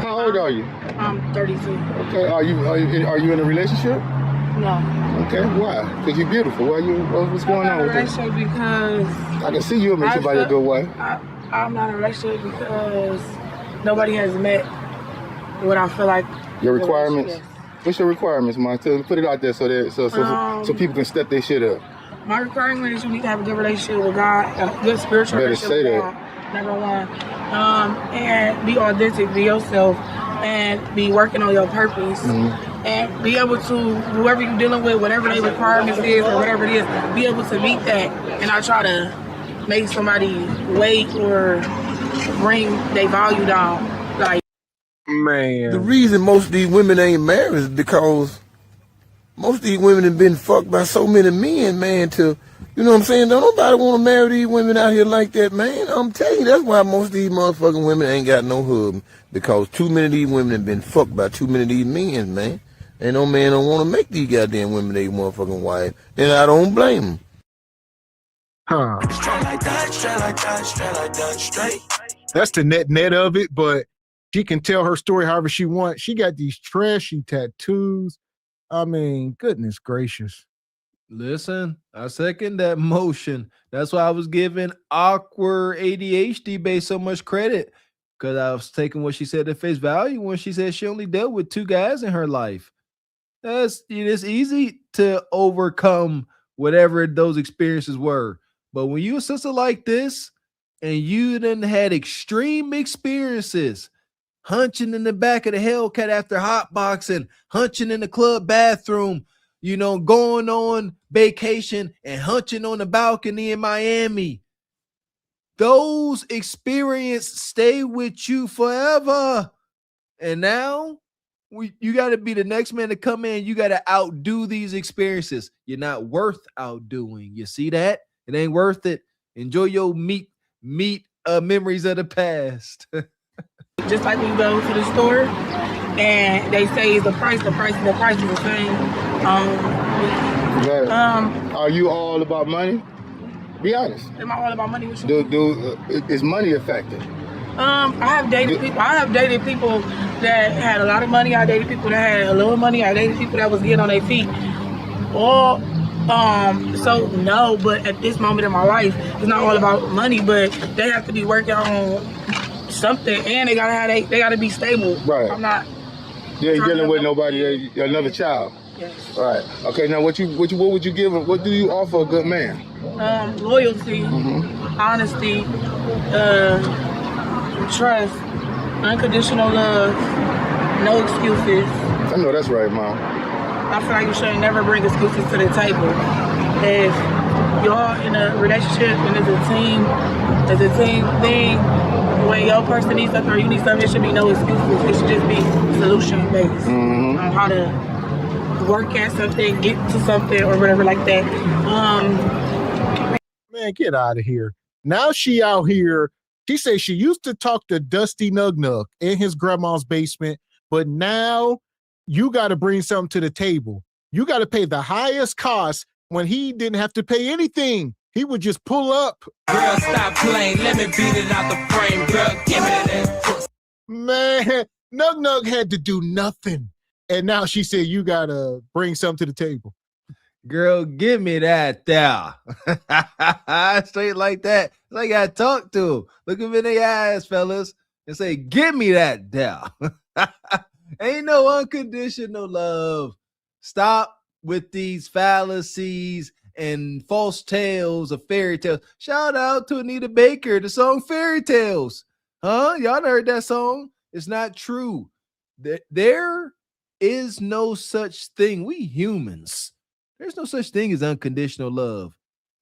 how old are you? I'm 32. Okay. Are you in a relationship? No. Okay. Why? Because you're beautiful. What's going on with this? I'm not in a relationship because I can see you and make somebody a good wife. I'm not in a relationship because nobody has met what I feel like. Your requirements? Yes. What's your requirements, man? Put it out there so people can step their shit up. My requirement is you need to have a good relationship with God, a good spiritual relationship with God. Number one. And be authentic, be yourself, and be working on your purpose. And be able to, whoever you're dealing with, whatever their requirements is or whatever it is, be able to meet that. And I try to make somebody wait or bring their value down. Like, man, the reason most of these women ain't married is because most of these women have been fucked by so many men, man, you know what I'm saying? Don't nobody want to marry these women out here like that, man. I'm telling you, that's why most of these motherfucking women ain't got no husband. Because too many of these women have been fucked by too many of these men, man. And no man don't want to make these goddamn women their motherfucking wife. And I don't blame them. Huh. Straight like that, straight like that, straight like that, straight. That's the net of it, but she can tell her story however she wants. She got these trashy tattoos. I mean, goodness gracious. Listen, I second that motion. That's why I was giving awkward ADHD babe so much credit, because I was taking what she said at face value when she said she only dealt with 2 guys in her life. It's easy to overcome whatever those experiences were. But when you a sister like this and you done had extreme experiences, hunching in the back of the Hellcat after hotboxing, hunching in the club bathroom, going on vacation and hunching on the balcony in Miami. Those experiences stay with you forever. And now you got to be the next man to come in. You got to outdo these experiences. You're not worth outdoing. You see that? It ain't worth it. Enjoy your meat memories of the past. Just like when you go to the store and they say it's the price is the same. Are you all about money? Be honest. Am I all about money? What Is money a factor? I have dated people. I have dated people that had a lot of money. I dated people that had a little money. I dated people that was getting on their feet. So no, but at this moment in my life, it's not all about money. But they have to be working on something, and they gotta be stable. Right. I'm not. You ain't dealing with nobody, another child. Yes. Right. Okay. Now, what would you give? What do you offer a good man? Loyalty, honesty, trust, unconditional love, no excuses. I know that's right, Mom. I feel like you should never bring excuses to the table. If you're in a relationship and it's a team thing, when your person needs something or you need something, there should be no excuses. It should just be solution based on how to work at something, get to something, or whatever like that. Man, get out of here. Now she out here. She says she used to talk to Dusty Nug Nug in his grandma's basement, but now you got to bring something to the table. You got to pay the highest cost when he didn't have to pay anything. He would just pull up. Girl, stop playing. Let me beat it out the frame. Girl, give me that pussy. Man, Nug Nug had to do nothing. And now she said, you got to bring something to the table. Girl, give me that there. Straight like that. Like I talk to him. Look him in the eyes, fellas, and say, give me that there. Ain't no unconditional love. Stop with these fallacies and false tales of fairy tales. Shout out to Anita Baker, the song Fairy Tales. Huh? Y'all heard that song? It's not true. There is no such thing. We humans. There's no such thing as unconditional love.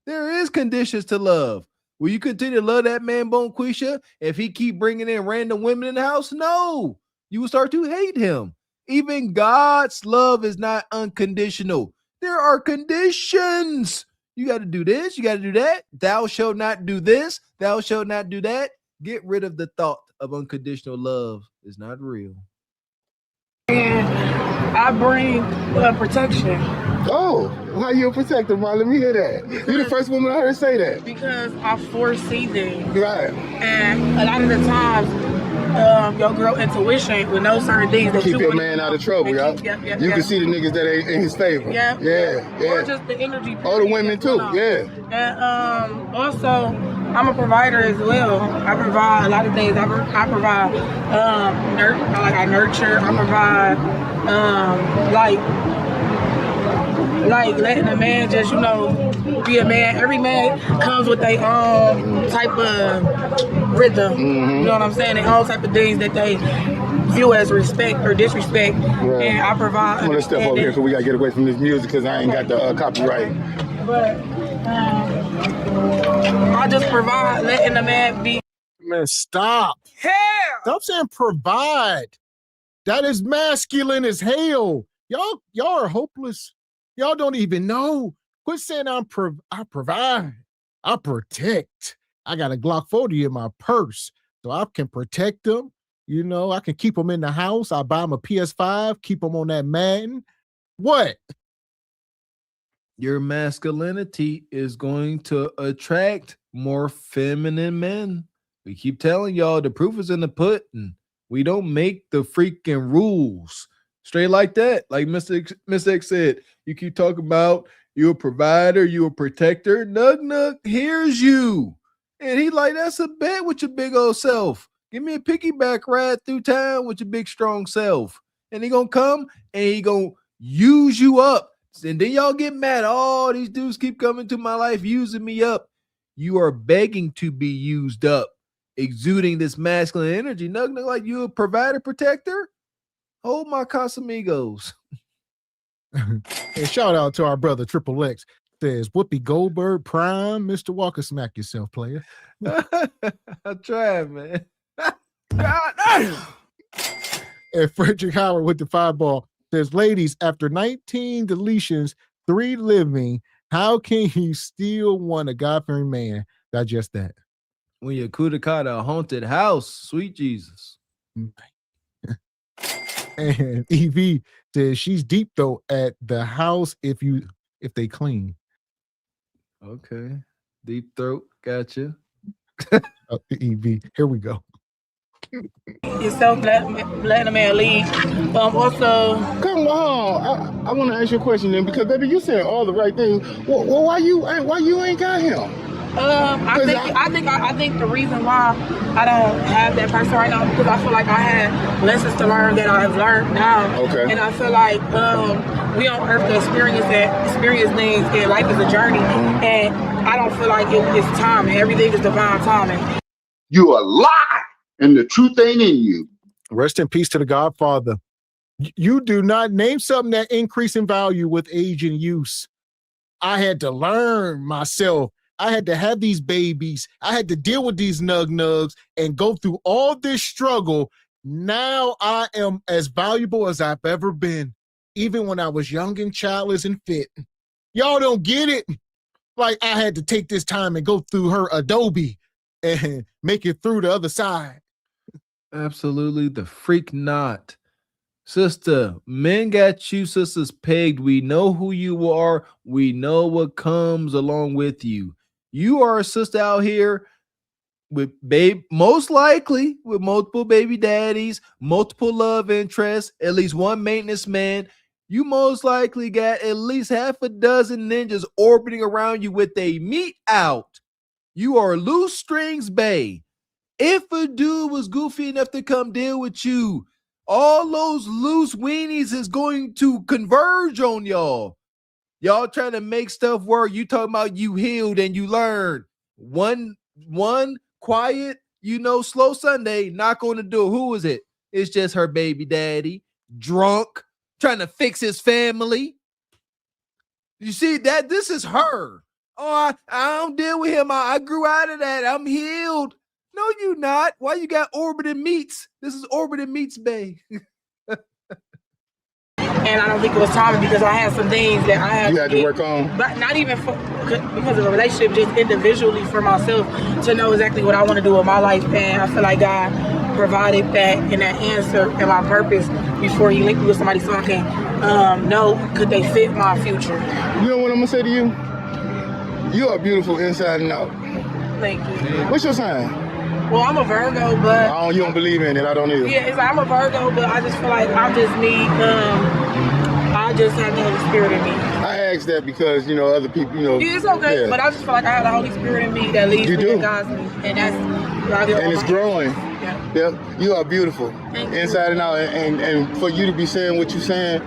There is conditions to love. Will you continue to love that man, Bonquisha, if he keep bringing in random women in the house? No. You will start to hate him. Even God's love is not unconditional. There are conditions. You got to do this. You got to do that. Thou shalt not do this. Thou shalt not do that. Get rid of the thought of unconditional love. It's not real. And I bring protection. Oh, how you a protector, man? Let me hear that. You're the first woman I heard say that. Because I foresee things. Right. And a lot of the times, your girl intuition will know certain things that keep you your man out of trouble, y'all. You can see the niggas that ain't in his favor. Yeah. Or just the energy. All the women too, yeah. And also, I'm a provider as well. I provide a lot of things. I provide, I nurture. I provide, like letting a man just, be a man. Every man comes with their own type of rhythm. Mm-hmm. You know what I'm saying? Their own type of things that they view as respect or disrespect. Right. And I provide. Come on, let's step over here because we got to get away from this music because I ain't got the copyright. But I just provide, letting the man be. Man, stop. Hell! Stop saying provide. That is masculine as hell. Y'all are hopeless. Y'all don't even know. Quit saying I provide. I protect. I got a Glock 40 in my purse, so I can protect them. I can keep them in the house. I buy them a PS5, keep them on that Madden. What? Your masculinity is going to attract more feminine men. We keep telling y'all the proof is in the pudding. We don't make the freaking rules. Straight like that. Like Miss X said, you keep talking about you a provider, you a protector. Nug Nug hears you. And he like, that's a bet with your big old self. Give me a piggyback ride through town with your big strong self. And he gonna come and he gonna use you up. And then y'all get mad. Oh, these dudes keep coming to my life, using me up. You are begging to be used up, exuding this masculine energy. Nug Nug like you a provider, protector? Hold my Casamigos. And shout out to our brother Triple X. Says Whoopi Goldberg Prime, Mr. Walker, smack yourself, player. I tried, man. And Frederick Howard with the 5-ball says, ladies, after 19 deletions, 3 living, how can you still want a God-fearing man? Digest that. When you coulda caught a haunted house, sweet Jesus. And EV says she's deep though at the house if they clean. Okay. Deep throat, gotcha. EV, here we go. Yourself letting a man lead. Also, come on. I want to ask you a question then, because baby, you saying all the right things. Well, why you ain't got him? I think the reason why I don't have that person right now is because I feel like I had lessons to learn that I've learned now. Okay. And I feel like we on earth to experience things, and life is a journey. And I don't feel like it's time, and everything is divine timing. You a lie, and the truth ain't in you. Rest in peace to the Godfather. You do not name something that increase in value with age and use. I had to learn myself. I had to have these babies. I had to deal with these nug nugs and go through all this struggle. Now I am as valuable as I've ever been, even when I was young and childless and fit. Y'all don't get it. like I had to take this time and go through her Adobe and make it through the other side. Absolutely the freak not. Sister, men got you sisters pegged. We know who you are. We know what comes along with you. You are a sister out here with most likely with multiple baby daddies, multiple love interests, at least one maintenance man. You most likely got at least half a dozen ninjas orbiting around you with a meat out. You are loose strings, bae. If a dude was goofy enough to come deal with you, all those loose weenies is going to converge on y'all. Y'all trying to make stuff work. You talking about you healed and you learned. One quiet, slow Sunday, knock on the door. Who is it? It's just her baby daddy, drunk, trying to fix his family. You see that? This is her. Oh, I don't deal with him. I grew out of that. I'm healed. No, you not. Why you got orbited meats? This is orbited meats, bae. And I don't think it was time because I had some things that I had to work on. But not even because of the relationship, just individually for myself to know exactly what I want to do with my life. And I feel like God provided that and that answer and my purpose before He linked me with somebody so I can know could they fit my future. You know what I'm going to say to you? You are beautiful inside and out. Thank you. What's your sign? Well, I'm a Virgo, but... you don't believe in it. I don't either. Yeah, I'm a Virgo, but I just feel like I just need... I just have the Holy Spirit in me. I asked that because, other people, Yeah, it's okay, yeah. But I just feel like I have the Holy Spirit in me that leads me and guides me. And that's... And it's growing. Yeah. Yep. You are beautiful. Inside and out. And for you to be saying what you're saying,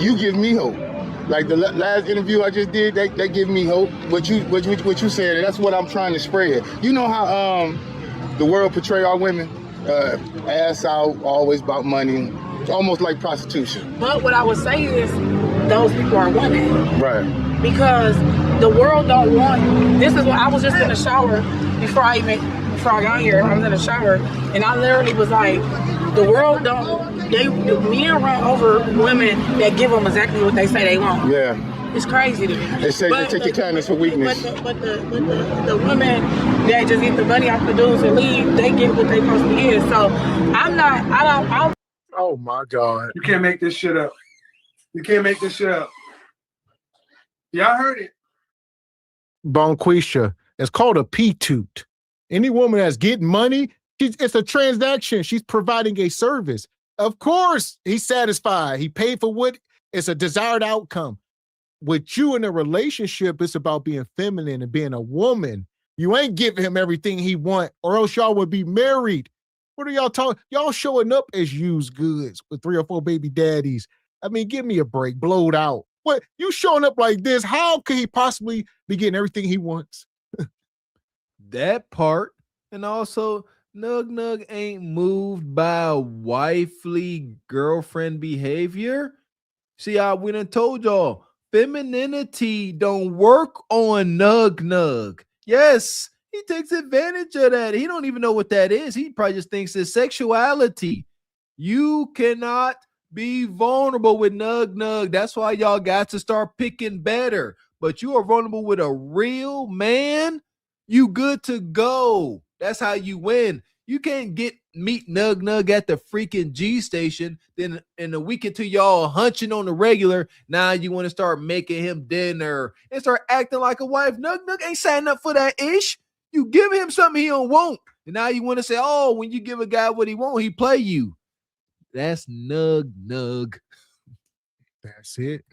you give me hope. Like the last interview I just did, that give me hope. What you said, and that's what I'm trying to spread. You know how the world portray our women, ass out, always about money. It's almost like prostitution. But what I would say is, those people are women. Right. Because the world don't want. This is what I was just in the shower before I got here. I was in the shower, and I literally was like, the world don't. Men run over women that give them exactly what they say they want. Yeah. It's crazy to me. They say they take your kindness for weakness. But the women that just get the money off the dudes and leave, they get what they supposed to get. So I'm Oh my God. You can't make this shit up. You can't make this shit up. Y'all heard it. Bonquisha. It's called a P-toot. Any woman that's getting money, it's a transaction. She's providing a service. Of course, he's satisfied. He paid for what it's a desired outcome. With you in a relationship, it's about being feminine and being a woman. You ain't giving him everything he want, or else y'all would be married. What are y'all talking? Y'all showing up as used goods with 3 or 4 baby daddies. I mean, give me a break. Blowed out. What? You showing up like this? How could he possibly be getting everything he wants? That part. And also, Nug ain't moved by wifely girlfriend behavior. See, we done told y'all, femininity don't work on Nug. Yes, he takes advantage of that. He don't even know what that is. He probably just thinks it's sexuality. You cannot be vulnerable with Nug. That's why y'all got to start picking better. But you are vulnerable with a real man, you good to go. That's how you win. You can't meet Nug at the freaking G station. Then in a week or two, y'all hunching on the regular. Now you want to start making him dinner and start acting like a wife. Nug ain't signing up for that ish. You give him something he don't want. And now you want to say, oh, when you give a guy what he want, he play you. That's Nug. That's it.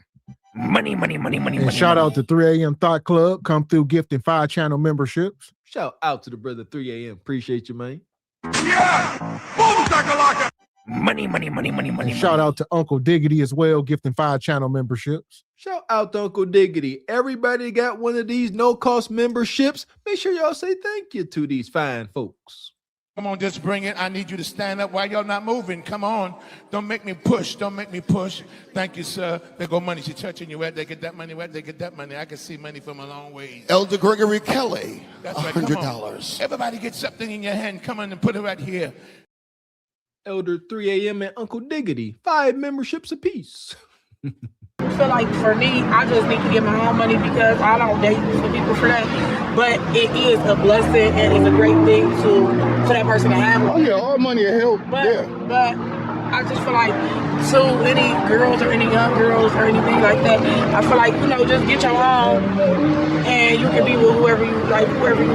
Money. And shout out to 3 a.m. Thought Club. Come through gifting 5 channel memberships. Shout out to the brother 3 a.m. Appreciate you, man. Yeah! Boom, shakalaka! Money. And shout out to Uncle Diggity as well, gifting 5 channel memberships. Shout out to Uncle Diggity. Everybody got one of these no-cost memberships. Make sure y'all say thank you to these fine folks. Come on, just bring it. I need you to stand up. Why y'all not moving? Come on. Don't make me push. Thank you, sir. There go money. She touching you. Where they get that money? Where they get that money? I can see money from a long way. Elder Gregory Kelly, That's right. $100. Everybody get something in your hand. Come on and put it right here. Elder 3 a.m. and Uncle Diggity, 5 memberships apiece. feel like for me, I just need to get my own money because I don't date for people for that. But it is a blessing and it's a great thing for that person to have. Oh yeah, all money will help. But I just feel like to any girls or any young girls or anything like that, I feel like, you know, just get your own and you can be with whoever you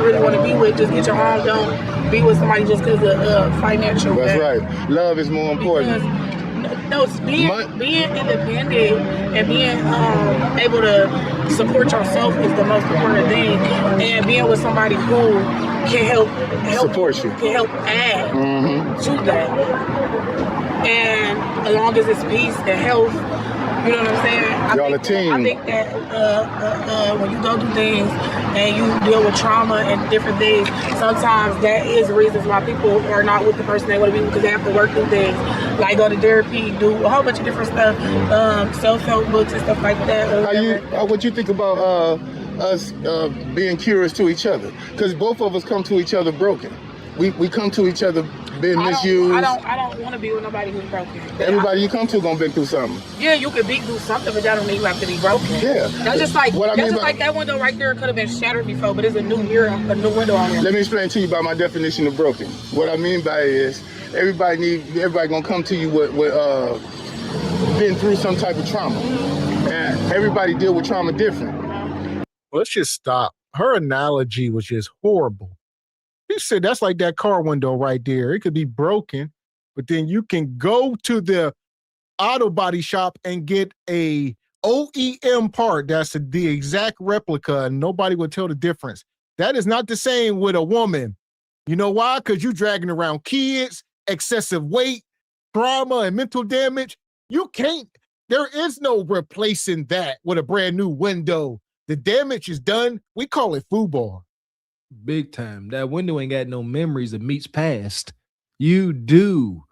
really want to be with. Just get your own. Don't be with somebody just because of financial. That's right. Love is more important. No, being independent and being able to support yourself is the most important thing. And being with somebody who can help support you, can help add to that. And as long as it's peace and health, you know what I'm saying? Y'all a team. I think that when you go through things and you deal with trauma and different things, sometimes that is reasons why people are not with the person they want to be because they have to work through things, like go to therapy, do a whole bunch of different stuff, self-help books and stuff like that. What you think about us being curious to each other? Because both of us come to each other broken. We come to each other being misused. I don't want to be with nobody who's broken. Everybody you come to gonna been through something. Yeah, you could be through something, but that don't mean you have to be broken. Yeah. That's just like like that window right there could have been shattered before, but it's a new mirror, a new window on there. Let me explain to you about my definition of broken. What I mean by it is everybody gonna come to you with been through some type of trauma. And everybody deal with trauma different. Let's just stop. Her analogy was just horrible. He said that's like that car window right there. It could be broken, but then you can go to the auto body shop and get a OEM part that's the exact replica and nobody would tell the difference. That is not the same with a woman. You know why? Because you're dragging around kids, excessive weight, trauma, and mental damage. You can't, there is no replacing that with a brand new window. The damage is done. We call it football. Big time. That window ain't got no memories of Meets past. You do.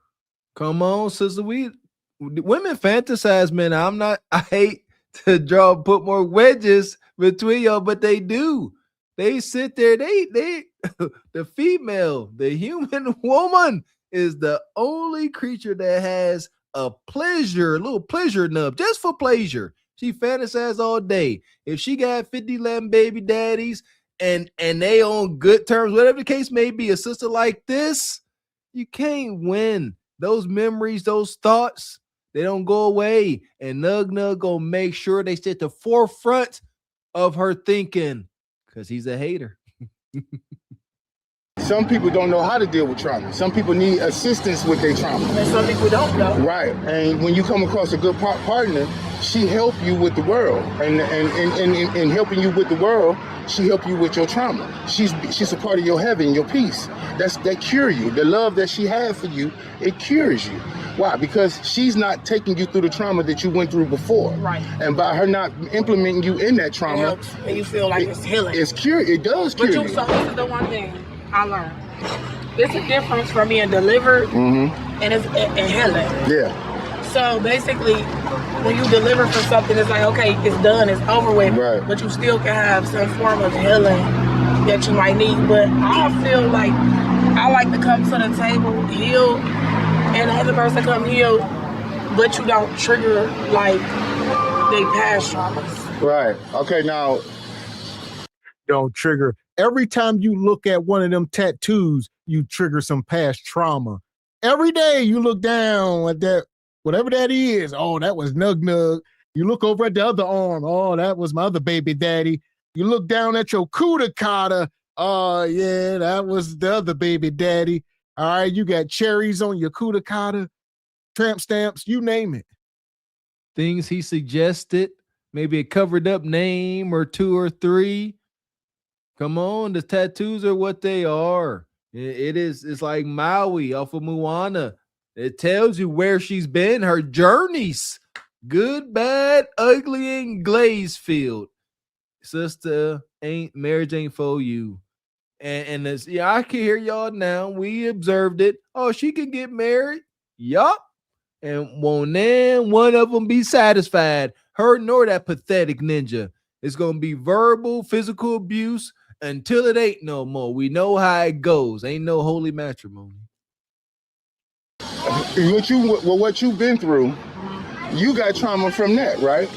Come on, sister. Women fantasize, man. I hate to put more wedges between y'all, but they do. They sit there, the female, the human woman is the only creature that has a little pleasure nub, just for pleasure. She fantasizes all day. If she got 50 11 baby daddies, and they on good terms, whatever the case may be, a sister like this, you can't win. Those memories, those thoughts, they don't go away. And Nug gonna make sure they stay at the forefront of her thinking because he's a hater. Some people don't know how to deal with trauma. Some people need assistance with their trauma. And some people don't know. Right. And when you come across a good partner, she help you with the world. And helping you with the world, she help you with your trauma. She's a part of your heaven, your peace. That cure you. The love that she had for you, it cures you. Why? Because she's not taking you through the trauma that you went through before. Right. And by her not implementing you in that trauma, it helps, and you feel like it's healing. It does cure you. So this is the one thing I learned. It's a difference from being delivered and healing. Yeah. So basically, when you deliver from something, it's like, okay, it's done, it's over with. Right. But you still can have some form of healing that you might need. But I feel like I like to come to the table healed, and the other person come healed, but you don't trigger like they past traumas. Right. Okay, now. Don't trigger. Every time you look at one of them tattoos, you trigger some past trauma. Every day you look down at that, whatever that is. Oh, that was Nug. You look over at the other arm. Oh, that was my other baby daddy. You look down at your kudakata. Oh, yeah, that was the other baby daddy. All right, you got cherries on your kudakata, tramp stamps, you name it. Things he suggested, maybe a covered up name or 2 or 3. Come on, the tattoos are what they are. It's like Maui off of Moana. It tells you where she's been, her journeys. Good, bad, ugly, and glaze filled. Sister, marriage ain't for you. And this, yeah, I can hear y'all now. We observed it. Oh, she can get married. Yup. And won't then one of them be satisfied. Her nor that pathetic ninja. It's going to be verbal, physical abuse until it ain't no more. We know how it goes. Ain't no holy matrimony. What you've been through, you got trauma from that, right?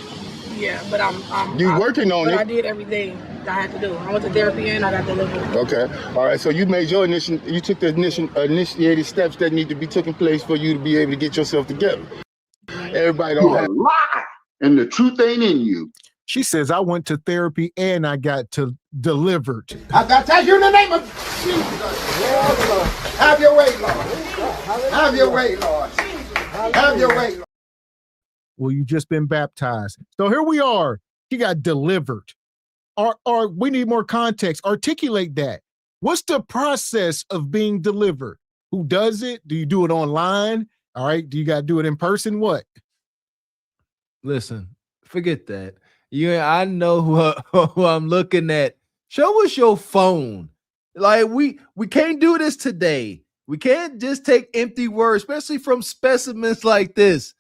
Yeah, but I'm working on it. I did everything I had to do. I went to therapy and I got delivered. Okay. All right. So you made your you took the initiated steps that need to be taken place for you to be able to get yourself together. Everybody don't have. Lie, and the truth ain't in you. She says, I went to therapy and I got delivered. I got to tell you in the name of Jesus. Lord. Have your way, Lord. Have your way, Lord. Have your way, Lord. Well, you just been baptized. So here we are. She got delivered. Or we need more context. Articulate that. What's the process of being delivered? Who does it? Do you do it online? All right. Do you got to do it in person? What? Listen, forget that. I know who I'm looking at. Show us your phone. Like we can't do this today. We can't just take empty words, especially from specimens like this.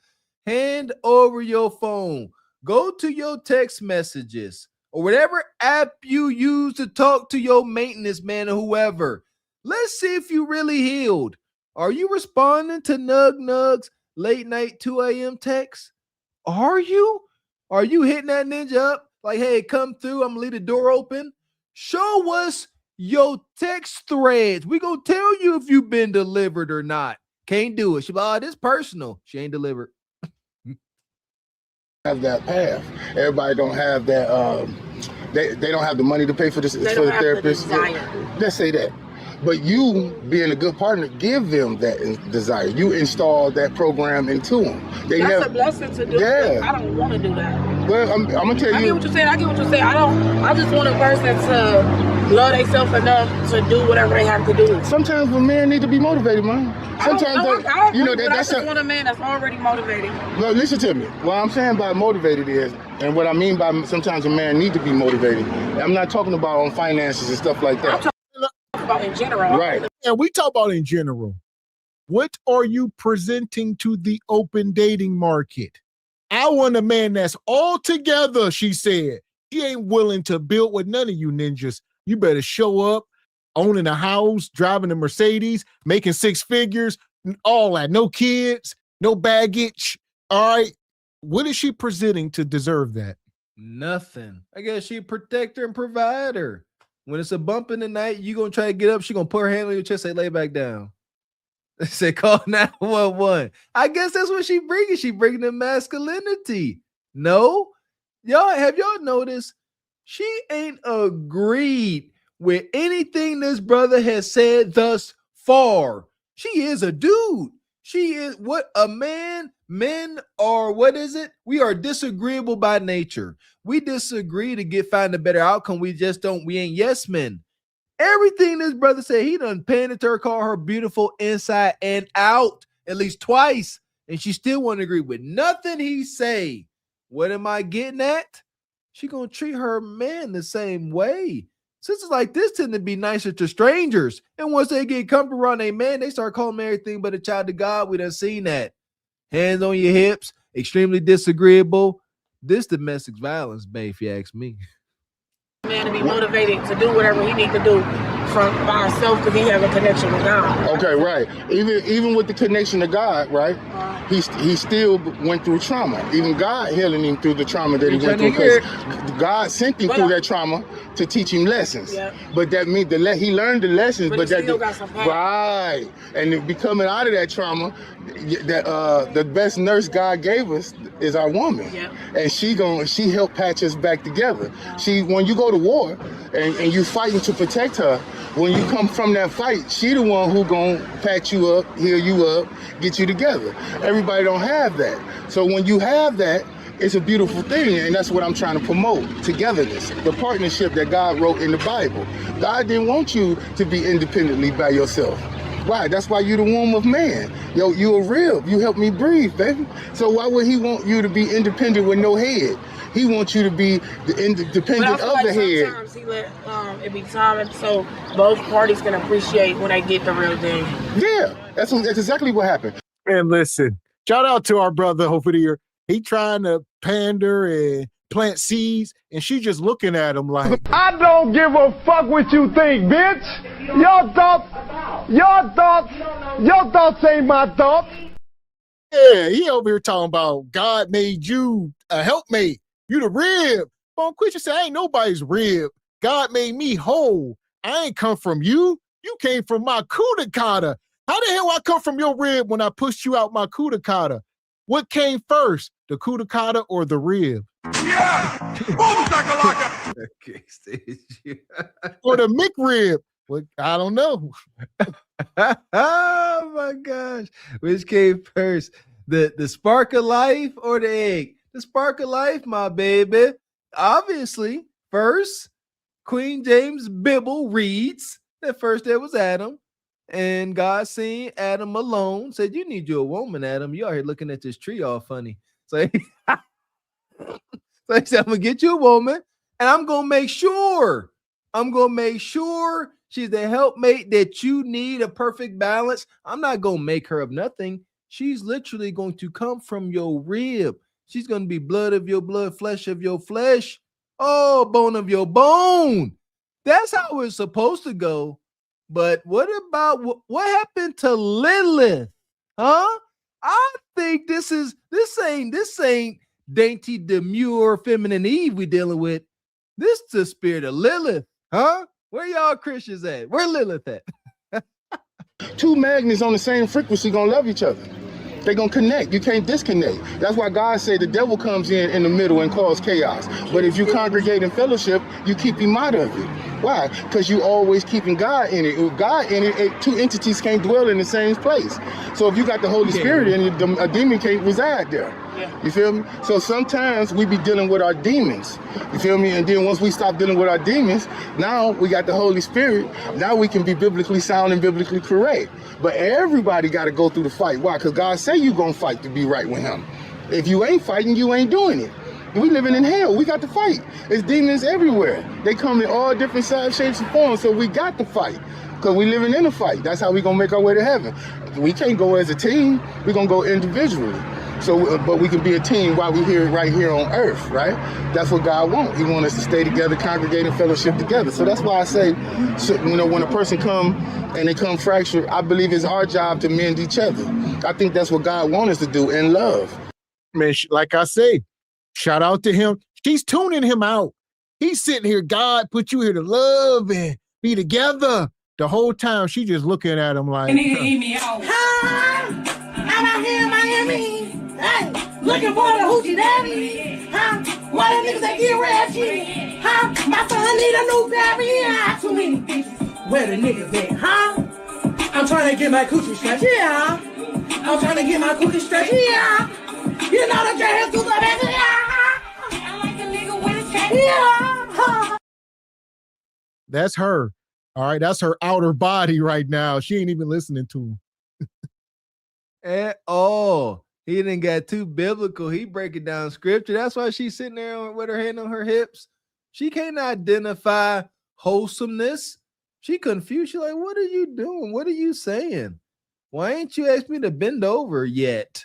Hand over your phone. Go to your text messages or whatever app you use to talk to your maintenance man or whoever. Let's see if you really healed. Are you responding to nugs, late night 2 a.m. texts? Are you? Are you hitting that ninja up? Like, hey, come through. I'm going to leave the door open. Show us your text threads. We going to tell you if you've been delivered or not. Can't do it. She like, oh, this personal. She ain't delivered. Have that path. Everybody don't have that. They don't have the money to pay for this for the therapist. Let's say that. But you, being a good partner, give them that desire. You install that program into them. That's a blessing to do. Yeah. I don't want to do that. Well, I'm gonna tell you. I get what you're saying. I just want a person to love themselves enough to do whatever they have to do. Sometimes a man need to be motivated, man. Sometimes I just want a man that's already motivated. Well, listen to me. What I'm saying by motivated is, and what I mean by sometimes a man need to be motivated. I'm not talking about on finances and stuff like that. About in general. Right. And we talk about in general. What are you presenting to the open dating market? I want a man that's all together, she said. He ain't willing to build with none of you ninjas. You better show up, owning a house, driving a Mercedes, making 6 figures, all that. No kids, no baggage. All right. What is she presenting to deserve that? Nothing. I guess she a protector and provider. When it's a bump in the night, you going to try to get up. She going to put her hand on your chest, say, lay back down. Say, call 911. I guess that's what she bringing. She bringing the masculinity. No? Have y'all noticed? She ain't agreed with anything this brother has said thus far. She is a dude. She is what a man, men are, what is it? We are disagreeable by nature. We disagree to find a better outcome. We ain't yes men. Everything this brother said, he done painted her, call her beautiful inside and out at least twice. And she still won't agree with nothing he say. What am I getting at? She gonna treat her man the same way. Sisters like this tend to be nicer to strangers. And once they get comfortable around a man, they start calling them everything but a child of God. We done seen that. Hands on your hips, extremely disagreeable. This domestic violence, babe, if you ask me. Man to be motivated to do whatever he need to do by himself because he have a connection with God. Okay, right. Even with the connection to God, right? He still went through trauma. Even God healing him through the trauma that he went through, because God sent him through that trauma to teach him lessons. Yeah. But that means he learned the lessons, but that still got some pain. Right. And becoming out of that trauma, the best nurse God gave us is our woman. Yeah. And she helped patch us back together. When you go to war and you fighting to protect her, when you come from that fight, she the one who gonna patch you up, heal you up, get you together. Everybody don't have that. So when you have that, it's a beautiful thing, and that's what I'm trying to promote, togetherness, the partnership that God wrote in the Bible. God didn't want you to be independently by yourself. Why? That's why you the womb of man. Yo, you a rib. You help me breathe, baby. So why would he want you to be independent with no head? He wants you to be independent of the head. Sometimes he let it be time, so both parties can appreciate when they get the real thing. Yeah, that's exactly what happened. And listen, shout out to our brother over here. He trying to pander and plant seeds, and she just looking at him like, I don't give a fuck what you think, bitch. Your thoughts ain't my thoughts. Yeah, he over here talking about God made you a helpmate. You the rib. Bon Quit, say, I ain't nobody's rib. God made me whole. I ain't come from you. You came from my kudakata. How the hell I come from your rib when I pushed you out my kudakata? What came first, the kudakata or the rib? Yeah! Boom, shakalaka! Okay, stage. Or the McRib? Well, I don't know. Oh my gosh. Which came first? The spark of life or the egg? The spark of life, my baby. Obviously, first, Queen James Bible reads that first there was Adam, and God seen Adam alone, said, you need you a woman, Adam. You out here looking at this tree all funny. So he said, I'm gonna get you a woman, and I'm gonna make sure she's the helpmate that you need, a perfect balance. I'm not gonna make her of nothing. She's literally going to come from your rib. She's gonna be blood of your blood, flesh of your flesh, oh, bone of your bone. That's how it's supposed to go. But what about what happened to Lilith? Huh? I think this ain't dainty, demure, feminine Eve we dealing with. This is the spirit of Lilith, huh? Where y'all Christians at? Where Lilith at? Two magnets on the same frequency gonna love each other. They're gonna connect. You can't disconnect. That's why God said the devil comes in the middle and cause chaos. But if you congregate in fellowship, you keep him out of it. Why? Because you always keeping God in it. With God in it, two entities can't dwell in the same place. So if you got the Holy Spirit in it, a demon can't reside there. You feel me? So sometimes we be dealing with our demons. You feel me? And then once we stop dealing with our demons, now we got the Holy Spirit. Now we can be biblically sound and biblically correct. But everybody got to go through the fight. Why? Because God say you gonna fight to be right with him. If you ain't fighting, you ain't doing it. We living in hell. We got to fight. There's demons everywhere. They come in all different sizes, shapes, and forms. So we got to fight. Because we living in a fight. That's how we gonna make our way to heaven. We can't go as a team. We're gonna go individually. So, but we can be a team while we're here, right here on earth, right? That's what God wants. He wants us to stay together, congregate, and fellowship together. So that's why I say, so, you know, when a person come and they come fractured, I believe it's our job to mend each other. I think that's what God wants us to do in love. Man, like I say, shout out to him. She's tuning him out. He's sitting here, God put you here to love and be together. The whole time, she just looking at him like, nigga eat me out. I'm out here in Miami. Hey, looking for the hoochie daddy. Huh? Why the niggas that get ratchet? Huh? My son need a new baby. Yeah, too many bitches. Where the niggas at? Huh? I'm trying to get my coochie stretched. Yeah. I'm trying to get my coochie stretched. Yeah. You know the dress to the back. Yeah. I like a nigga with a stretch. Yeah. that's her. All right, that's her outer body right now. She ain't even listening to him. At all. He didn't get too biblical. He breaking down scripture. That's why she's sitting there with her hand on her hips. She can't identify wholesomeness. She confused. She's like, what are you doing? What are you saying? Why ain't you asked me to bend over yet?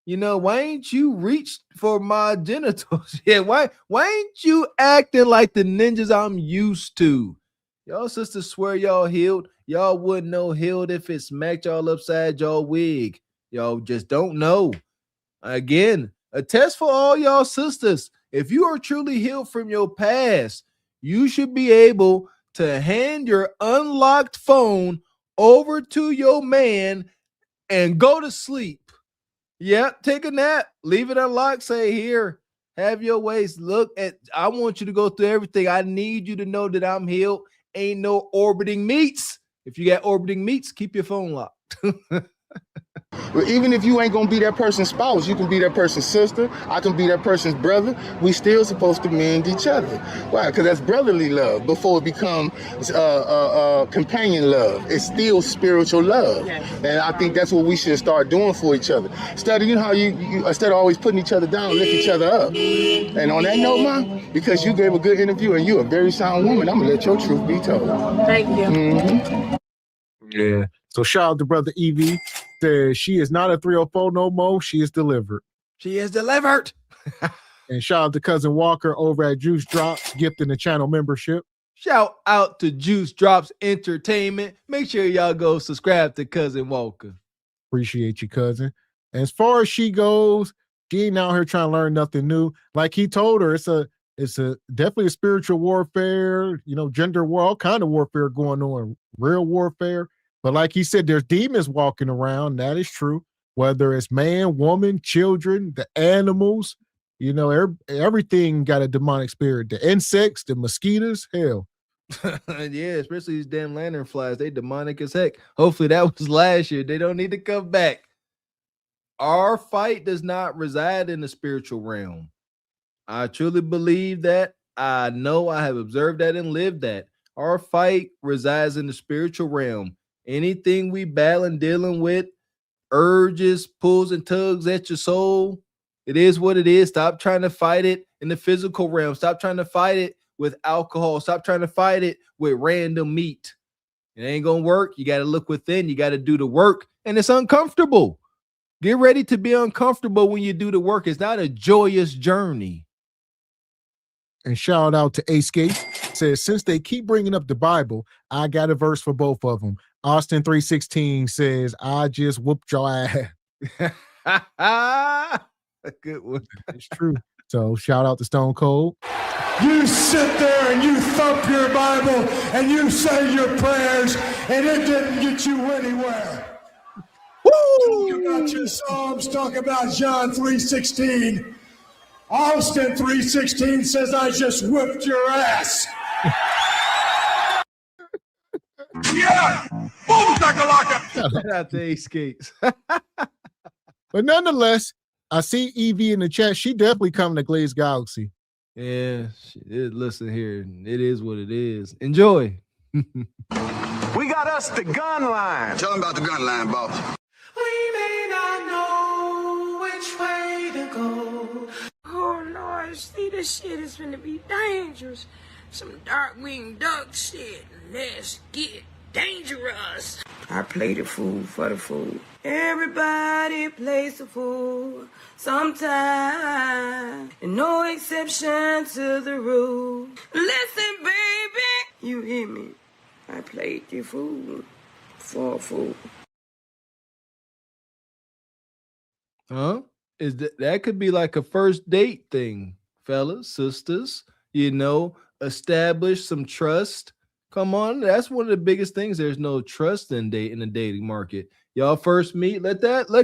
You know, why ain't you reached for my genitals yet? Why ain't you acting like the ninjas I'm used to? Y'all sisters swear y'all healed. Y'all wouldn't know healed if it smacked y'all upside y'all wig. Y'all just don't know. Again, a test for all y'all sisters. If you are truly healed from your past, you should be able to hand your unlocked phone over to your man and go to sleep. Yep, take a nap, leave it unlocked, say, here, have your ways. Look at, I want you to go through everything. I need you to know that I'm healed. Ain't no orbiting meats. If you got orbiting meats, keep your phone locked. But even if you ain't gonna be that person's spouse, you can be that person's sister. I can be that person's brother. We still supposed to mend each other. Why? Because that's brotherly love before it becomes companion love. It's still spiritual love, and I think that's what we should start doing for each other. Instead of, you know how you instead of always putting each other down, lift each other up. And on that note, man, because you gave a good interview and you're a very sound woman, I'm gonna let your truth be told. Thank you. Mm-hmm. Yeah. So shout out to brother Evie. Says she is not a 304 no more. She is delivered. She is delivered. And shout out to cousin Walker over at Juice Drops, gifting the channel membership. Shout out to Juice Drops Entertainment. Make sure y'all go subscribe to cousin Walker. Appreciate you, cousin. As far as she goes, She ain't out here trying to learn nothing new. Like he told her, it's a definitely a spiritual warfare, gender war, all kind of warfare going on, real warfare. But like he said, there's demons walking around. That is true. Whether it's man, woman, children, the animals, everything got a demonic spirit. The insects, the mosquitoes, hell. Yeah, especially these damn lantern flies. They demonic as heck. Hopefully that was last year. They don't need to come back. Our fight does not reside in the spiritual realm. I truly believe that. I know I have observed that and lived that. Our fight resides in the spiritual realm. Anything we battle and dealing with, urges, pulls, and tugs at your soul, it is what it is. Stop trying to fight it in the physical realm. Stop trying to fight it with alcohol. Stop trying to fight it with random meat. It ain't gonna work. You got to look within. You got to do the work, and it's uncomfortable. Get ready to be uncomfortable when you do the work. It's not a joyous journey. And shout out to Escape. Says, since they keep bringing up the Bible, I got a verse for both of them. Austin 3:16 says, I just whooped your ass. A good one. It's true. So shout out to Stone Cold. You sit there and you thump your Bible and you say your prayers and it didn't get you anywhere. Woo! Talk about your Psalms, talk about John 3:16. Austin 3:16 says, I just whipped your ass. Yeah! Boom, shakalaka! Shout out to Escapes. But nonetheless, I see Evie in the chat. She definitely coming to Glaze Galaxy. Yeah, listen here. It is what it is. Enjoy. We got us the gun line. Tell them about the gun line, boss. We may not know which way to go. Oh Lord, see, this shit is gonna be dangerous. Some dark-winged duck shit. Let's get dangerous. I play the fool for the fool. Everybody plays the fool sometime. And no exception to the rule. Listen, baby, you hear me? I played the fool for a fool. Huh? That could be like a first date thing, fellas, sisters, establish some trust. Come on, that's one of the biggest things. There's no trust in the dating market. Y'all first meet,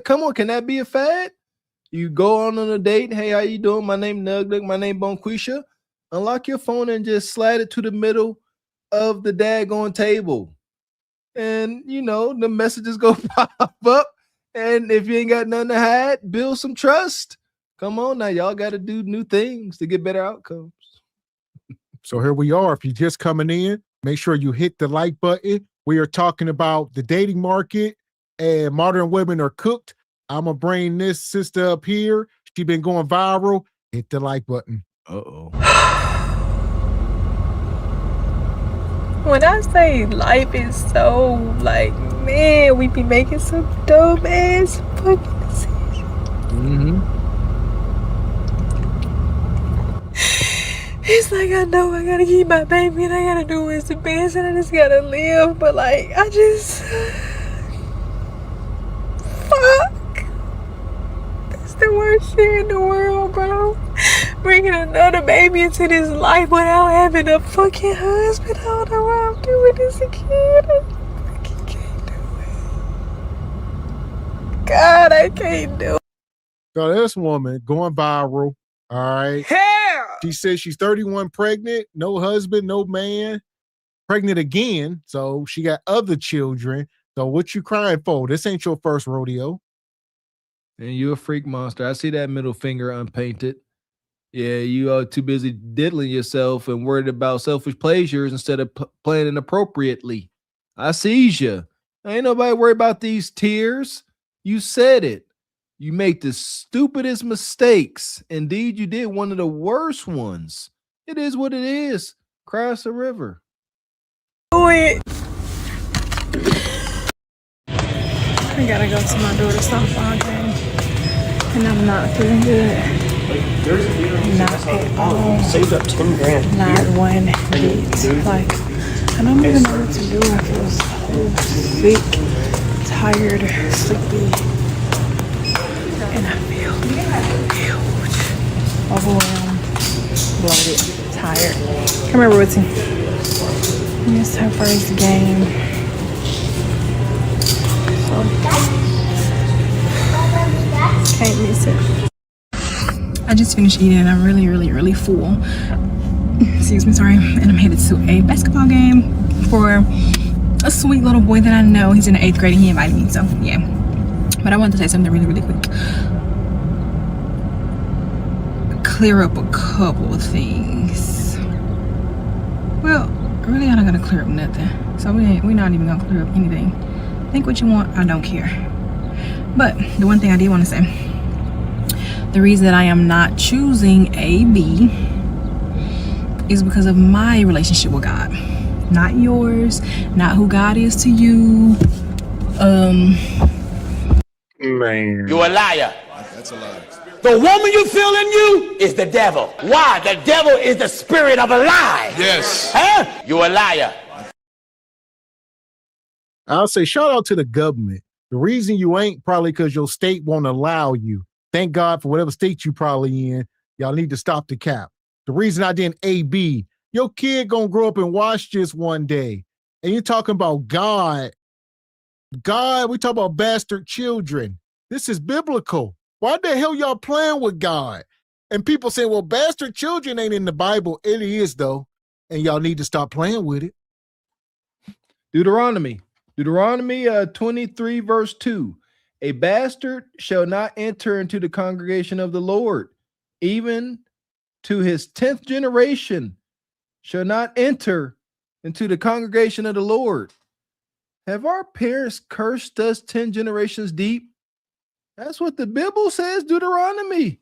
come on, can that be a fad? You go on a date, hey, how you doing? My name Nug, my name Bonquisha. Unlock your phone and just slide it to the middle of the daggone table. And the messages go pop up. And if you ain't got nothing to hide, build some trust. Come on now, y'all got to do new things to get better outcomes. So here we are. If you're just coming in, make sure you hit the like button. We are talking about the dating market and modern women are cooked. I'm going to bring this sister up here. She's been going viral. Hit the like button. Uh-oh. When I say life is so man, we be making some dumb ass fucking decisions. Mm-hmm. It's like I know I gotta keep my baby and I gotta do what's the best and I just gotta live, but I just fuck. That's the worst shit in the world, bro. Bringing another baby into this life without having a fucking husband. I don't know why I'm doing this again. I fucking can't do it. God, I can't do it. So this woman going viral. All right. Hell! She says she's 31, pregnant, no husband, no man, pregnant again. So she got other children. So what you crying for? This ain't your first rodeo. And you a freak monster. I see that middle finger unpainted. Yeah, you are too busy diddling yourself and worried about selfish pleasures instead of planning appropriately. I sees you. Ain't nobody worried about these tears. You said it. You make the stupidest mistakes. Indeed, you did one of the worst ones. It is what it is. Cross the river. Do it. I gotta go to my daughter's softball game. And I'm not feeling good. Not at all. Saved up 10 grand. Not one bit. I don't even know what to do. I feel so sick, tired, sleepy. And I feel huge, overwhelmed, bloated, tired. Come here, Ruthie. It's her first game. So, can't miss it. I just finished eating and I'm really full. Excuse me, sorry. And I'm headed to a basketball game for a sweet little boy that I know. He's in the 8th grade and he invited me, so yeah. But I wanted to say something really quick. Clear up a couple of things. Well, really I'm not gonna clear up nothing. So we're not even gonna clear up anything. Think what you want, I don't care. But the one thing I did want to say, the reason that I am not choosing AB is because of my relationship with God. Not yours, not who God is to you. Man. You're a liar. That's a lie. The woman you feel in you is the devil. Why? The devil is the spirit of a lie. Yes. Huh? You're a liar. I'll say shout out to the government. The reason you ain't probably because your state won't allow you. Thank God for whatever state you probably in. Y'all need to stop the cap. The reason I didn't AB, your kid gonna grow up and watch this one day. And you're talking about God. God, we talk about bastard children. This is biblical. Why the hell y'all playing with God? And people say, well, bastard children ain't in the Bible. It is, though. And y'all need to stop playing with it. Deuteronomy 23 verse 2. A bastard shall not enter into the congregation of the Lord, even to his 10th generation shall not enter into the congregation of the Lord. Have our parents cursed us 10 generations deep? That's what the Bible says, Deuteronomy.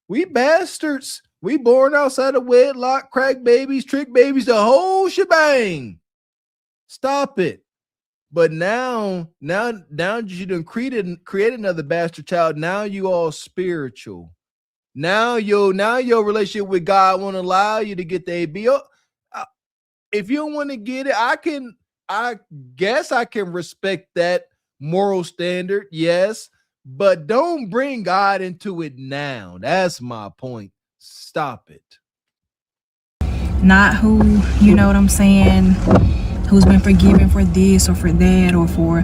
We bastards. We born outside of wedlock, crack babies, trick babies, the whole shebang. Stop it. But now you done created another bastard child. Now you all spiritual. Now your relationship with God won't allow you to get the AB. If you don't want to get it, I guess I can respect that moral standard, yes, but don't bring God into it now. That's my point. Stop it. Not who, you know what I'm saying, who's been forgiven for this or for that or for,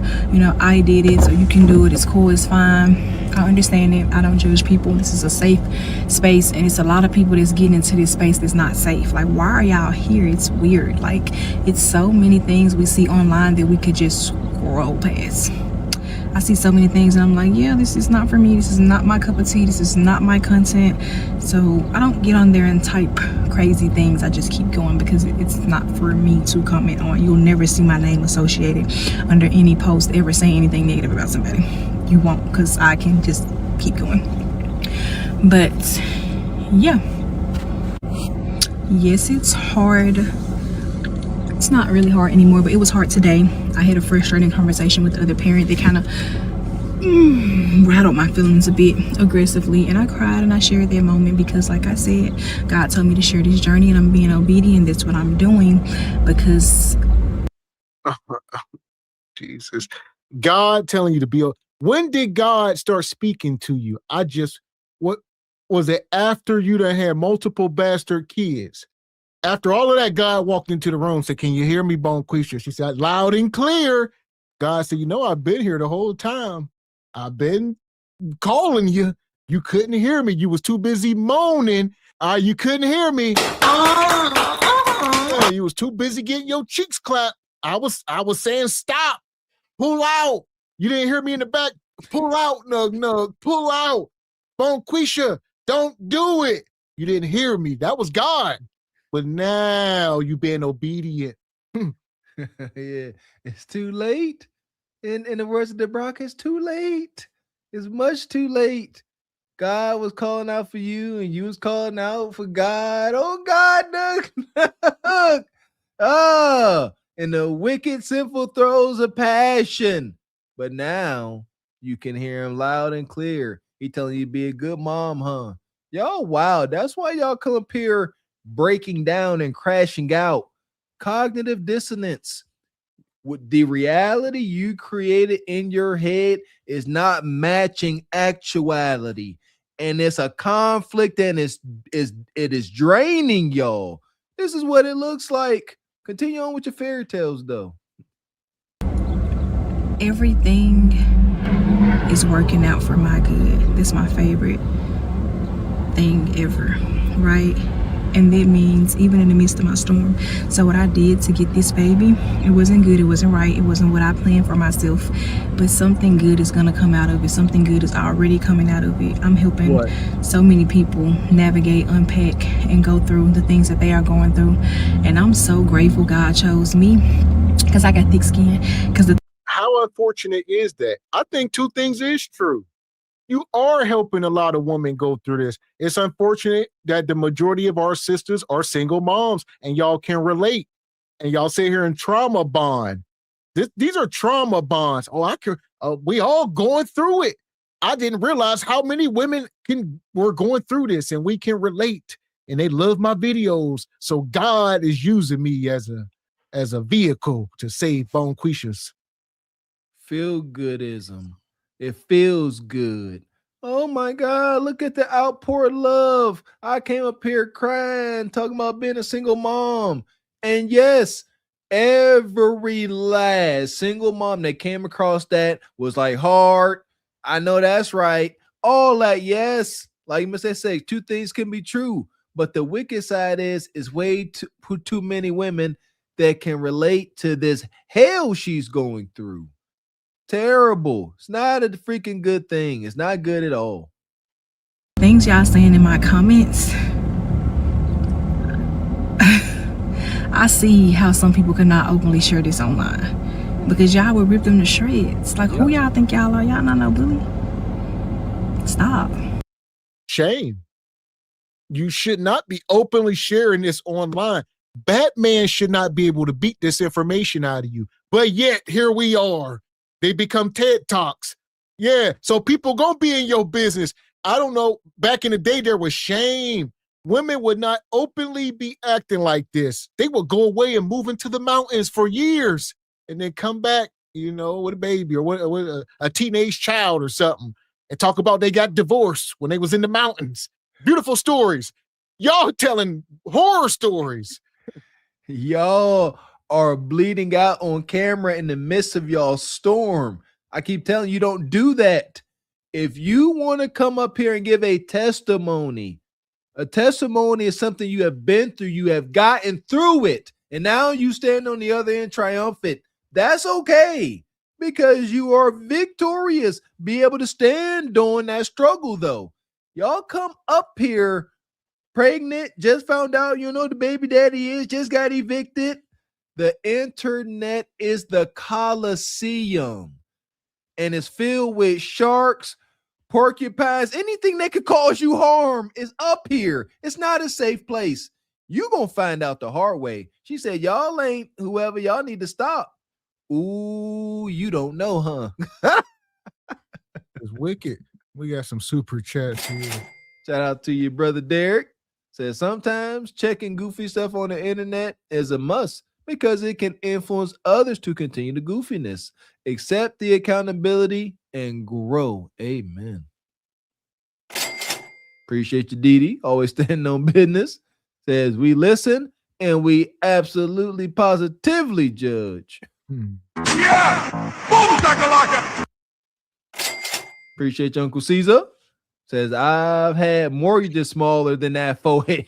I did it, so you can do it. It's cool, it's fine. I understand it. I don't judge people. This is a safe space, and it's a lot of people that's getting into this space that's not safe. Like, why are y'all here? It's weird. Like, it's so many things we see online that we could just scroll past. I see so many things and I'm like, yeah, this is not for me. This is not my cup of tea. This is not my content. So I don't get on there and type crazy things. I just keep going because it's not for me to comment on. You'll never see my name associated under any post ever saying anything negative about somebody. You won't, because I can just keep going. But yeah, yes, it's hard. It's not really hard anymore, but it was hard today. I had a frustrating conversation with the other parent. They kind of rattled my feelings a bit aggressively, and I cried and I shared that moment because, like I said, God told me to share this journey and I'm being obedient. That's what I'm doing because Jesus, God telling you to be. When did God start speaking to you? What was it after you done had multiple bastard kids? After all of that, God walked into the room and said, can you hear me, Bonquisha? She said, loud and clear. God said, I've been here the whole time. I've been calling you. You couldn't hear me. You was too busy moaning. You couldn't hear me. Yeah, you was too busy getting your cheeks clapped. I was saying, stop, pull out. You didn't hear me in the back. Pull out, Nug, pull out. Bonquisha, don't do it. You didn't hear me. That was God. But now you being obedient. Yeah, it's too late. In the words of the Brock, it's too late. It's much too late. God was calling out for you, and you was calling out for God. Oh, God, look. In the wicked, sinful throes of passion. But now you can hear him loud and clear. He telling you to be a good mom, huh? Y'all, wow. That's why y'all come up here breaking down and crashing out. Cognitive dissonance. With the reality you created in your head is not matching actuality, and it's a conflict, and it is draining y'all. This is what it looks like. Continue on with your fairy tales, though. Everything is working out for my good. That's my favorite thing ever, right? And that means even in the midst of my storm. So what I did to get this baby, it wasn't good, it wasn't right, it wasn't what I planned for myself, but something good is gonna come out of it. Something good is already coming out of it. I'm helping so many people navigate, unpack, and go through the things that they are going through. And I'm so grateful God chose me, because I got thick skin. How unfortunate is that? I think two things is true. You are helping a lot of women go through this. It's unfortunate that the majority of our sisters are single moms, and y'all can relate. And y'all sit here and trauma bond. These are trauma bonds. We all going through it. I didn't realize how many women were going through this, and we can relate. And they love my videos. So God is using me as a vehicle to save bonquishas. Feel goodism. It feels good. Oh my God, look at the outpoured love. I came up here crying, talking about being a single mom. And yes, every last single mom that came across that was like, hard. I know that's right. All that, yes. Like Miss S say, two things can be true. But the wicked side is way too many women that can relate to this hell she's going through. Terrible. It's not a freaking good thing. It's not good at all. Things y'all saying in my comments, I see how some people cannot openly share this online, because y'all will rip them to shreds. Like, who y'all think y'all are? Y'all not no bully. Stop. Shame. You should not be openly sharing this online. Batman should not be able to beat this information out of you. But yet, here we are. They become TED Talks. Yeah, so people gonna be in your business. I don't know, back in the day, there was shame. Women would not openly be acting like this. They would go away and move into the mountains for years and then come back, with a baby or with a teenage child or something, and talk about they got divorced when they was in the mountains. Beautiful stories. Y'all telling horror stories. Y'all are bleeding out on camera in the midst of y'all's storm. I keep telling you, don't do that. If you want to come up here and give a testimony is something you have been through, you have gotten through it, and now you stand on the other end triumphant. That's okay, because you are victorious. Be able to stand during that struggle, though. Y'all come up here pregnant, just found out, the baby daddy just got evicted. The internet is the Coliseum, and it's filled with sharks, porcupines, anything that could cause you harm is up here. It's not a safe place. You gonna find out the hard way. She said, y'all ain't whoever, y'all need to stop. Ooh, you don't know, huh? It's wicked. We got some super chats here. Shout out to your brother Derek. Says sometimes checking goofy stuff on the internet is a must, because it can influence others to continue the goofiness. Accept the accountability and grow. Amen. Appreciate you, Didi. Always standing on business. Says we listen and we absolutely positively judge. Yeah! Boom, shakalaka! Appreciate you, Uncle Caesar. Says I've had mortgages smaller than that forehead.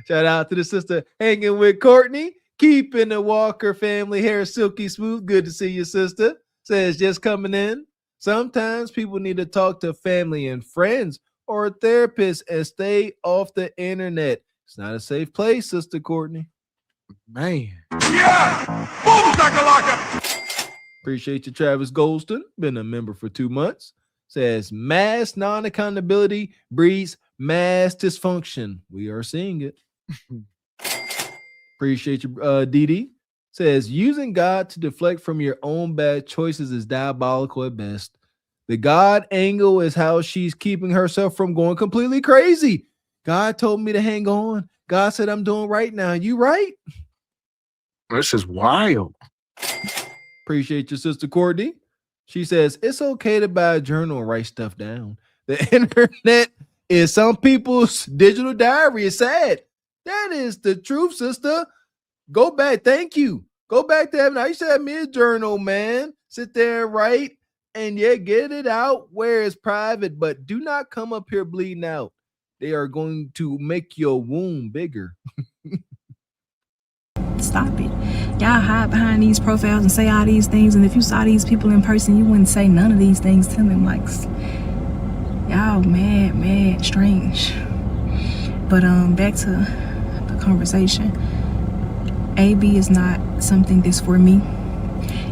Shout out to the sister hanging with Courtney, keeping the Walker family hair silky smooth. Good to see you, sister. Says just coming in. Sometimes people need to talk to family and friends or a therapist and stay off the internet. It's not a safe place, Sister Courtney. Man. Yeah! Boom, shakalaka! Appreciate you, Travis Goldston. Been a member for 2 months. Says mass non-accountability breeds mass dysfunction. We are seeing it. Appreciate you, Didi. Says using God to deflect from your own bad choices is diabolical at best. The God angle is how she's keeping herself from going completely crazy. God told me to hang on. God said I'm doing right now. You right? This is wild. Appreciate your sister Courtney. She says it's okay to buy a journal and write stuff down. The internet is some people's digital diary. It's sad. That is the truth, sister. Go back. Thank you. Go back to heaven. I used to have me a journal, man. Sit there and write and get it out where it's private, but do not come up here bleeding out. They are going to make your wound bigger. Stop it. Y'all hide behind these profiles and say all these things, and if you saw these people in person, you wouldn't say none of these things to them. Like, y'all mad, strange. But back to the conversation. AB is not something that's for me.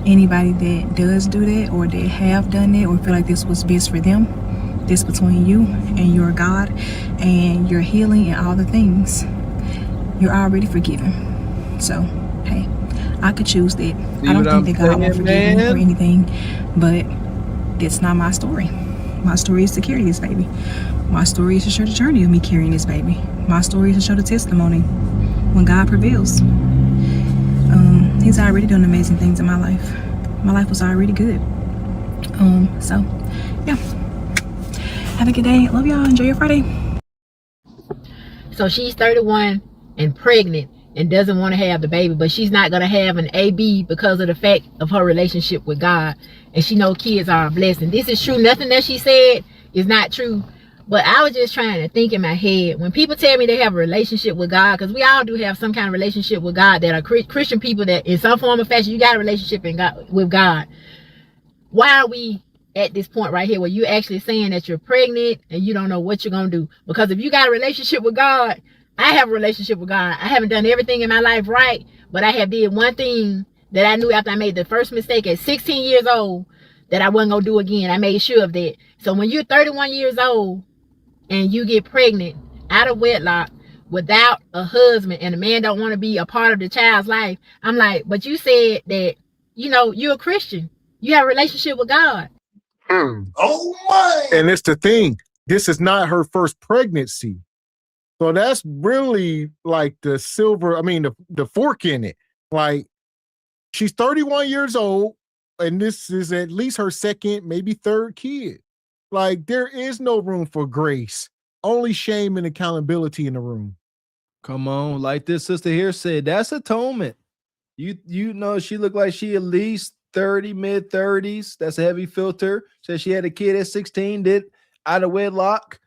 Anybody that does do that, or that have done that, or feel like this was best for them, this between you and your God and your healing and all the things. You're already forgiven. So, hey, I could choose that. I don't think that God will forgive me for anything, but that's not my story. My story is to carry this baby. My story is to show the journey of me carrying this baby. My story is to show the testimony when God prevails. He's already done amazing things in my life. My life was already good. So, yeah. Have a good day. Love y'all. Enjoy your Friday. So she's 31 and pregnant and doesn't want to have the baby, but she's not going to have an AB because of the fact of her relationship with God. And she knows kids are a blessing. This is true. Nothing that she said is not true. But I was just trying to think in my head, when people tell me they have a relationship with God, because we all do have some kind of relationship with God, that are Christian people that in some form or fashion, you got a relationship with God. Why are we at this point right here where you're actually saying that you're pregnant and you don't know what you're going to do? Because if you got a relationship with God, I have a relationship with God. I haven't done everything in my life right, but I have did one thing that I knew after I made the first mistake at 16 years old that I wasn't going to do again. I made sure of that. So when you're 31 years old and you get pregnant out of wedlock without a husband and the man don't want to be a part of the child's life, I'm like, but you said that, you know, you're a Christian. You have a relationship with God. Oh my! And it's the thing. This is not her first pregnancy. So that's really like the fork in it. Like, she's 31 years old, and this is at least her second, maybe third kid. Like, there is no room for grace. Only shame and accountability in the room. Come on, like this sister here said, that's atonement. You know, she looked like she at least 30, mid-30s. That's a heavy filter. Said she had a kid at 16, did out of wedlock.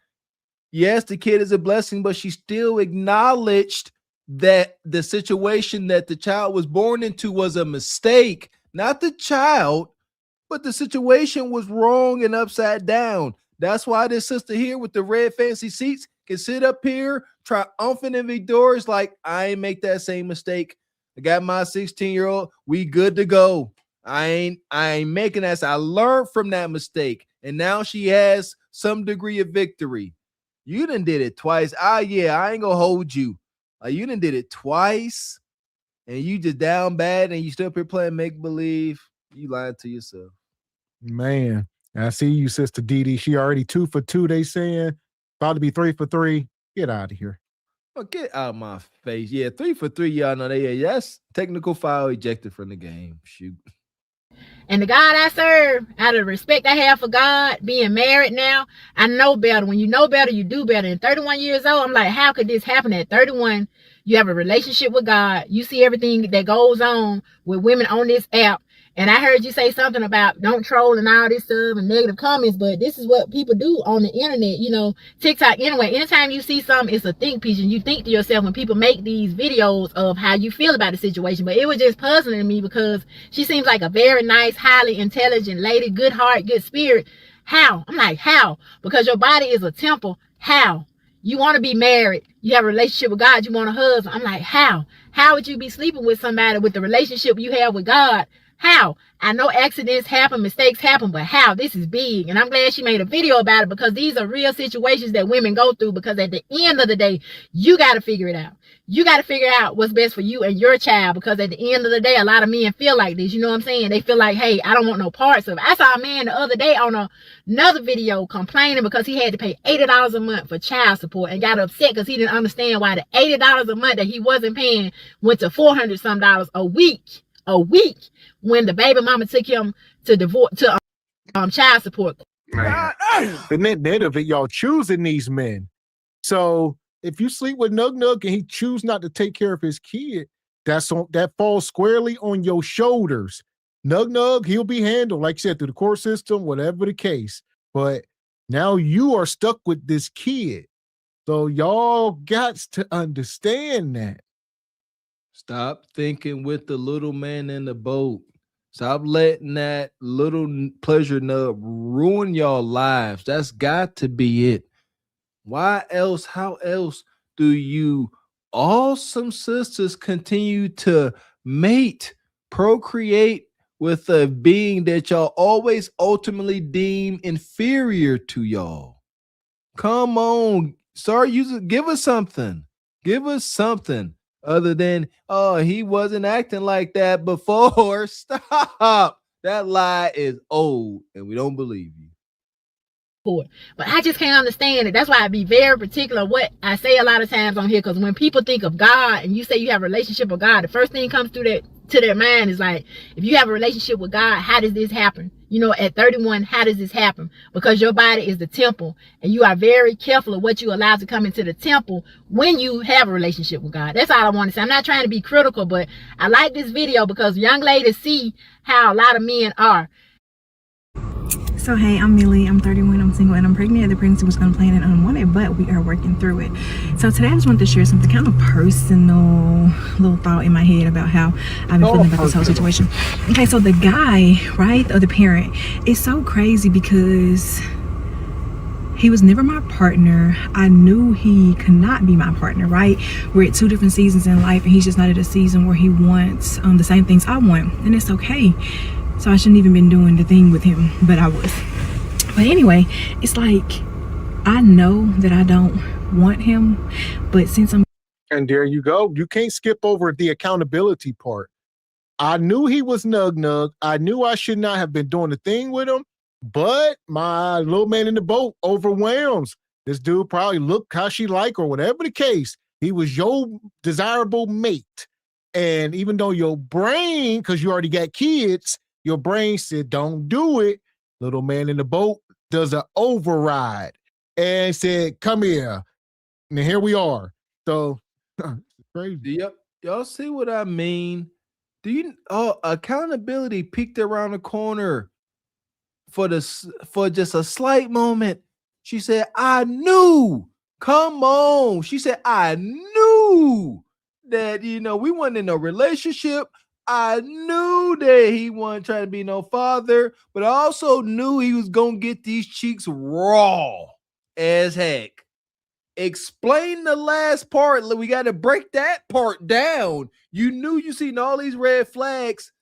Yes, the kid is a blessing, but she still acknowledged that the situation that the child was born into was a mistake. Not the child, but the situation was wrong and upside down. That's why this sister here with the red fancy seats can sit up here triumphant and victorious like, I ain't make that same mistake. I got my 16-year-old. We good to go. I ain't making that. I learned from that mistake. And now she has some degree of victory. You done did it twice. Yeah, I ain't gonna hold you. You done did it twice. And you just down bad and you still up here playing make-believe. You lying to yourself. Man, I see you, Sister Dee. She already 2 for 2, they saying. About to be 3 for 3. Get out of here. Oh, get out of my face. Yeah, 3 for 3. Y'all know that's technical foul ejected from the game. Shoot. And the God I serve, out of the respect I have for God, being married now, I know better. When you know better, you do better. And 31 years old, I'm like, how could this happen at 31? You have a relationship with God. You see everything that goes on with women on this app. And I heard you say something about don't troll and all this stuff and negative comments, but this is what people do on the internet, you know, TikTok. Anyway, anytime you see something, it's a think piece, and you think to yourself when people make these videos of how you feel about the situation. But it was just puzzling to me because she seems like a very nice, highly intelligent lady, good heart, good spirit. How? I'm like, how? Because your body is a temple. How? You want to be married. You have a relationship with God. You want a husband. I'm like, how? How would you be sleeping with somebody with the relationship you have with God? How? I know accidents happen, mistakes happen, but how? This is big. And I'm glad she made a video about it because these are real situations that women go through, because at the end of the day, you got to figure it out. You got to figure out what's best for you and your child, because at the end of the day, a lot of men feel like this. You know what I'm saying? They feel like, hey, I don't want no parts of it. I saw a man the other day on another video complaining because he had to pay $80 a month for child support and got upset because he didn't understand why the $80 a month that he wasn't paying went to $400 some a week when the baby mama took him to child support. The net of it, y'all choosing these men. So if you sleep with Nug Nug and he choose not to take care of his kid, that falls squarely on your shoulders. Nug Nug, he'll be handled, like you said, through the court system, whatever the case. But now you are stuck with this kid. So y'all got to understand that. Stop thinking with the little man in the boat. Stop letting that little pleasure nub ruin y'all lives. That's got to be it. Why else? How else do you awesome sisters continue to mate, procreate with a being that y'all always ultimately deem inferior to y'all? Come on. Sorry, give us something. Give us something other than, oh, he wasn't acting like that before. Stop. That lie is old and we don't believe you. But I just can't understand it. That's why I be very particular what I say a lot of times on here, because when people think of God and you say you have a relationship with God, the first thing comes through to their mind is like, if you have a relationship with God, how does this happen? You know, at 31, how does this happen? Because your body is the temple, and you are very careful of what you allow to come into the temple when you have a relationship with God. That's all I want to say. I'm not trying to be critical, but I like this video because young ladies see how a lot of men are. So hey, I'm Millie, I'm 31, I'm single, and I'm pregnant. The pregnancy was unplanned and unwanted, but we are working through it. So today I just wanted to share something kind of personal, little thought in my head about how I've been feeling about this whole situation. Okay, so the guy, right, or the parent, is so crazy because he was never my partner. I knew he could not be my partner, right? We're at two different seasons in life, and he's just not at a season where he wants the same things I want, and it's okay. So I shouldn't even been doing the thing with him, but I was. But anyway, it's like, I know that I don't want him, but since I'm... And there you go. You can't skip over the accountability part. I knew he was Nug Nug. I knew I should not have been doing the thing with him, but my little man in the boat overwhelms. This dude probably looked how she like, or whatever the case. He was your desirable mate. And even though your brain, because you already got kids, your brain said, don't do it. Little man in the boat does an override and said, come here. And here we are. So crazy. Yep. Y'all see what I mean? Accountability peeked around the corner for just a slight moment. She said, I knew. Come on. She said, I knew that, we weren't in a relationship. I knew that he wasn't trying to be no father, but I also knew he was going to get these cheeks raw as heck. Explain the last part. We got to break that part down. You knew you seen all these red flags,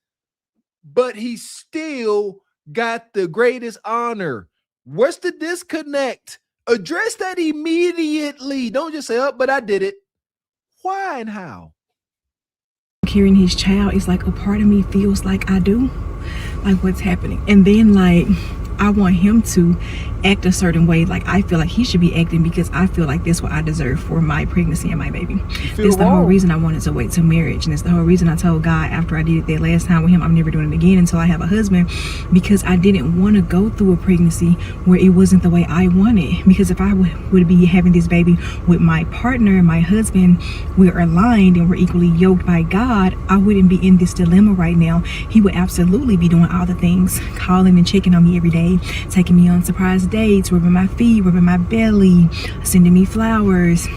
but he still got the greatest honor. What's the disconnect? Address that immediately. Don't just say, oh, but I did it. Why and how? Carrying his child, is like a part of me feels like I do, like what's happening, and then like I want him to act a certain way, like I feel like he should be acting, because I feel like that's what I deserve for my pregnancy and my baby. That's the whole reason I wanted to wait till marriage, and it's the whole reason I told God after I did it that last time with him, I'm never doing it again until I have a husband, because I didn't want to go through a pregnancy where it wasn't the way I wanted. Because if I would be having this baby with my partner, my husband, we're aligned and we're equally yoked by God, I wouldn't be in this dilemma right now. He would absolutely be doing all the things, calling and checking on me every day, taking me on surprise dates, rubbing my feet, rubbing my belly, sending me flowers,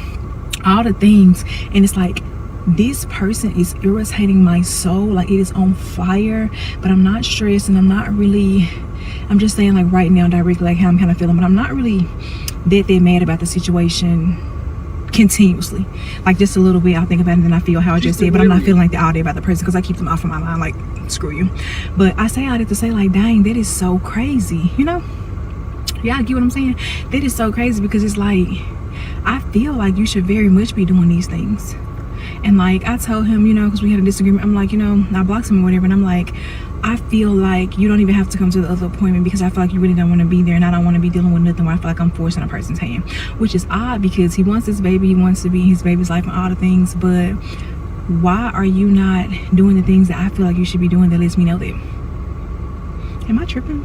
all the things. And it's like, this person is irritating my soul, like it is on fire, but I'm not stressed, and I'm just saying, like right now directly, like how I'm kind of feeling, but I'm not really that mad about the situation continuously. Like just a little bit I'll think about it and then I feel how I just said, but I'm not feeling like that all day about the person, because I keep them off of my mind, like screw you. But I say all that to say, like, dang, that is so crazy, y'all get what I'm saying? That is so crazy, because it's like, I feel like you should very much be doing these things. And like I told him, you know, because we had a disagreement, I'm like, you know, I blocked him or whatever, and I'm like, I feel like you don't even have to come to the other appointment because I feel like you really don't want to be there, and I don't want to be dealing with nothing where I feel like I'm forcing a person's hand, which is odd because he wants this baby, he wants to be in his baby's life and all the things, but why are you not doing the things that I feel like you should be doing that lets me know that? Am I tripping?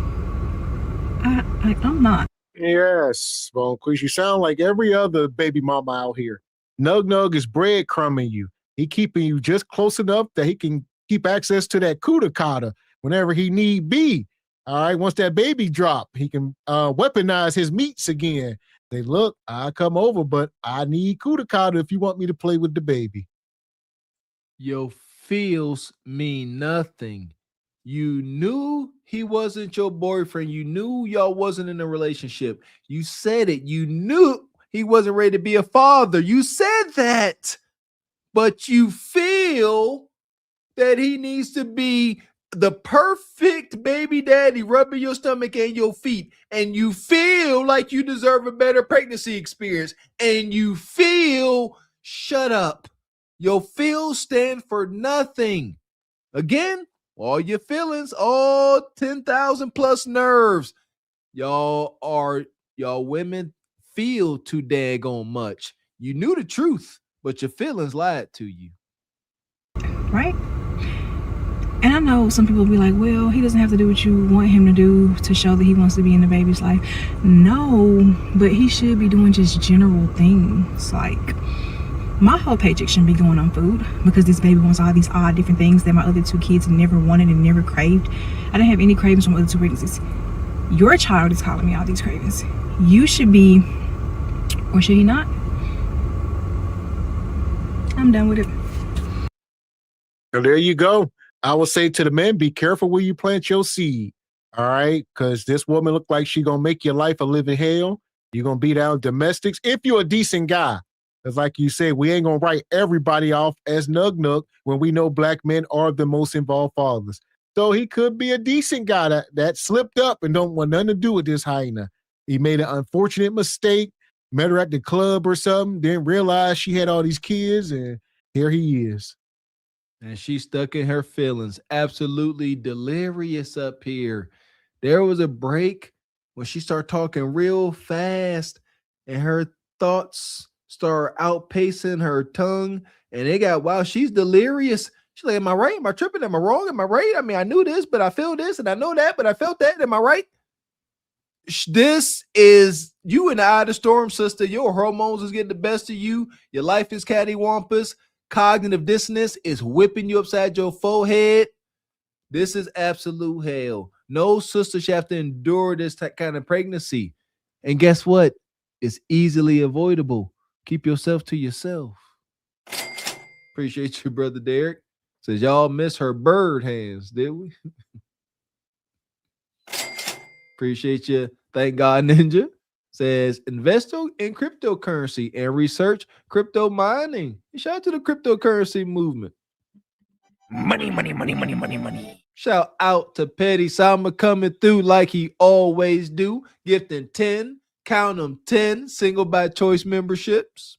I'm not. Yes, well, because you sound like every other baby mama out here. Nug Nug is breadcrumbing you. He keeping you just close enough that he can keep access to that kuda kata whenever he need be. All right, once that baby drop, he can weaponize his meats again. They look, I come over, but I need kuda kata if you want me to play with the baby. Your feels mean nothing. You knew he wasn't your boyfriend. You knew y'all wasn't in a relationship. You said it. You knew he wasn't ready to be a father. You said that. But you feel that he needs to be the perfect baby daddy, rubbing your stomach and your feet. And you feel like you deserve a better pregnancy experience. And you feel, shut up. Your feels stand for nothing. Again, all your feelings, all 10,000 plus nerves. Y'all women feel too daggone much. You knew the truth, but your feelings lied to you. Right? And I know some people will be like, well, he doesn't have to do what you want him to do to show that he wants to be in the baby's life. No, but he should be doing just general things. Like, my whole paycheck shouldn't be going on food because this baby wants all these odd different things that my other two kids never wanted and never craved. I didn't have any cravings from other two pregnancies. Your child is calling me all these cravings. You should be, or should he not? I'm done with it. Well, there you go. I will say to the men, be careful where you plant your seed. All right. Because this woman look like she going to make your life a living hell. You're going to be down domestics. If you're a decent guy, because like you said, we ain't going to write everybody off as Nug Nug when we know black men are the most involved fathers. So he could be a decent guy that slipped up and don't want nothing to do with this hyena. He made an unfortunate mistake, met her at the club or something, didn't realize she had all these kids, and here he is. And she's stuck in her feelings. Absolutely delirious up here. There was a break when she started talking real fast and her thoughts start outpacing her tongue. And it got, wow, she's delirious. She's like, am I right? Am I tripping? Am I wrong? Am I right? I mean, I knew this, but I feel this, and I know that, but I felt that. Am I right? This is you in the eye of the storm, sister. Your hormones is getting the best of you. Your life is cattywampus. Cognitive dissonance is whipping you upside your forehead. This is absolute hell. No sister should have to endure this kind of pregnancy. And guess what? It's easily avoidable. Keep yourself to yourself. Appreciate you, brother Derek. Says y'all miss her bird hands, did we? Appreciate you. Thank God Ninja. Says invest in cryptocurrency and research crypto mining. Shout out to the cryptocurrency movement. Money, money, money, money, money, money. Shout out to Petty Sama coming through like he always do. Gifting 10, count them 10 single by choice memberships.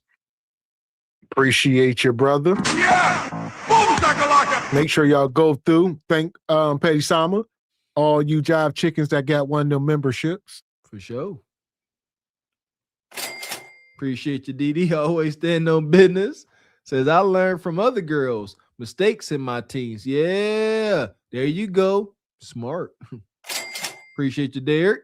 Appreciate you, brother. Yeah! Boom, shakalaka! Make sure y'all go through. Thank Petty Sama. All you jive chickens that got one of them memberships. For sure. Appreciate you, DD. Always stand on business. Says, I learned from other girls. Mistakes in my teens. Yeah, there you go. Smart. Appreciate you, Derek.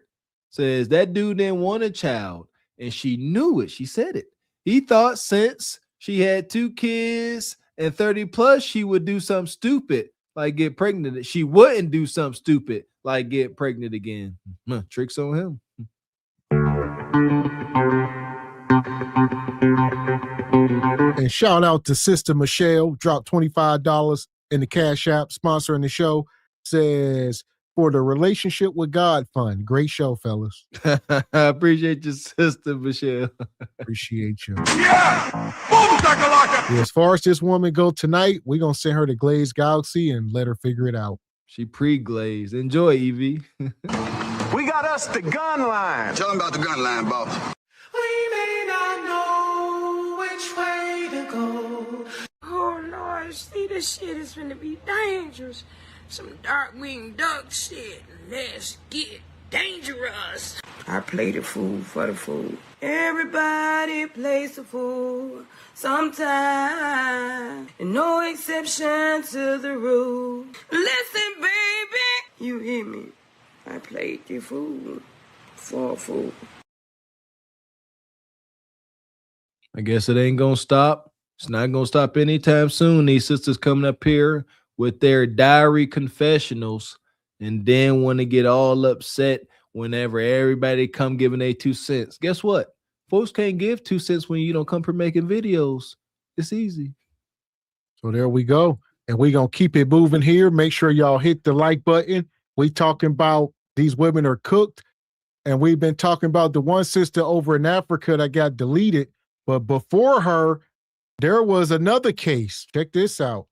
Says, that dude didn't want a child. And she knew it. She said it. He thought since she had 2 kids and 30 plus, she would do something stupid like get pregnant. She wouldn't do something stupid like get pregnant again. Tricks on him. And shout out to Sister Michelle, dropped $25 in the Cash App, sponsoring the show. Says, for the Relationship with God Fund. Great show, fellas. I appreciate you, Sister Michelle. Appreciate you. Yeah! Boom, shakalaka! Yeah, as far as this woman go tonight, we're going to send her to Glaze Galaxy and let her figure it out. She pre-glazed. Enjoy, Evie. We got us the gun line. Tell them about the gun line, boss. We may not know which way to go. see, this shit is finna be dangerous. Some dark-winged duck shit. Let's get dangerous. I play the fool for the fool. Everybody plays the fool sometime. And no exception to the rule. Listen, baby, you hear me? I played the fool for a fool. I guess it ain't gonna stop. It's not gonna stop anytime soon. These sisters coming up here with their diary confessionals and then want to get all upset whenever everybody come giving their 2 cents. Guess what? Folks can't give 2 cents when you don't come for making videos. It's easy. So there we go. And we're going to keep it moving here. Make sure y'all hit the like button. We talking about these women are cooked. And we've been talking about the one sister over in Africa that got deleted. But before her, there was another case. Check this out.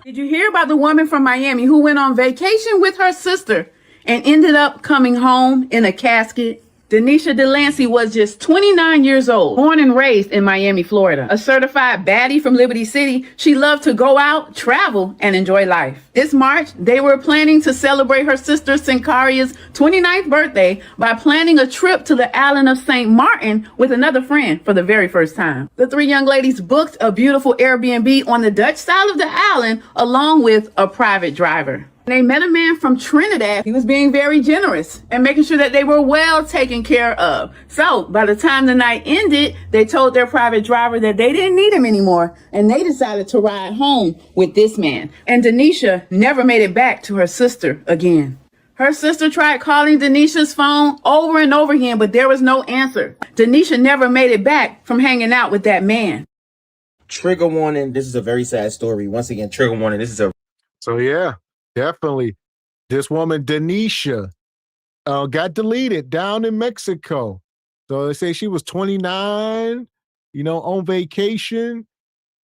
Did you hear about the woman from Miami who went on vacation with her sister and ended up coming home in a casket? Denisha Delancey was just 29 years old, born and raised in Miami, Florida. A certified baddie from Liberty City, she loved to go out, travel, and enjoy life. This March, they were planning to celebrate her sister Sincaria's 29th birthday by planning a trip to the island of St. Martin with another friend for the very first time. The three young ladies booked a beautiful Airbnb on the Dutch side of the island along with a private driver. They met a man from Trinidad. He was being very generous and making sure that they were well taken care of. So by the time the night ended, they told their private driver that they didn't need him anymore, and they decided to ride home with this man. And Denisha never made it back to her sister again. Her sister tried calling Denisha's phone over and over again, but there was no answer. Denisha never made it back from hanging out with that man. Trigger warning, this is a very sad story. Once again, trigger warning, this is a... So yeah. Definitely. This woman, Denisha, got deleted down in Mexico. So they say she was 29, on vacation.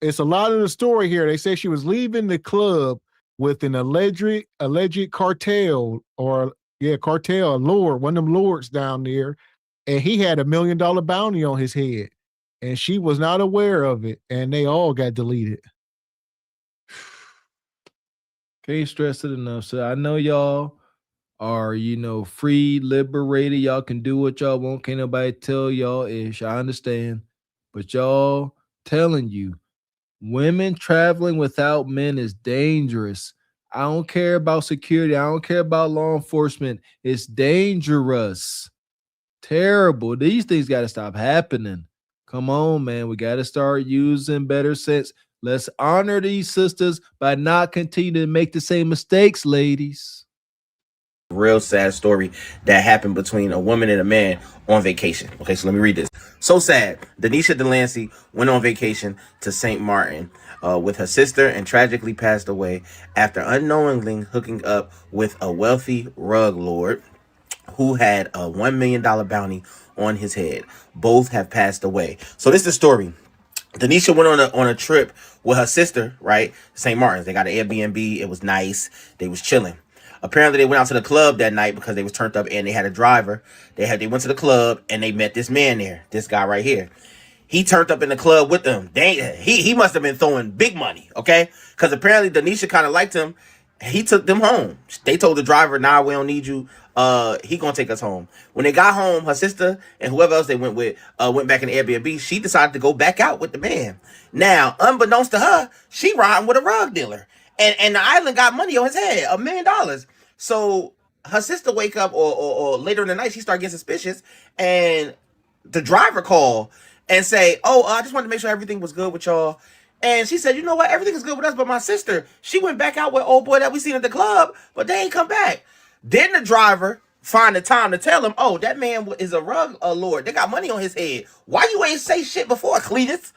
It's a lot of the story here. They say she was leaving the club with an alleged cartel cartel, a lord, one of them lords down there. And he had $1 million bounty on his head. And she was not aware of it. And they all got deleted. Can't stress it enough. So I know y'all are, free, liberated. Y'all can do what y'all want. Can't nobody tell y'all ish. I understand. But y'all telling you, women traveling without men is dangerous. I don't care about security. I don't care about law enforcement. It's dangerous. Terrible. These things got to stop happening. Come on, man. We got to start using better sense. Let's honor these sisters by not continuing to make the same mistakes, ladies. Real sad story that happened between a woman and a man on vacation. Okay, so let me read this. So sad. Denisha Delancey went on vacation to St. Martin with her sister and tragically passed away after unknowingly hooking up with a wealthy rug lord who had a $1 million bounty on his head. Both have passed away. So this is the story. Denisha went on a trip with her sister, right? St. Martin's. They got an Airbnb. It was nice. They was chilling. Apparently, they went out to the club that night because they was turned up and they had a driver. They went to the club and they met this man there. This guy right here. He turned up in the club with them. He must have been throwing big money, okay? Because apparently, Denisha kind of liked him. He took them home. They told the driver, nah, we don't need you. He gonna take us home. When they got home, her sister and whoever else they went with went back in the Airbnb. She decided to go back out with the man. Now, unbeknownst to her, she riding with a rug dealer. And the island got money on his head, $1 million. So her sister wake up or later in the night, she start getting suspicious. And the driver called and say, I just wanted to make sure everything was good with y'all. And she said, you know what? Everything is good with us, but my sister, she went back out with old boy that we seen at the club, but they ain't come back. Then the driver find the time to tell him, that man is a rug lord. They got money on his head. Why you ain't say shit before, Cletus?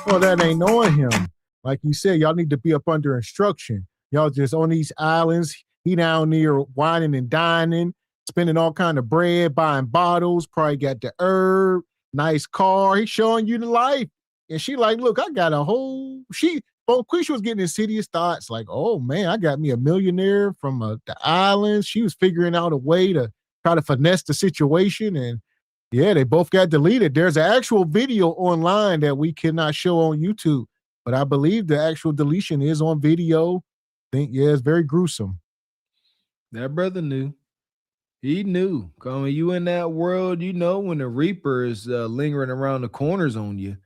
Well, that ain't knowing him. Like you said, y'all need to be up under instruction. Y'all just on these islands. He down there whining and dining, spending all kind of bread, buying bottles, probably got the herb, nice car. He's showing you the life. And she like, look, I got a whole... Quisha was getting insidious thoughts like, oh man, I got me a millionaire from the islands. She was figuring out a way to try to finesse the situation. And yeah, they both got deleted. There's an actual video online that we cannot show on YouTube, but I believe the actual deletion is on video. I think, yeah, it's very gruesome. That brother knew. He knew. When you in that world, you know when the Reaper is lingering around the corners on you.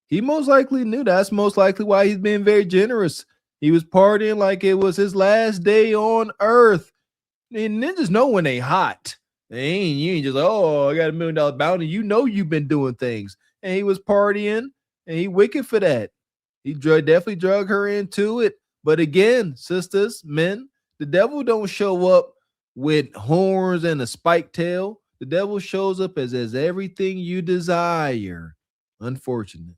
He most likely knew. That's most likely why he's been very generous. He was partying like it was his last day on earth. And ninjas know when they hot. You ain't just like, oh, I got $1 million bounty. You know you've been doing things. And he was partying, and he wicked for that. He definitely drug her into it. But again, sisters, men, the devil don't show up with horns and a spiked tail. The devil shows up as everything you desire. Unfortunate.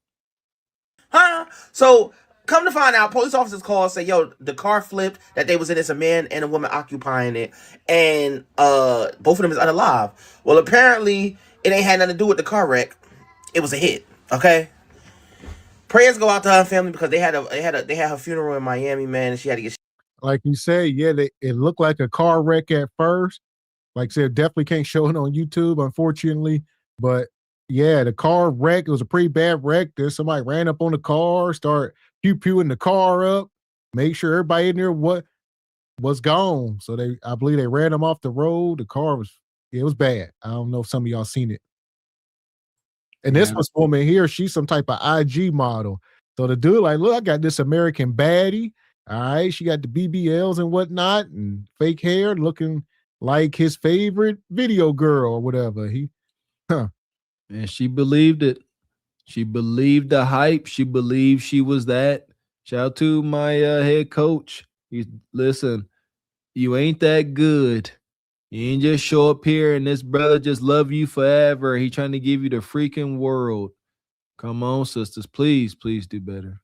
Huh? So come to find out, police officers call and say, yo, the car flipped that they was in. It's a man and a woman occupying it. And both of them is unalive. Well, apparently it ain't had nothing to do with the car wreck. It was a hit. Okay? Prayers go out to her family because they had her funeral in Miami, man, and she had to get. Like you say, yeah, it looked like a car wreck at first. Like I said, definitely can't show it on YouTube, unfortunately. But yeah, the car wreck, it was a pretty bad wreck. There's somebody ran up on the car, start pew-pewing the car up, make sure everybody in there was gone. So I believe they ran them off the road. The car it was bad. I don't know if some of y'all seen it. And this woman here, she's some type of IG model. So the dude like, look, I got this American baddie. All right, she got the BBLs and whatnot and fake hair looking like his favorite video girl or whatever. And she believed it. She believed the hype. She believed she was that. Shout out to my head coach. Listen, you ain't that good. You ain't just show up here and this brother just love you forever. He trying to give you the freaking world. Come on, sisters. Please do better.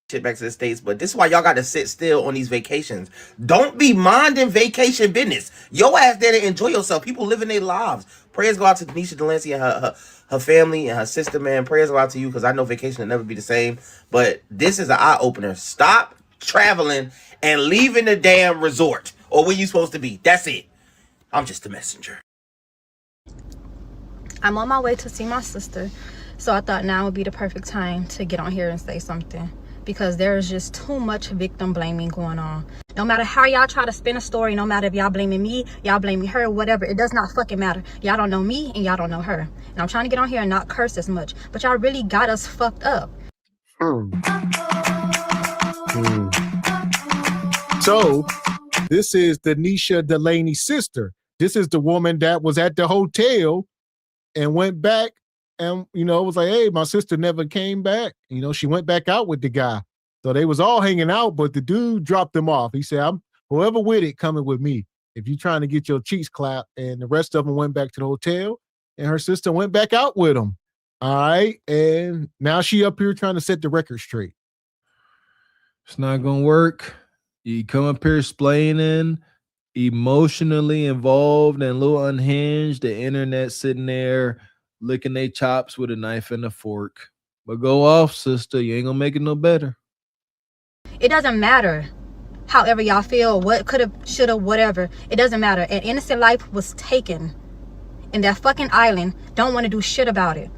Shit back to the States, but this is why y'all got to sit still on these vacations. Don't be minding vacation business. Your ass there to enjoy yourself. People living their lives. Prayers go out to Denisha Delancey and her family and her sister, man. Prayers go out to you because I know vacation will never be the same. But this is an eye-opener. Stop traveling and leaving the damn resort or where you supposed to be. That's it. I'm just a messenger. I'm on my way to see my sister, so I thought now would be the perfect time to get on here and say something, because there's just too much victim blaming going on. No matter how y'all try to spin a story, no matter if y'all blaming me, y'all blaming her, whatever, it does not fucking matter. Y'all don't know me and y'all don't know her. And I'm trying to get on here and not curse as much, but y'all really got us fucked up. So this is Denisha Delaney's sister. This is the woman that was at the hotel and went back and, was like, hey, my sister never came back. She went back out with the guy. So they was all hanging out, but the dude dropped them off. He said, I'm whoever with it coming with me. If you trying to get your cheeks clapped. And the rest of them went back to the hotel and her sister went back out with him. All right. And now she up here trying to set the record straight. It's not going to work. You come up here explaining, emotionally involved and a little unhinged. The internet sitting there licking their chops with a knife and a fork. But go off, sister. You ain't gonna make it no better. It doesn't matter however y'all feel, what could have, should have, whatever. It doesn't matter. An innocent life was taken in that fucking island. Don't want to do shit about it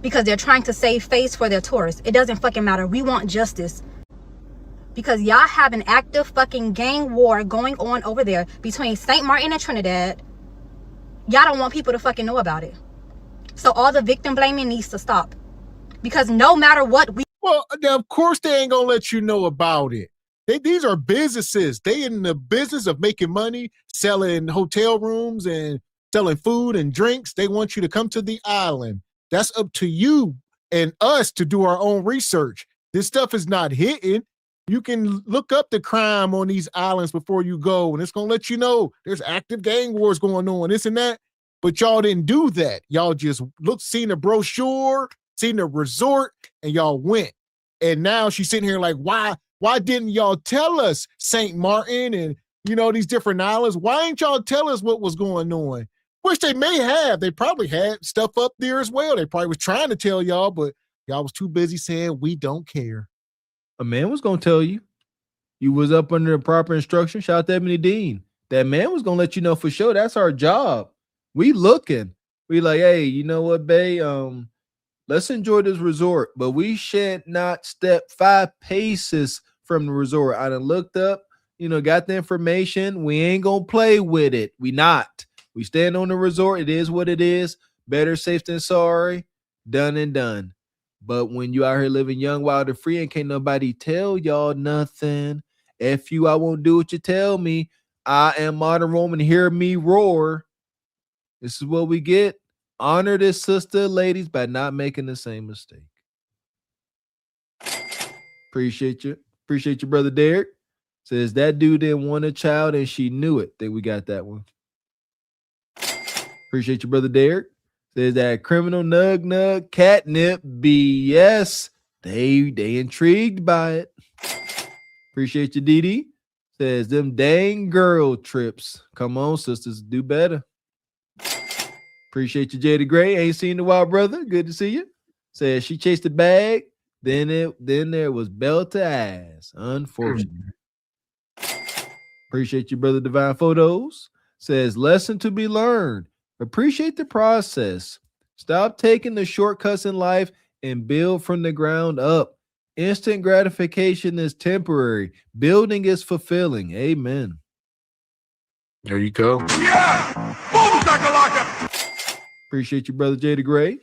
because they're trying to save face for their tourists. It doesn't fucking matter. We want justice. Because y'all have an active fucking gang war going on over there between St. Martin and Trinidad. Y'all don't want people to fucking know about it. So all the victim blaming needs to stop. Because no matter what Well, of course they ain't gonna let you know about it. These are businesses. They in the business of making money, selling hotel rooms and selling food and drinks. They want you to come to the island. That's up to you and us to do our own research. This stuff is not hidden. You can look up the crime on these islands before you go, and it's going to let you know there's active gang wars going on, this and that. But y'all didn't do that. Y'all just seen a brochure, seen a resort, and y'all went. And now she's sitting here like, why didn't y'all tell us St. Martin and, these different islands? Why ain't y'all tell us what was going on? Which they may have. They probably had stuff up there as well. They probably was trying to tell y'all, but y'all was too busy saying, we don't care. A man was going to tell you. You was up under the proper instruction. Shout out to Ebony Dean. that man was gonna let you know for sure. That's our job. We looking. We like, hey, you know what, bae? Let's enjoy this resort, but we should not step 5 paces from the resort. I done looked up, got the information. We ain't gonna play with it. We not. We stand on the resort. It is what it is. Better safe than sorry. Done and done. But when you out here living young, wild, and free, and can't nobody tell y'all nothing. If you, I won't do what you tell me. I am modern Roman. Hear me roar. This is what we get. Honor this sister, ladies, by not making the same mistake. Appreciate you. Appreciate you, brother Derek. Says that dude didn't want a child and she knew it. Think we got that one. Appreciate you, brother Derek. Says that criminal nug catnip BS. They intrigued by it. Appreciate you, Dee. Says them dang girl trips. Come on, sisters, do better. Appreciate you, Jada Gray. Ain't seen the wild brother. Good to see you. Says she chased the bag. Then there was bell to ass. Unfortunate. Appreciate you, brother Divine Photos. Says lesson to be learned. Appreciate the process. Stop taking the shortcuts in life and build from the ground up. Instant gratification is temporary. Building is fulfilling. Amen. There you go. Yeah! Boom, shakalaka! Appreciate you, brother Jada Gray.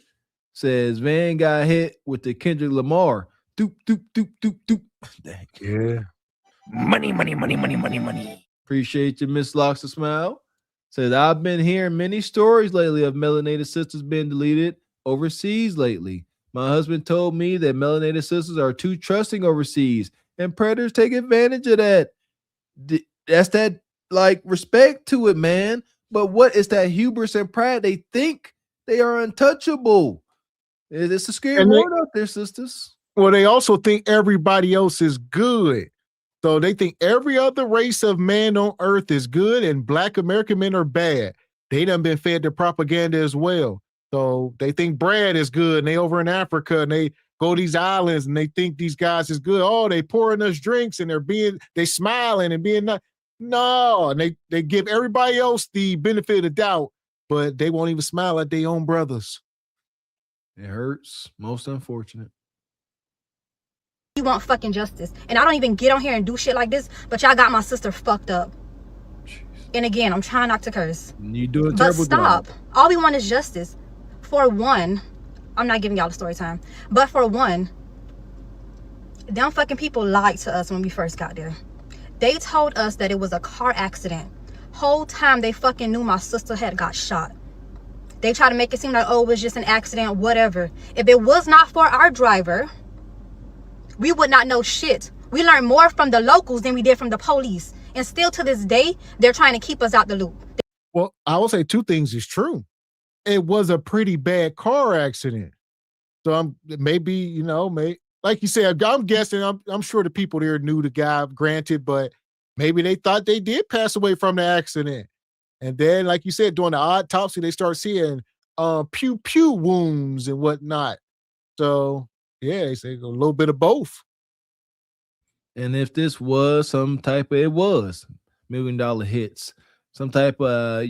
Says Van got hit with the Kendrick Lamar. Doop, doop, doop, doop, doop. Dang. Yeah. Money. Appreciate you, Miss Locks of Smile. Says I've been hearing many stories lately of melanated sisters being deleted overseas lately. My husband told me that melanated sisters are too trusting overseas and predators take advantage of that. That's that like respect to it, man. But what is that hubris and pride? They think they are untouchable. It's a scary world out there, sisters. Well, they also think everybody else is good. So they think every other race of man on earth is good and Black American men are bad. They done been fed the propaganda as well. So they think Brad is good and they over in Africa and they go to these islands and they think these guys is good. Oh, they pouring us drinks and they smiling and being nice. No, and they give everybody else the benefit of the doubt, but they won't even smile at their own brothers. It hurts. Most unfortunate. You want fucking justice. And I don't even get on here and do shit like this, but y'all got my sister fucked up. Jeez. And again, I'm trying not to curse. You do a but terrible stop. job. All we want is justice. For one, I'm not giving y'all the story time, but for one, them fucking people lied to us when we first got there. They told us that it was a car accident. Whole time they fucking knew my sister had got shot. They tried to make it seem like, oh, it was just an accident, whatever. If it was not for our driver, we would not know shit. We learned more from the locals than we did from the police. And still to this day, they're trying to keep us out the loop. Well, I will say two things is true. It was a pretty bad car accident. So maybe, like you said, I'm guessing, I'm sure the people there knew the guy, granted, but maybe they thought they did pass away from the accident. And then, like you said, during the autopsy, they start seeing pew wounds and whatnot. So, yeah, they say a little bit of both. And if this was some type of, it was $1 million hits, some type of,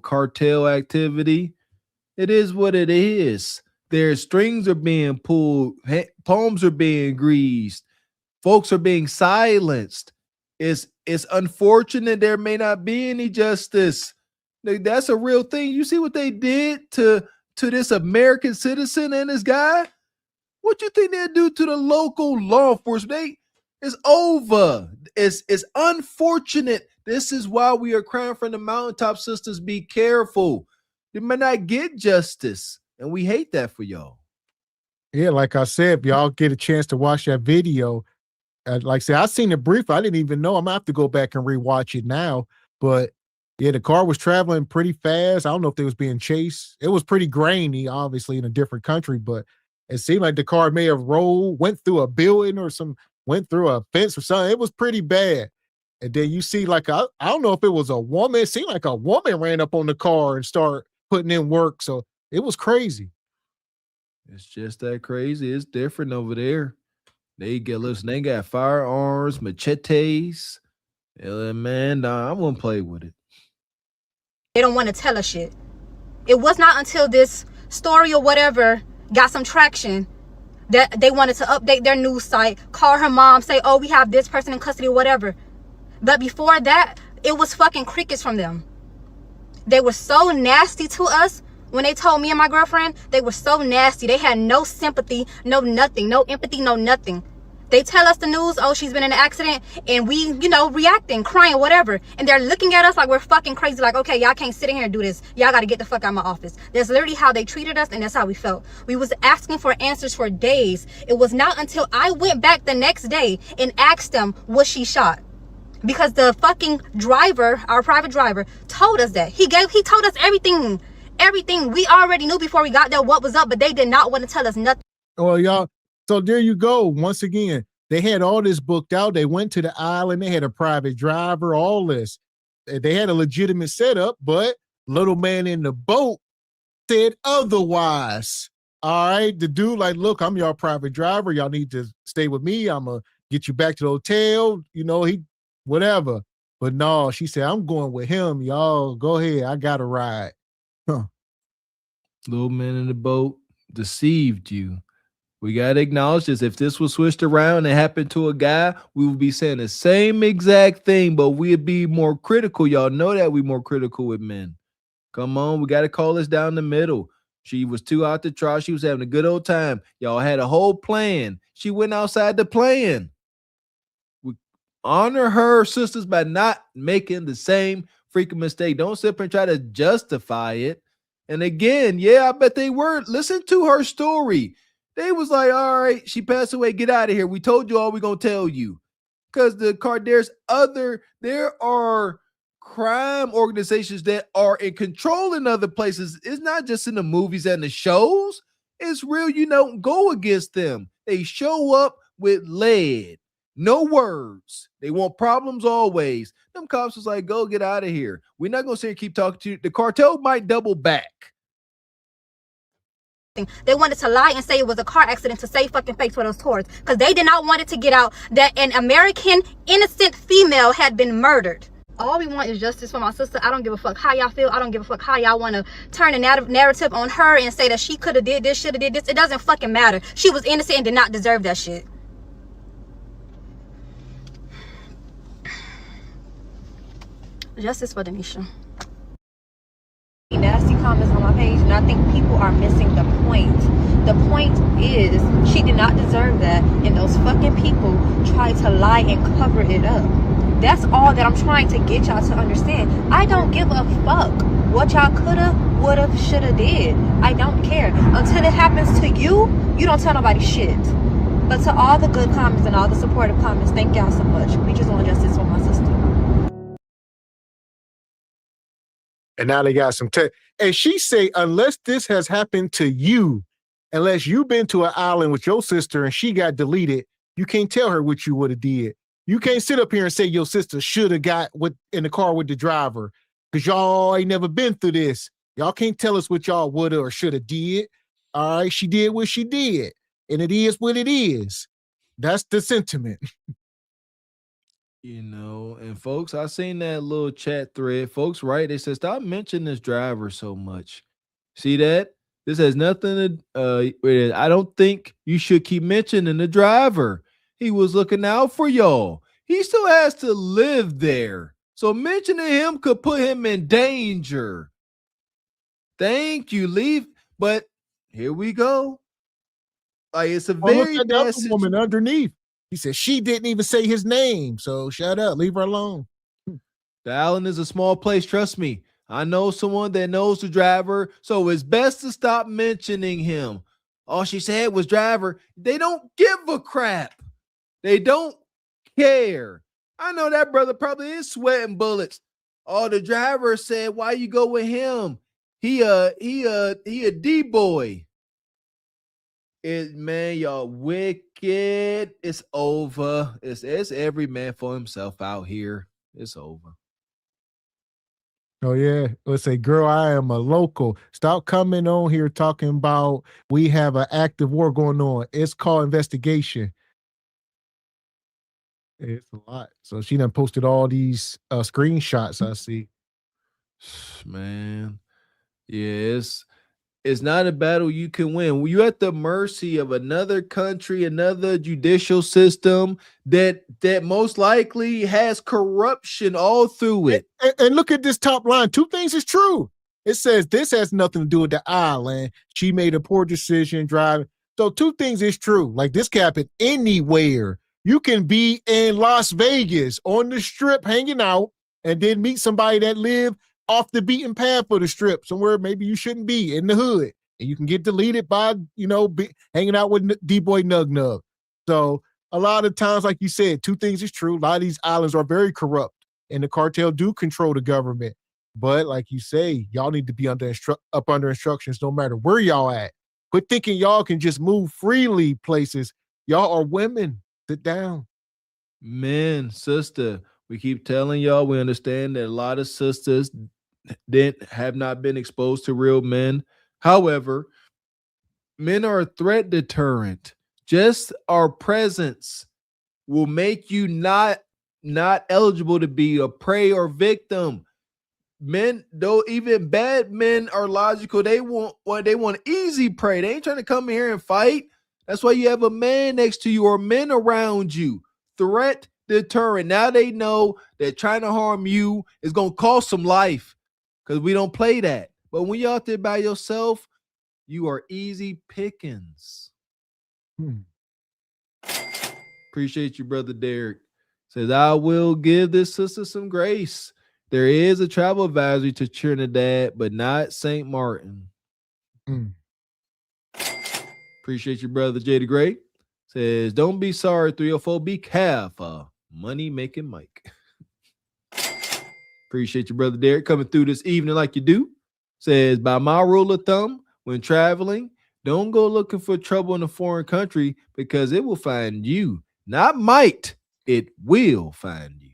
cartel activity, it is what it is. Their strings are being pulled, palms are being greased, folks are being silenced. It's unfortunate there may not be any justice. That's a real thing. You see what they did to this American citizen and this guy? What you think they'll do to the local law enforcement? It's over. It's unfortunate. This is why we are crying from the mountaintop, sisters. Be careful. You may not get justice. And we hate that for y'all. Yeah, like I said, if y'all get a chance to watch that video, like I said, I seen it briefly. I didn't even know. I'm gonna have to go back and rewatch it now. But yeah, the car was traveling pretty fast. I don't know if they was being chased. It was pretty grainy, obviously, in a different country, but it seemed like the car may have went through a building or went through a fence or something. It was pretty bad. And then you see I don't know if it was a woman. It seemed like a woman ran up on the car and started putting in work. So it was crazy. It's just that crazy. It's different over there. They got firearms, machetes. Man, nah, I wouldn't play with it. They don't want to tell us shit. It was not until this story or whatever got some traction that they wanted to update their news site, call her mom, say, oh, we have this person in custody or whatever. But before that, it was fucking crickets from them. They were so nasty to us. When they told me and my girlfriend, they were so nasty. They had no sympathy, no nothing, no empathy, no nothing. They tell us the news, oh, she's been in an accident, and we, you know, reacting, crying, whatever. And they're looking at us like we're fucking crazy, like, okay, y'all can't sit in here and do this. Y'all got to get the fuck out of my office. That's literally how they treated us, and that's how we felt. We was asking for answers for days. It was not until I went back the next day and asked them, was she shot? Because the fucking driver, our private driver, told us that. He told us everything. Everything. We already knew before we got there what was up, but they did not want to tell us nothing. Well, y'all, so there you go. Once again, they had all this booked out. They went to the island. They had a private driver, all this. They had a legitimate setup, but little man in the boat said otherwise. All right. The dude like, look, I'm your private driver. Y'all need to stay with me. I'm going to get you back to the hotel. You know, whatever. But no, she said, I'm going with him. Y'all go ahead. I got a ride. Huh. Little man in the boat deceived you. We got to acknowledge this. If this was switched around and happened to a guy, we would be saying the same exact thing, but we'd be more critical. Y'all know that we're more critical with men. Come on, we got to call this down the middle. She was too out to try. She was having a good old time. Y'all had a whole plan. She went outside the plan. We honor her sisters by not making the same freaking mistake. Don't sit up and try to justify it. And again, yeah, I bet they were. Listen to her story. They was like, all right, she passed away. Get out of here. We told you all we're going to tell you. Because there are crime organizations that are in control in other places. It's not just in the movies and the shows. It's real. You don't go against them. They show up with lead. No words. They want problems always. Them cops was like, go get out of here. We're not going to sit here and keep talking to you. The cartel might double back. They wanted to lie and say it was a car accident to save fucking face for those tourists, because they did not want it to get out that an American innocent female had been murdered. All we want is justice for my sister. I don't give a fuck how y'all feel. I don't give a fuck how y'all want to turn a narrative on her and say that she could have did this, should have did this. It doesn't fucking matter. She was innocent and did not deserve that shit. Justice for Denisha. Nasty comments on my page, and I think people are missing the point. The point is she did not deserve that, and those fucking people tried to lie and cover it up. That's all that I'm trying to get y'all to understand. I don't give a fuck what y'all coulda, woulda, shoulda did. I don't care. Until it happens to you, you don't tell nobody shit. But to all the good comments and all the supportive comments, thank y'all so much. We just want justice for my sister. And now they got some and she say, unless this has happened to you, unless you've been to an island with your sister and she got deleted, you can't tell her what you would have did. You can't sit up here and say your sister should have got in the car with the driver, because y'all ain't never been through this. Y'all can't tell us what y'all would have or should have did. All right, she did what she did, and it is what it is. That's the sentiment. You know, and folks, I seen that little chat thread. Folks, right? They said, stop mentioning this driver so much. See that? This has nothing to, I don't think you should keep mentioning the driver. He was looking out for y'all. He still has to live there. So mentioning him could put him in danger. Thank you, leave. But here we go. Like, it's a very look at the other woman underneath. He said she didn't even say his name, so shut up, leave her alone. The island is a small place, trust me. I know someone that knows the driver, so it's best to stop mentioning him. All she said was driver. They don't give a crap. They don't care. I know that brother probably is sweating bullets. Oh, the driver said, why you go with him? He a D-boy. Man, y'all wicked. It's over. It's every man for himself out here. It's over. Oh, yeah. Let's say, girl, I am a local. Stop coming on here talking about we have an active war going on. It's called investigation. It's a lot. So she done posted all these screenshots I see. Man, yes. It's not a battle you can win. You're at the mercy of another country, another judicial system that most likely has corruption all through it. And look at this top line. Two things is true. It says this has nothing to do with the island. She made a poor decision driving. So two things is true. Like this can happen anywhere. You can be in Las Vegas on the strip hanging out and then meet somebody that live off the beaten path for the strip, somewhere maybe you shouldn't be in the hood. And you can get deleted by, hanging out with D-Boy Nug Nug. So a lot of times, like you said, two things is true. A lot of these islands are very corrupt and the cartel do control the government. But like you say, y'all need to be under instructions no matter where y'all at. Quit thinking y'all can just move freely places. Y'all are women. Sit down. Men, sister, we keep telling y'all, we understand that a lot of sisters have not been exposed to real men. However, men are a threat deterrent. Just our presence will make you not eligible to be a prey or victim. Men, though, even bad men are logical. They want easy prey. They ain't trying to come here and fight. That's why you have a man next to you or men around you. Threat deterrent. Now they know that trying to harm you is going to cost some life because we don't play that. But when you're out there by yourself, you are easy pickings. Appreciate you, brother Derek. Says, I will give this sister some grace. There is a travel advisory to Trinidad, but not St. Martin. Appreciate you, brother Jada Gray. Says, don't be sorry, 304. Be careful. Money making Mike. Appreciate you, brother Derek, coming through this evening like you do. Says, by my rule of thumb, when traveling, don't go looking for trouble in a foreign country because it will find you. Not might, it will find you.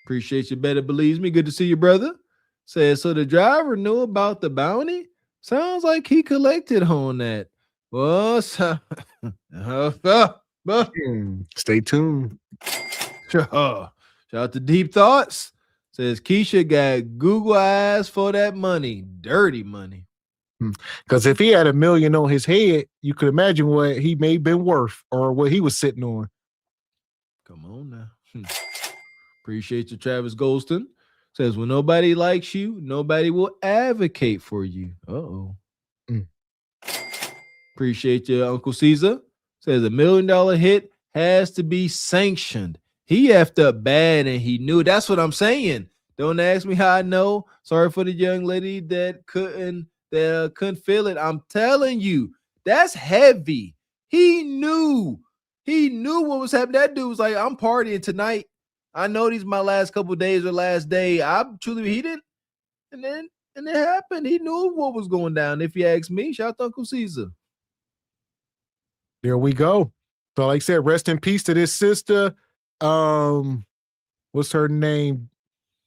Appreciate you, better believes me. Good to see you, brother. Says, so the driver knew about the bounty? Sounds like he collected on that. Well, stay tuned. Shout out to Deep Thoughts. Says Keisha got Google eyes for that money. Dirty money. Because if he had $1 million on his head, you could imagine what he may have been worth or what he was sitting on. Come on now. Appreciate you, Travis Golston. Says, when nobody likes you, nobody will advocate for you. Uh-oh. Appreciate you, Uncle Caesar. Says, $1 million hit has to be sanctioned. He effed up bad and he knew. That's what I'm saying. Don't ask me how I know. Sorry for the young lady that couldn't feel it. I'm telling you, that's heavy. He knew. He knew what was happening. That dude was like, I'm partying tonight. I know these my last couple of days or last day. He didn't. And it happened. He knew what was going down. If you ask me, shout out to Uncle Caesar. There we go. So like I said, rest in peace to this sister. What's her name?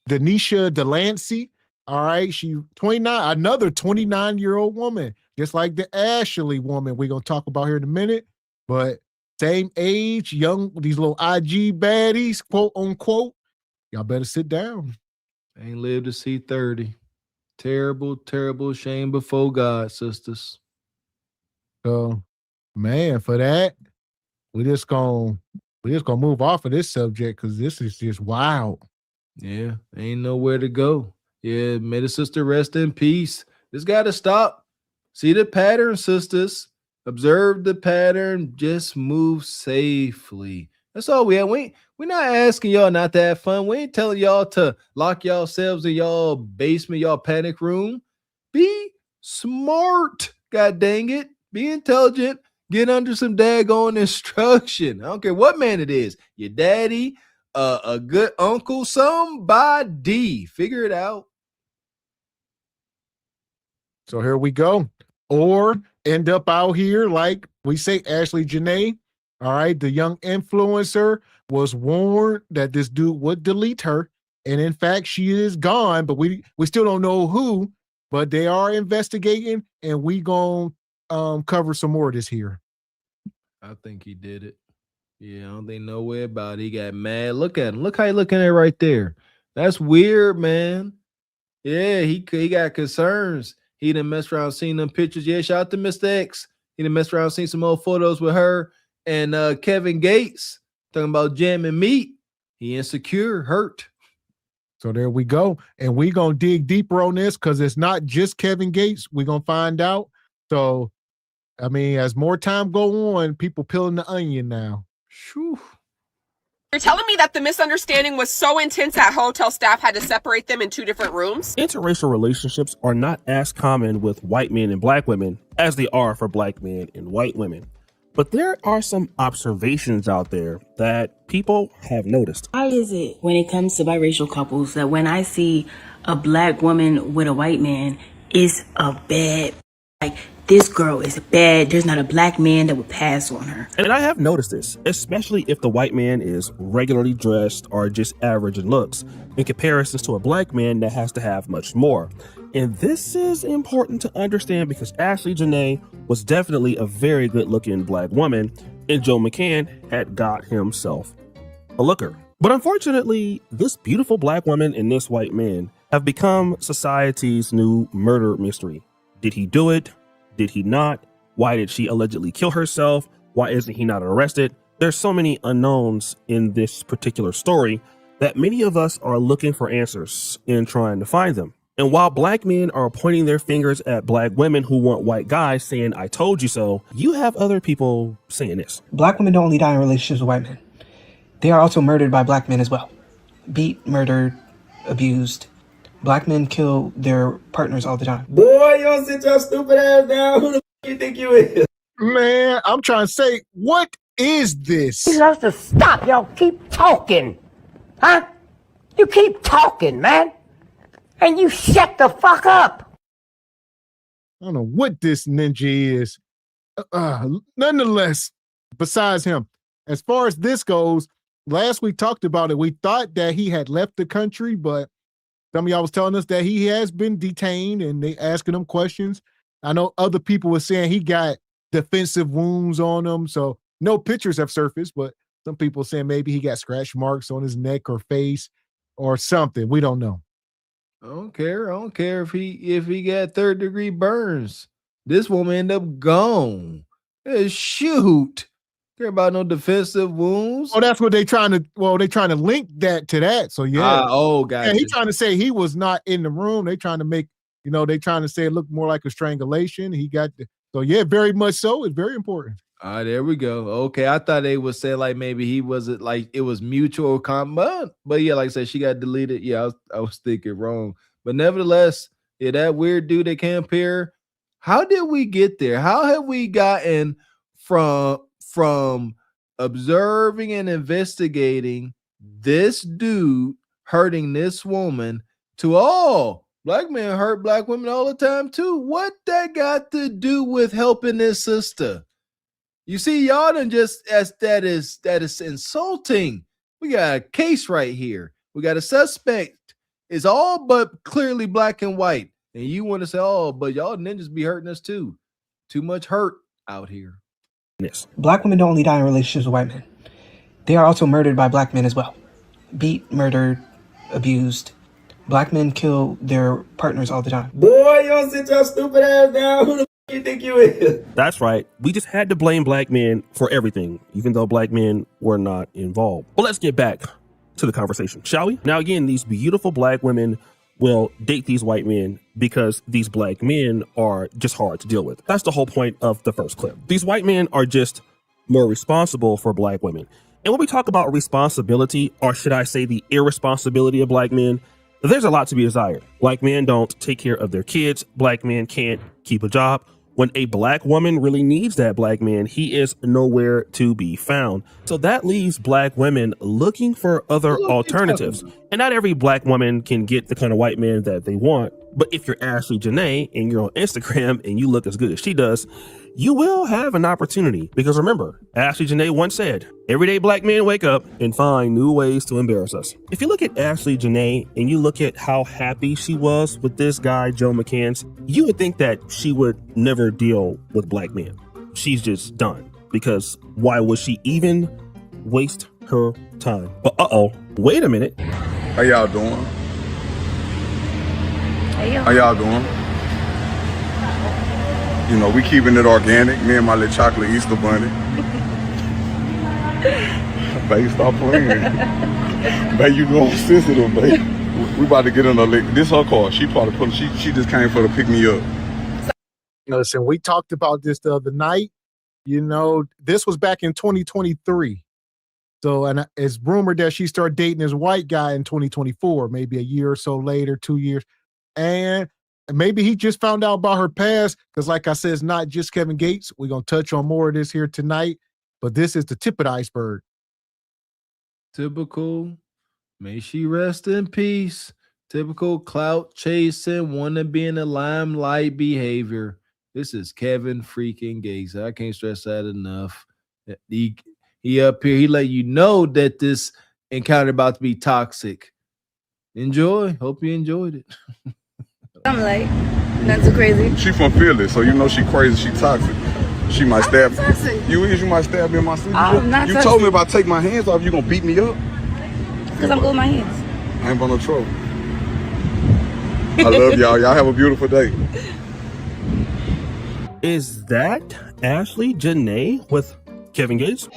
Denisha Delancey. All right. She 29, another 29-year-old woman, just like the Ashley woman we're going to talk about here in a minute. But same age, young, these little IG baddies, quote unquote. Y'all better sit down. Ain't lived to see 30. Terrible, terrible shame before God, sisters. So, man, for that, we just gonna move off of this subject because this is just wild. Yeah, ain't nowhere to go. Yeah, may the sister rest in peace. This got to stop. See the pattern, sisters. Observe the pattern. Just move safely. That's all we have. We're not asking y'all not to have fun. We ain't telling y'all to lock yourselves in y'all basement, y'all panic room. Be smart. God dang it. Be intelligent. Get under some daggone instruction. I don't care what man it is. Your daddy, a good uncle, somebody. Figure it out. So here we go. Or end up out here like we say, Ashley Jana. All right, the young influencer was warned that this dude would delete her. And in fact, she is gone, but we still don't know who, but they are investigating and we gonna cover some more of this here. I think he did it. Yeah, I don't think no way about it. He got mad. Look at him. Look how he looking at it right there. That's weird, man. Yeah, he got concerns. He done messed around, seen them pictures. Yeah, shout out to Mr. X. He done messed around, seen some old photos with her and Kevin Gates talking about jamming meat. He insecure, hurt. So there we go. And we're going to dig deeper on this because it's not just Kevin Gates. We're going to find out. So, I mean, as more time go on, people peeling the onion now. Whew. You're telling me that the misunderstanding was so intense that hotel staff had to separate them in 2 different rooms? Interracial relationships are not as common with white men and black women as they are for black men and white women. But there are some observations out there that people have noticed. Why is it when it comes to biracial couples that when I see a black woman with a white man, it's a bad, like, this girl is bad. There's not a black man that would pass on her. And I have noticed this, especially if the white man is regularly dressed or just average in looks, in comparison to a black man that has to have much more. And this is important to understand because Ashley Jana was definitely a very good looking black woman, and Joe McCann had got himself a looker. But unfortunately, this beautiful black woman and this white man have become society's new murder mystery. Did he do it? Did he not? Why did she allegedly kill herself? Why isn't he not arrested? There's so many unknowns in this particular story that many of us are looking for answers and trying to find them. And while black men are pointing their fingers at black women who want white guys saying, "I told you so," you have other people saying this. Black women don't only die in relationships with white men. They are also murdered by black men as well. Beat, murdered, abused. Black men kill their partners all the time. Boy, you don't sit your stupid ass down. Who the f you think you is? Man, I'm trying to say, what is this? You have to stop. Y'all keep talking. Huh? You keep talking, man. And you shut the fuck up. I don't know what this ninja is. Nonetheless, besides him, as far as this goes, last we talked about it, we thought that he had left the country, but some of y'all was telling us that he has been detained and they asking him questions. I know other people were saying he got defensive wounds on him. So no pictures have surfaced, but some people saying maybe he got scratch marks on his neck or face or something. We don't know. I don't care. I don't care if he got 3rd-degree burns. This woman end up gone. Shoot. Care about no defensive wounds. Oh, that's what they trying to link that to that. So yeah. Gotcha. Yeah, he trying to say he was not in the room. They trying to make, they trying to say it looked more like a strangulation. So yeah, very much so. It's very important. There we go. Okay, I thought they would say like maybe he wasn't like it was mutual combat, but yeah, like I said, she got deleted. Yeah, I was thinking wrong, but nevertheless, yeah, that weird dude that came here. How did we get there? How have we gotten from observing and investigating this dude hurting this woman to black men hurt black women all the time too? What that got to do with helping this sister? You see, y'all done just as that is insulting. We got a case right here. We got a suspect. It's all but clearly black and white. And you want to say, but y'all ninjas be hurting us too. Too much hurt out here. Yes. Black women don't only die in relationships with white men. They are also murdered by black men as well. Beat, murdered, abused. Black men kill their partners all the time. Boy, you don't sit your stupid ass down. Who the f you think you is? That's right. We just had to blame black men for everything, even though black men were not involved. But let's get back to the conversation, shall we? Now, again, these beautiful black women will date these white men because these black men are just hard to deal with. That's the whole point of the first clip. These white men are just more responsible for black women. And when we talk about responsibility, or should I say the irresponsibility of black men, there's a lot to be desired. Black men don't take care of their kids. Black men can't keep a job. When a black woman really needs that black man, he is nowhere to be found. So that leaves black women looking for other alternatives. And not every black woman can get the kind of white man that they want. But if you're Ashley Jana and you're on Instagram and you look as good as she does, you will have an opportunity. Because remember, Ashley Jana once said, everyday black men wake up and find new ways to embarrass us. If you look at Ashley Jana and you look at how happy she was with this guy, Joe McCann, you would think that she would never deal with black men. She's just done. Because why would she even waste her time. But wait a minute. How y'all doing? How y'all doing? You know, we keeping it organic, me and my little chocolate Easter bunny. Babe, stop playing. Babe, you know I'm sensitive, babe. We about to get in a lick. This her car. She probably put. She just came for to pick me up. Listen, we talked about this the other night. You know, this was back in 2023. So, and it's rumored that she started dating this white guy in 2024, maybe a year or so later, 2 years. And maybe he just found out about her past, because like I said, it's not just Kevin Gates. We're going to touch on more of this here tonight, but this is the tip of the iceberg. Typical, may she rest in peace. Typical clout chasing, want to be in the limelight behavior. This is Kevin freaking Gates. I can't stress that enough. He up here, he let you know that this encounter about to be toxic. Enjoy. Hope you enjoyed it. I'm like, not too crazy. She from Philly, so you know she crazy, she toxic. She might stab you. You might stab me in my sleep. You told me if I take my hands off, you gonna beat me up. Because I'm good with my hands. I ain't gonna trouble. I love y'all. Y'all have a beautiful day. Is that Ashley Jana with Kevin Gates?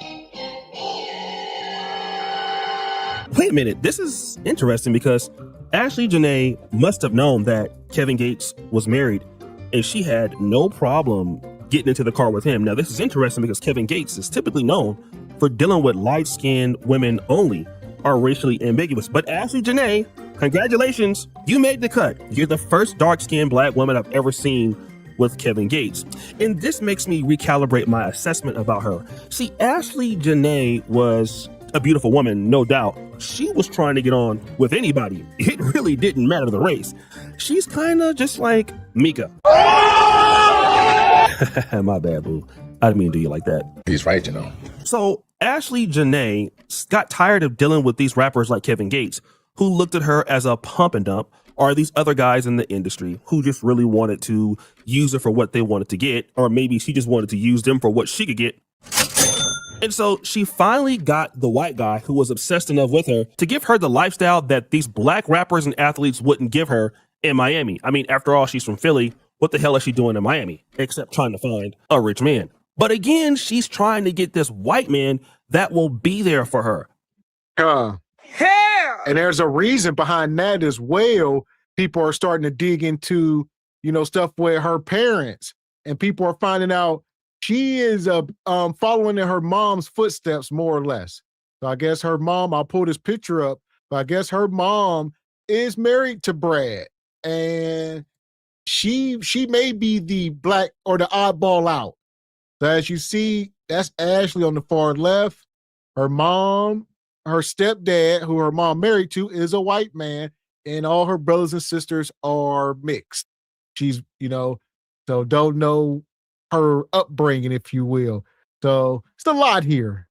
Wait a minute, this is interesting because Ashley Jana must have known that Kevin Gates was married and she had no problem getting into the car with him. Now, this is interesting because Kevin Gates is typically known for dealing with light-skinned women only, are racially ambiguous. But Ashley Jana, congratulations, you made the cut. You're the first dark-skinned black woman I've ever seen with Kevin Gates. And this makes me recalibrate my assessment about her. See, Ashley Jana was a beautiful woman, no doubt. She was trying to get on with anybody. It really didn't matter the race. She's kind of just like Mika. My bad, boo. I didn't mean to do you like that. He's right, you know. So Ashley Jana got tired of dealing with these rappers like Kevin Gates, who looked at her as a pump and dump, or these other guys in the industry who just really wanted to use her for what they wanted to get, or maybe she just wanted to use them for what she could get. And so she finally got the white guy who was obsessed enough with her to give her the lifestyle that these black rappers and athletes wouldn't give her in Miami. I mean, after all, she's from Philly. What the hell is she doing in Miami except trying to find a rich man? But again, she's trying to get this white man that will be there for her. And there's a reason behind that as well. People are starting to dig into, you know, stuff with her parents, and people are finding out she is following in her mom's footsteps, more or less. So I guess her mom, I'll pull this picture up, but I guess her mom is married to Brad, and she may be the black or the oddball out. So as you see, that's Ashley on the far left. Her mom, her stepdad, who her mom married to, is a white man, and all her brothers and sisters are mixed. She's, you know, so don't know her upbringing, if you will. So it's a lot here.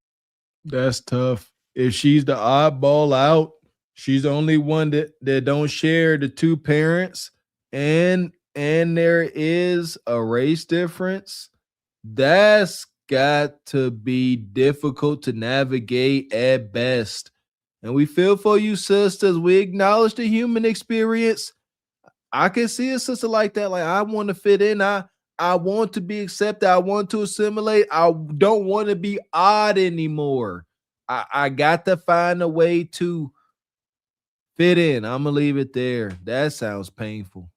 That's tough. If she's the oddball out, she's the only one that don't share the two parents, and there is a race difference. That's got to be difficult to navigate at best. And we feel for you, sisters. We acknowledge the human experience. I can see a sister like that. Like, I want to fit in. I want to be accepted. I want to assimilate. I don't want to be odd anymore. I got to find a way to fit in. I'm going to leave it there. That sounds painful.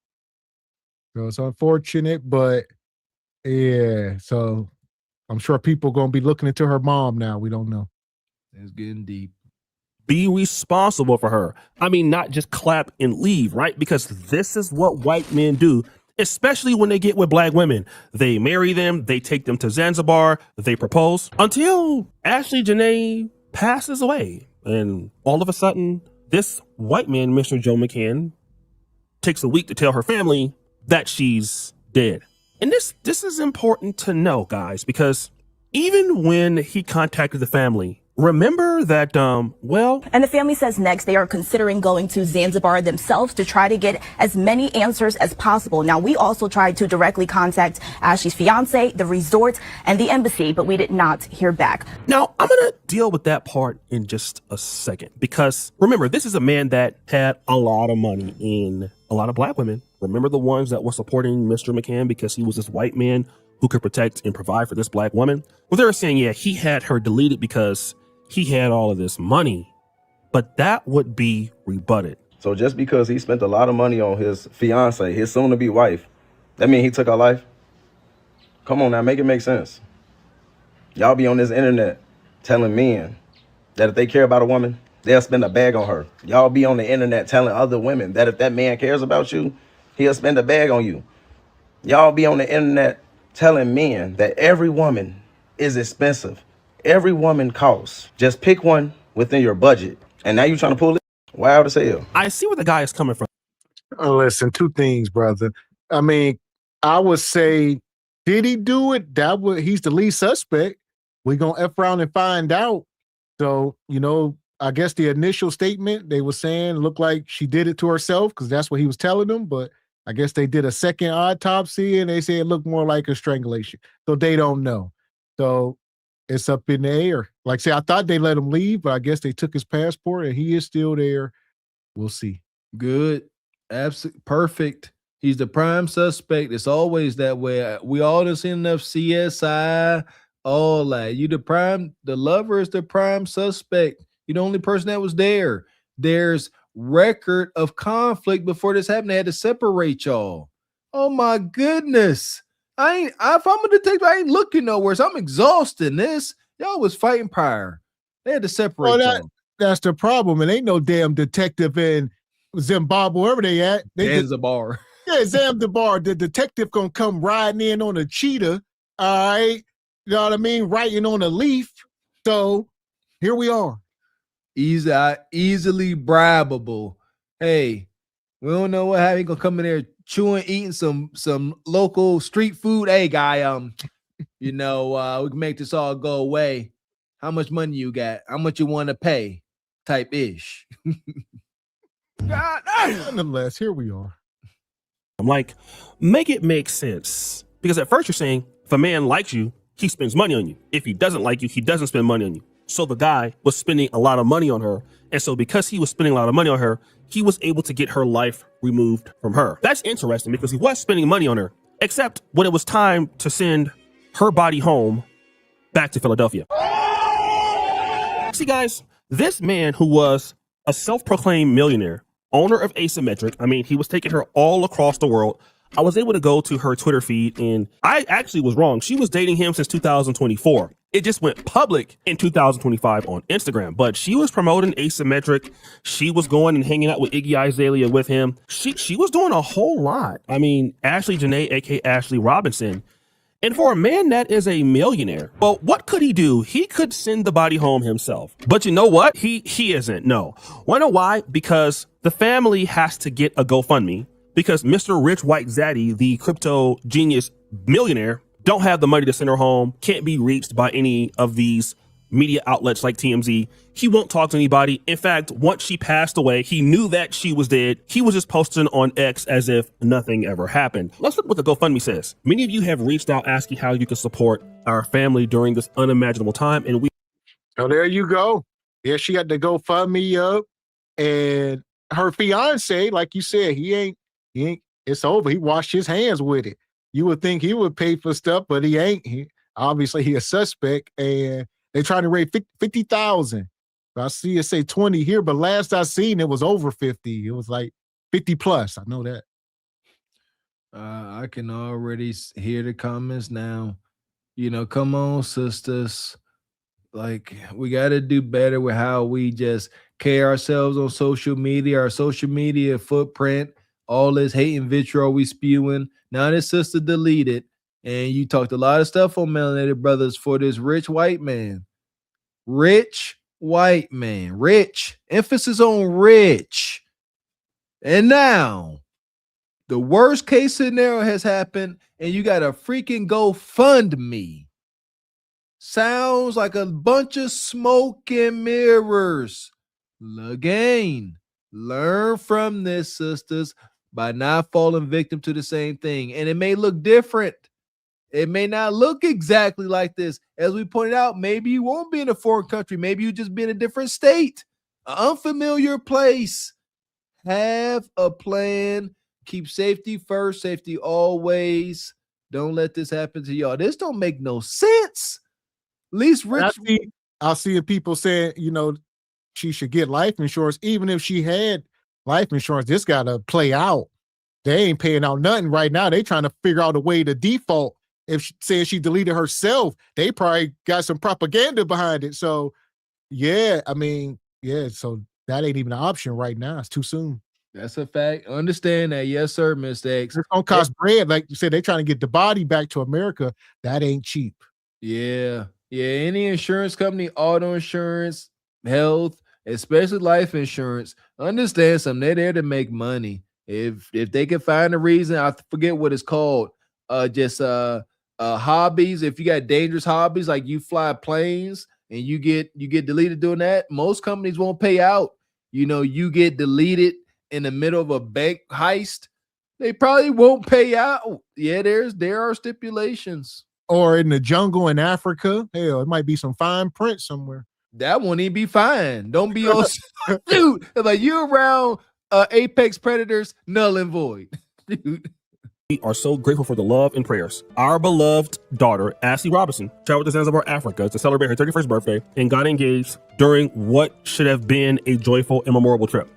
So it's unfortunate, but yeah. So I'm sure people are going to be looking into her mom now. We don't know. It's getting deep. Be responsible for her. I mean, not just clap and leave, right? Because this is what white men do, especially when they get with black women. They marry them, they take them to Zanzibar, they propose, until Ashley Jana passes away. And all of a sudden, this white man, Mr. Joe McCann, takes a week to tell her family that she's dead. And this is important to know, guys, because even when he contacted the family remember that, well. And the family says next they are considering going to Zanzibar themselves to try to get as many answers as possible. Now, we also tried to directly contact Ashley's fiance, the resort, and the embassy, but we did not hear back. Now, I'm going to deal with that part in just a second, because remember, this is a man that had a lot of money in a lot of black women. Remember the ones that were supporting Mr. McCann because he was this white man who could protect and provide for this black woman? Well, they were saying, yeah, he had her deleted because he had all of this money, but that would be rebutted. So just because he spent a lot of money on his fiance, his soon-to-be wife, that mean he took her life? Come on now, make it make sense. Y'all be on this internet telling men that if they care about a woman, they'll spend a bag on her. Y'all be on the internet telling other women that if that man cares about you, he'll spend a bag on you. Y'all be on the internet telling men that every woman is expensive. Every woman costs. Just pick one within your budget. And now you're trying to pull it? Wild as hell. I see where the guy is coming from. Listen, two things, brother. I mean, I would say, did he do it? He's the lead suspect. We're going to F around and find out. So, I guess the initial statement, they were saying looked like she did it to herself because that's what he was telling them. But I guess they did a second autopsy and they say it looked more like a strangulation. So they don't know. So it's up in the air. Like I say, I thought they let him leave, but I guess they took his passport and he is still there. We'll see. Good. Absolutely perfect. He's the prime suspect. It's always that way. We all done seen enough CSI, all that. The lover is the prime suspect. You're the only person that was there. There's record of conflict before this happened. They had to separate y'all. Oh my goodness. If I'm a detective, I ain't looking nowhere. So I'm exhausted in this. Y'all was fighting prior. They had to separate y'all. That's the problem. It ain't no damn detective in Zimbabwe, wherever they at. Zanzibar. Yeah, Zanzibar. The detective gonna come riding in on a cheetah. All right. You know what I mean? Writing on a leaf. So here we are. Easily bribable. Hey, we don't know what happened. He gonna come in there chewing, eating some local street food. Hey, guy, we can make this all go away. How much money you got? How much you want to pay? Type ish. Nonetheless, here we are. I'm like, make it make sense. Because at first you're saying, if a man likes you, he spends money on you. If he doesn't like you, he doesn't spend money on you. So the guy was spending a lot of money on her. And so because he was spending a lot of money on her, he was able to get her life removed from her. That's interesting because he was spending money on her, except when it was time to send her body home back to Philadelphia. See, guys, this man who was a self-proclaimed millionaire, owner of Asymmetric, I mean, he was taking her all across the world. I was able to go to her Twitter feed and I actually was wrong. She was dating him since 2024. It just went public in 2025 on Instagram, but she was promoting Asymmetric. She was going and hanging out with Iggy Azalea with him. She was doing a whole lot. I mean, Ashley Jana, aka Ashley Robinson. And for a man that is a millionaire, well, what could he do? He could send the body home himself. But you know what? He isn't. No. Wanna know why? Because the family has to get a GoFundMe because Mr. Rich White Zaddy, the crypto genius millionaire, don't have the money to send her home, can't be reached by any of these media outlets like TMZ. He won't talk to anybody. In fact, once she passed away, he knew that she was dead. He was just posting on X as if nothing ever happened. Let's look what the GoFundMe says. Many of you have reached out asking how you can support our family during this unimaginable time. And Oh, there you go. Yeah, she got the GoFundMe up. And her fiance, like you said, he ain't, it's over. He washed his hands with it. You would think he would pay for stuff, but he ain't. Obviously, he a suspect, and they trying to raise 50,000. I see it say 20 here, but last I seen it was over 50. It was like 50 plus. I know that. I can already hear the comments now. Come on, sisters. Like, we got to do better with how we just carry ourselves on social media, our social media footprint, all this hate and vitriol we spewing. Now this sister deleted, and you talked a lot of stuff on Melanated Brothers for this rich white man. Rich white man. Rich. Emphasis on rich. And now, the worst case scenario has happened, and you got a freaking GoFundMe sounds like a bunch of smoke and mirrors. Again, learn from this, sisters, by not falling victim to the same thing. And it may look different. It may not look exactly like this. As we pointed out, maybe you won't be in a foreign country. Maybe you just be in a different state, an unfamiliar place. Have a plan. Keep safety first, safety always. Don't let this happen to y'all. This don't make no sense. At least rich. I'll see people saying, you know, she should get life insurance. Even if she had life insurance, this got to play out. They ain't paying out nothing right now. They trying to figure out a way to default. If she says she deleted herself, they probably got some propaganda behind it. So, yeah, I mean, yeah, so that ain't even an option right now. It's too soon. That's a fact. Understand that. Yes, sir, Mr. X. It's going to cost bread. Like you said, they trying to get the body back to America. That ain't cheap. Yeah. Yeah. Any insurance company, auto insurance, health, especially life insurance, understand something. They're there to make money. If they can find a reason, I forget what it's called. Hobbies. If you got dangerous hobbies, like you fly planes and you get deleted doing that, most companies won't pay out. You know, you get deleted in the middle of a bank heist, they probably won't pay out. Yeah, there are stipulations. Or in the jungle in Africa, hell, it might be some fine print somewhere. That won't even be fine. Don't be all dude. Like you around apex predators, null and void. Dude. We are so grateful for the love and prayers. Our beloved daughter, Ashley Robinson, traveled to Zanzibar, Africa to celebrate her 31st birthday and got engaged during what should have been a joyful and memorable trip.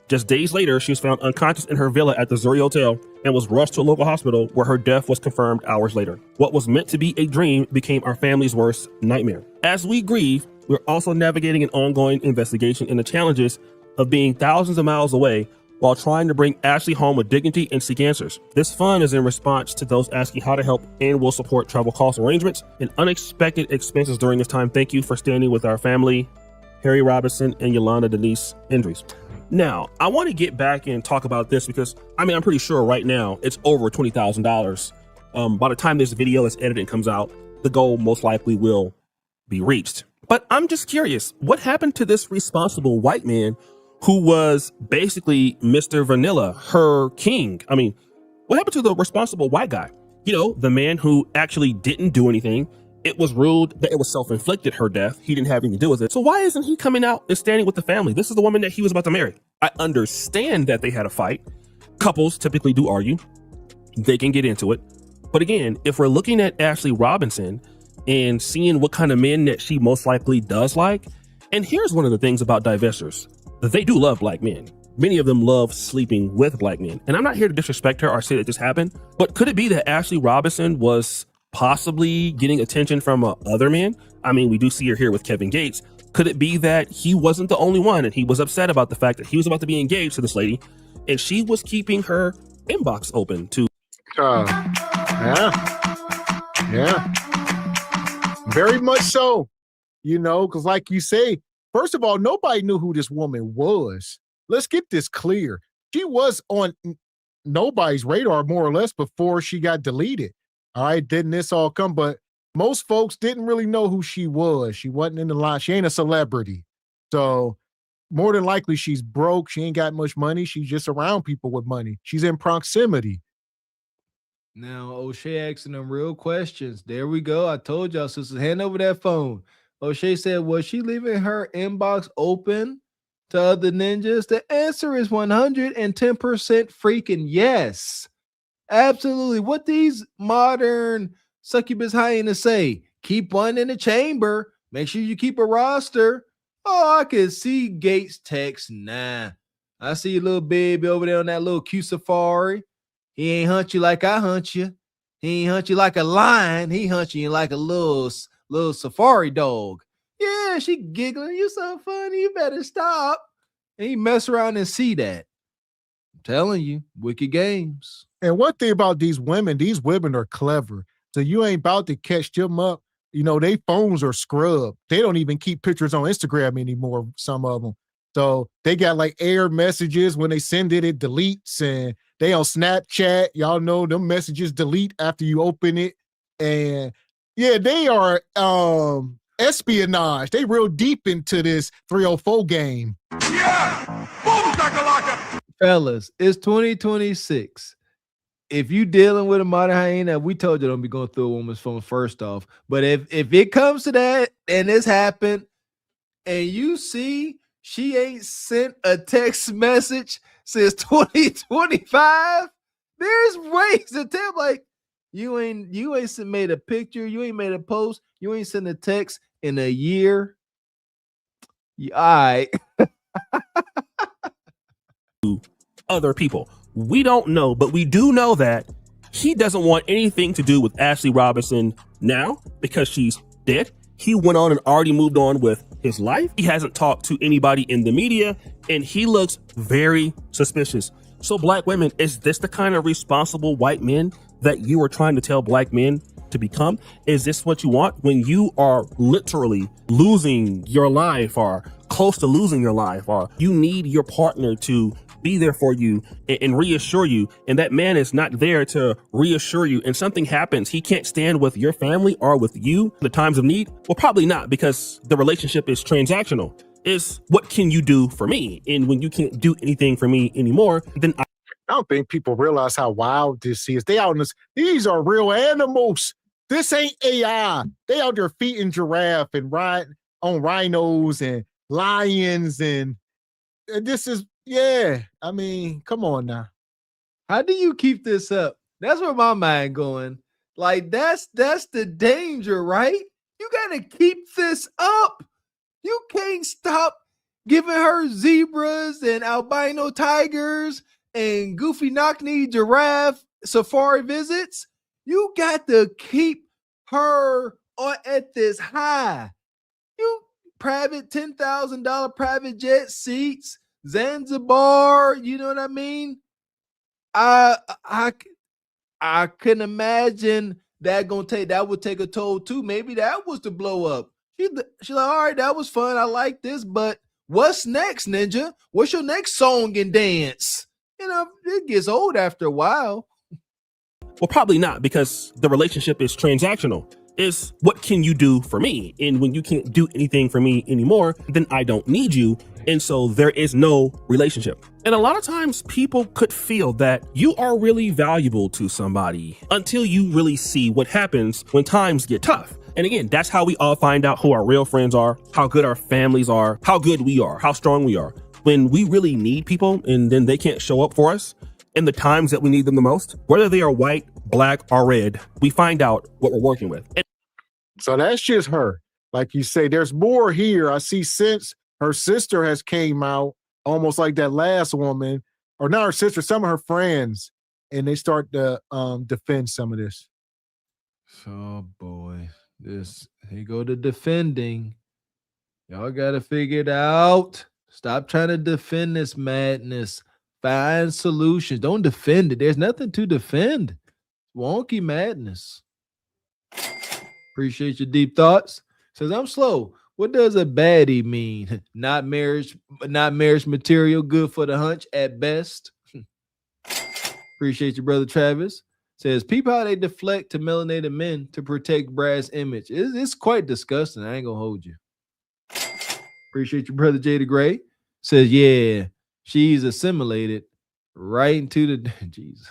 Just days later, she was found unconscious in her villa at the Zuri Hotel and was rushed to a local hospital where her death was confirmed hours later. What was meant to be a dream became our family's worst nightmare. As we grieve, we're also navigating an ongoing investigation and the challenges of being thousands of miles away while trying to bring Ashley home with dignity and seek answers. This fund is in response to those asking how to help and will support travel cost arrangements and unexpected expenses during this time. Thank you for standing with our family, Harry Robinson and Yolanda Denise Indries. Now, I want to get back and talk about this because, I mean, I'm pretty sure right now it's over $20,000. By the time this video is edited and comes out, the goal most likely will be reached. But I'm just curious, what happened to this responsible white man who was basically Mr. Vanilla, her king? I mean, what happened to the responsible white guy? You know, the man who actually didn't do anything. It was ruled that it was self-inflicted, her death. He didn't have anything to do with it. So why isn't he coming out and standing with the family? This is the woman that he was about to marry. I understand that they had a fight. Couples typically do argue. They can get into it. But again, if we're looking at Ashley Robinson and seeing what kind of men that she most likely does like, and here's one of the things about divestors, that they do love black men. Many of them love sleeping with black men. And I'm not here to disrespect her or say that this happened, but could it be that Ashley Robinson was possibly getting attention from other men? I mean, we do see her here with Kevin Gates. Could it be that he wasn't the only one and he was upset about the fact that he was about to be engaged to this lady and she was keeping her inbox open to... Yeah. Very much so, you know, because like you say, first of all, nobody knew who this woman was. Let's get this clear. She was on nobody's radar, more or less, before she got deleted. All right, didn't this all come? But most folks didn't really know who she was. She wasn't in the line. She ain't a celebrity. So more than likely she's broke. She ain't got much money. She's just around people with money. She's in proximity. Now, O'Shea asking them real questions. There we go. I told y'all, sisters, hand over that phone. O'Shea said, was she leaving her inbox open to other ninjas? The answer is 110% freaking yes. Absolutely. What these modern succubus hyenas say, keep one in the chamber. Make sure you keep a roster. Oh, I can see Gates text. Nah, I see a little baby over there on that little Q safari. He ain't hunt you like I hunt you. He ain't hunt you like a lion. He hunt you like a little safari dog. Yeah, she giggling. You so funny. You better stop. And he mess around and see that. I'm telling you, wicked games. And one thing about these women are clever. So you ain't about to catch them up. You know, they phones are scrubbed. They don't even keep pictures on Instagram anymore, some of them. So they got like error messages. When they send it, it deletes. And they on Snapchat, y'all know them messages delete after you open it. And, Yeah, they are espionage. They real deep into this 304 game. Fellas, it's 2026. If you dealing with a modern hyena, we told you don't be going through a woman's phone first off. But if it comes to that and this happened, and you see she ain't sent a text message since 2025, there's ways to tell, like, you ain't made a picture, you ain't made a post, you ain't sent a text in a year. All right. Other people. We don't know, but we do know that he doesn't want anything to do with Ashley Robinson now because she's dead. He went on and already moved on with his life. He hasn't talked to anybody in the media, and he looks very suspicious. So black women, is this the kind of responsible white men that you are trying to tell black men to become? Is this what you want when you are literally losing your life or close to losing your life, or you need your partner to be there for you and reassure you, and that man is not there to reassure you, and something happens, he can't stand with your family or with you in the times of need? Well, probably not, because the relationship is transactional. Is what can you do for me? And when you can't do anything for me anymore, then I don't think people realize how wild this is. They out in this, these are real animals. This ain't AI. They out there feeding giraffe and riding on rhinos and lions, and this is, yeah, I mean, come on now. How do you keep this up? That's where my mind going. Like, that's the danger, right? You gotta keep this up. You can't stop giving her zebras and albino tigers and goofy knock-knee giraffe safari visits. You got to keep her at this high. You private $10,000 private jet seats, Zanzibar, you know what I mean? I can imagine that would take a toll too. Maybe that was the blow up. She's like, all right, that was fun. I like this, but what's next, Ninja? What's your next song and dance? You know, it gets old after a while. Well, probably not, because the relationship is transactional. Is what can you do for me? And when you can't do anything for me anymore, then I don't need you. And so there is no relationship. And a lot of times people could feel that you are really valuable to somebody until you really see what happens when times get tough. And again, that's how we all find out who our real friends are, how good our families are, how good we are, how strong we are. When we really need people and then they can't show up for us in the times that we need them the most, whether they are white, black, or red, we find out what we're working with. So that's just her. Like you say, there's more here. I see since her sister has came out, almost like that last woman, or not her sister, some of her friends, and they start to defend some of this. Oh boy, here go the defending. Y'all gotta figure it out. Stop trying to defend this madness. Find solutions. Don't defend it. There's nothing to defend. Wonky madness. Appreciate your deep thoughts. Says, I'm slow. What does a baddie mean? Not marriage material, good for the hunch at best. Appreciate you, brother Travis. Says, people how they deflect to melanated men to protect Brad's image. It's quite disgusting. I ain't gonna hold you. Appreciate you, brother Jada Gray. Says, yeah, she's assimilated right into the Jesus.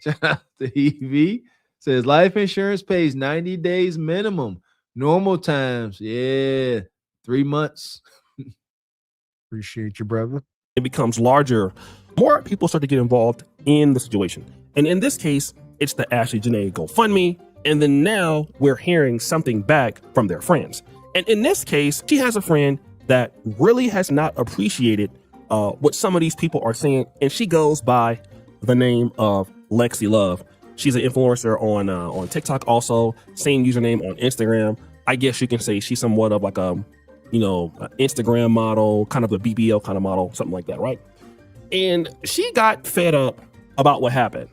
Shout out to EV. Says, life insurance pays 90 days minimum. Normal times, 3 months. Appreciate you, brother. It becomes larger. More people start to get involved in the situation. And in this case, it's the Ashley Jana GoFundMe. And then now we're hearing something back from their friends. And in this case, she has a friend that really has not appreciated what some of these people are saying. And she goes by the name of Lexi Love. She's an influencer on TikTok also, same username on Instagram. I guess you can say she's somewhat of like an Instagram model, kind of a BBL kind of model, something like that, right? And she got fed up about what happened.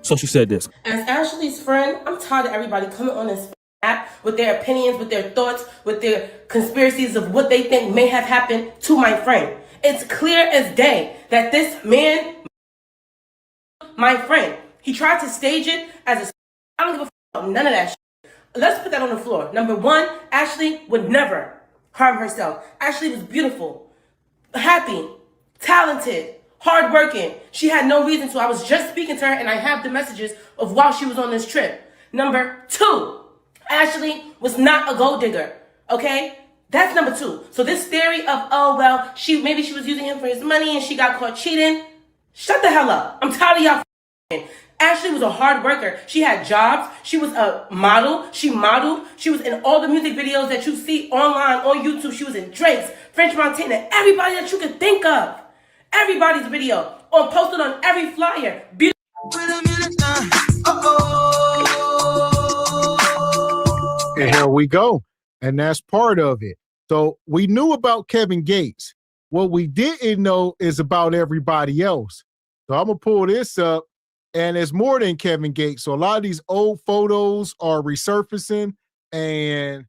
So she said this. As Ashley's friend, I'm tired of everybody coming on this app with their opinions, with their thoughts, with their conspiracies of what they think may have happened to my friend. It's clear as day that this man, my friend, he tried to stage it as a, I don't give a None of that shit. Let's put that on the floor. Number one, Ashley would never harm herself. Ashley was beautiful, happy, talented, hardworking. She had no reason to. I was just speaking to her, and I have the messages of while she was on this trip. Number two, Ashley was not a gold digger. Okay? That's number two. So this theory of, oh, well, maybe she was using him for his money and she got caught cheating. Shut the hell up. I'm tired of y'all f***ing. Ashley was a hard worker. She had jobs. She was a model. She modeled. She was in all the music videos that you see online, on YouTube. She was in Drake's, French Montana, everybody that you could think of. Everybody's video. Or posted on every flyer. And here we go. And that's part of it. So we knew about Kevin Gates. What we didn't know is about everybody else. So I'm going to pull this up. And it's more than Kevin Gates. So a lot of these old photos are resurfacing. And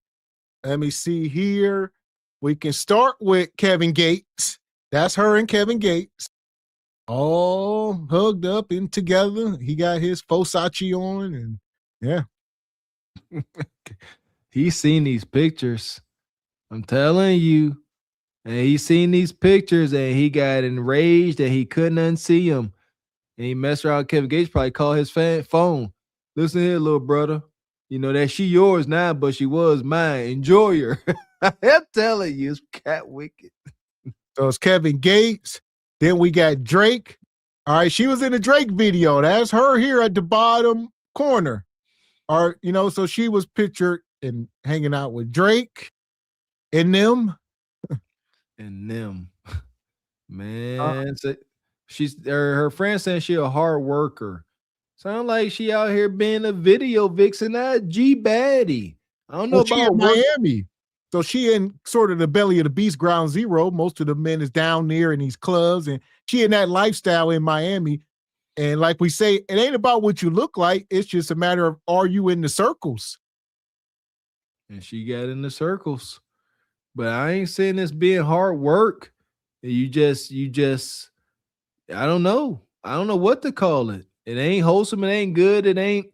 let me see here. We can start with Kevin Gates. That's her and Kevin Gates. All hugged up and together. He got his Versace on. And yeah. He's seen these pictures. I'm telling you. And he's seen these pictures and he got enraged that he couldn't unsee them. And he messed around. Kevin Gates probably called his phone. Listen here, little brother. You know that she yours now, but she was mine. Enjoy her. I'm telling you, it's cat wicked. So it's Kevin Gates. Then we got Drake. All right, she was in the Drake video. That's her here at the bottom corner. All right, so she was pictured and hanging out with Drake and them. And them. Man, she's her friend saying she a hard worker. Sound like she out here being a video vixen, not G baddie. I don't know about she in Miami. So she in sort of the belly of the beast, ground zero. Most of the men is down there in these clubs, and she in that lifestyle in Miami. And like we say, it ain't about what you look like. It's just a matter of, are you in the circles? And she got in the circles. But I ain't saying this being hard work. You just, I don't know. I don't know what to call it. It ain't wholesome. It ain't good. It ain't,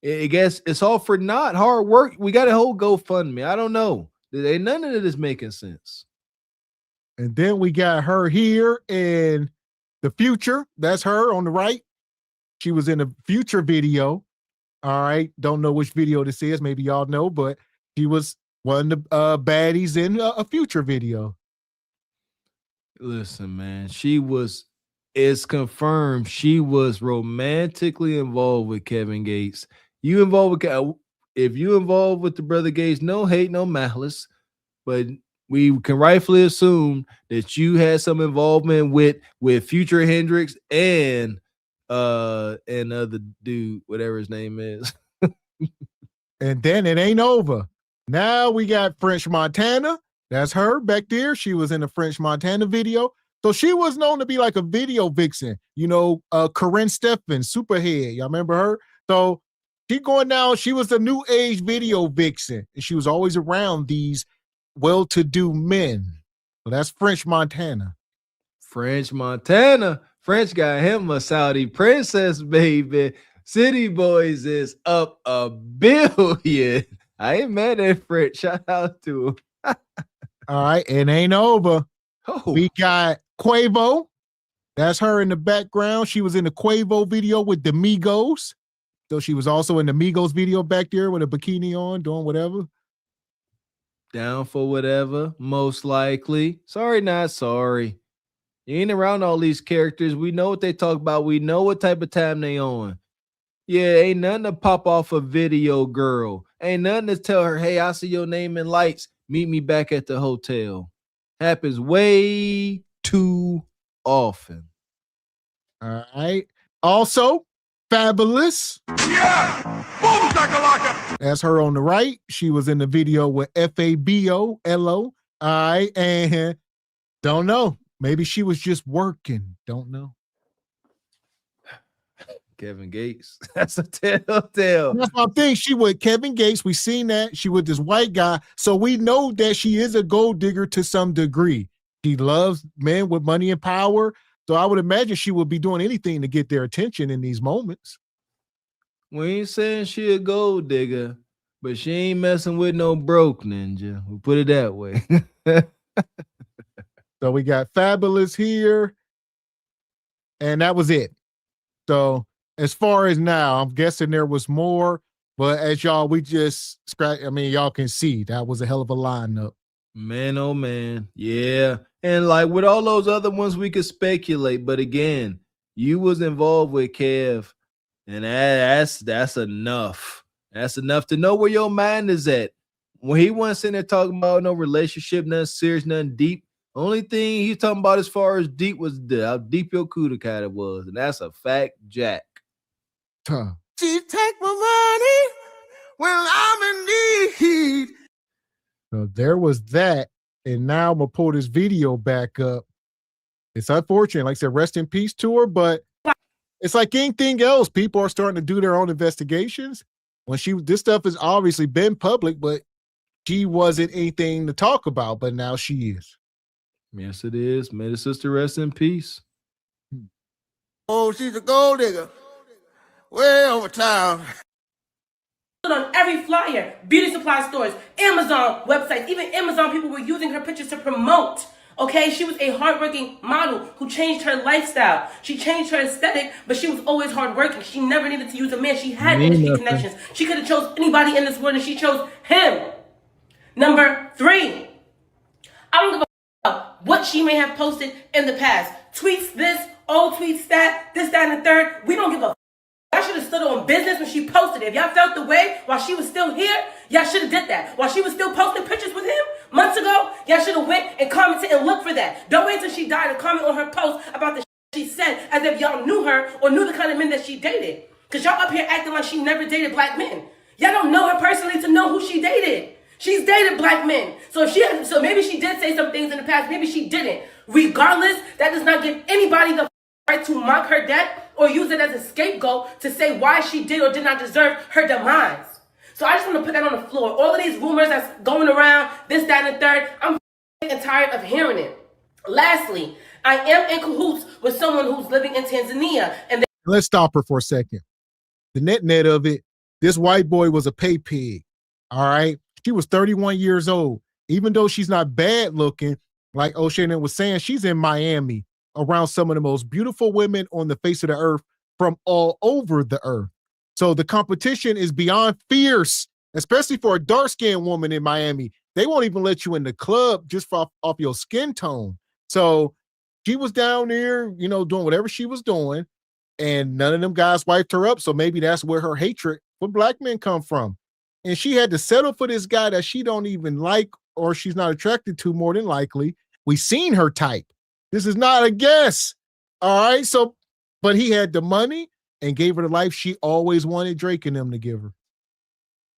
I guess it's all for not hard work. We got a whole GoFundMe. I don't know. Ain't none of it is making sense. And then we got her here in the future. That's her on the right. She was in a future video. All right. Don't know which video this is. Maybe y'all know, but she was one of the baddies in a future video. Listen, man, it's confirmed she was romantically involved with Kevin Gates. If you involved with the brother Gates, no hate, no malice, but we can rightfully assume that you had some involvement with Future Hendrix and other dude, whatever his name is. And then it ain't over. Now we got French Montana. That's her back there. She was in the French Montana video. So she was known to be like a video vixen. Corinne Steffen, Superhead. Y'all remember her? So she going down. She was a new age video vixen. And she was always around these well-to-do men. So that's French Montana. French Montana. French got him a Saudi princess, baby. City Boys is up $1 billion. I ain't mad at French. Shout out to him. All right, it ain't over. Oh. We got Quavo. That's her in the background. She was in the Quavo video with the Migos. So she was also in the Migos video back there with a bikini on, doing whatever. Down for whatever, most likely. Sorry, not sorry. You ain't around all these characters. We know what they talk about. We know what type of time they on. Yeah, ain't nothing to pop off a video girl. Ain't nothing to tell her, hey, I see your name in lights. Meet me back at the hotel. Happens way too often. All right. Also, Fabulous. Yeah! Boom, shakalaka! That's her on the right. She was in the video with Fabolo. All right. And don't know. Maybe she was just working. Don't know. Kevin Gates. That's a telltale. That's my thing. She with Kevin Gates. We seen that. She with this white guy. So we know that she is a gold digger to some degree. She loves men with money and power. So I would imagine she would be doing anything to get their attention in these moments. We ain't saying she a gold digger, but she ain't messing with no broke ninja. We'll put it that way. So we got Fabulous here, and that was it. So as far as now, I'm guessing there was more, but as y'all, we just y'all can see that was a hell of a lineup. Man, oh man. Yeah. And like with all those other ones, we could speculate. But again, you was involved with Kev, and that's enough. That's enough to know where your mind is at. When he wasn't sitting there talking about no relationship, nothing serious, nothing deep. Only thing he's talking about as far as deep was how deep your cooter kind of was. And that's a fact, Jack. She take my money when I'm in need. So there was that. And now I'm going to pull this video back up. It's unfortunate. Like I said, rest in peace to her, but it's like anything else. People are starting to do their own investigations. This stuff has obviously been public, but she wasn't anything to talk about, but now she is. Yes, it is. May the sister rest in peace. Oh, she's a gold digger. Way over town. On every flyer, beauty supply stores, Amazon websites, even Amazon people were using her pictures to promote. Okay, she was a hardworking model who changed her lifestyle. She changed her aesthetic, but she was always hardworking. She never needed to use a man. She had industry connections. She could have chose anybody in this world, and she chose him. Number 3, I don't give a about what she may have posted in the past. Tweets this, old tweets that, this, that, and the third. We don't give a Y'all should have stood on business when she posted it. If y'all felt the way while she was still here, y'all should have did that. While she was still posting pictures with him months ago, y'all should have went and commented and looked for that. Don't wait till she died to comment on her post about the she said as if y'all knew her or knew the kind of men that she dated. Because y'all up here acting like she never dated black men. Y'all don't know her personally to know who she dated. She's dated black men. So maybe she did say some things in the past. Maybe she didn't. Regardless, that does not give anybody the right to mock her death or use it as a scapegoat to say why she did or did not deserve her demise. So I just want to put that on the floor. All of these rumors that's going around, this, that, and the third, I'm tired of hearing it. Lastly, I am in cahoots with someone who's living in Tanzania. And let's stop her for a second. The net of it, this white boy was a pay pig. All right. She was 31 years old. Even though she's not bad looking, like O'Shannon was saying, she's in Miami around some of the most beautiful women on the face of the earth from all over the earth. So the competition is beyond fierce, especially for a dark-skinned woman in Miami. They won't even let you in the club just off your skin tone. So she was down there, doing whatever she was doing, and none of them guys wiped her up. So maybe that's where her hatred for black men come from. And she had to settle for this guy that she don't even like or she's not attracted to, more than likely. We seen her type. This is not a guess. All right. So, but he had the money and gave her the life she always wanted Drake and them to give her.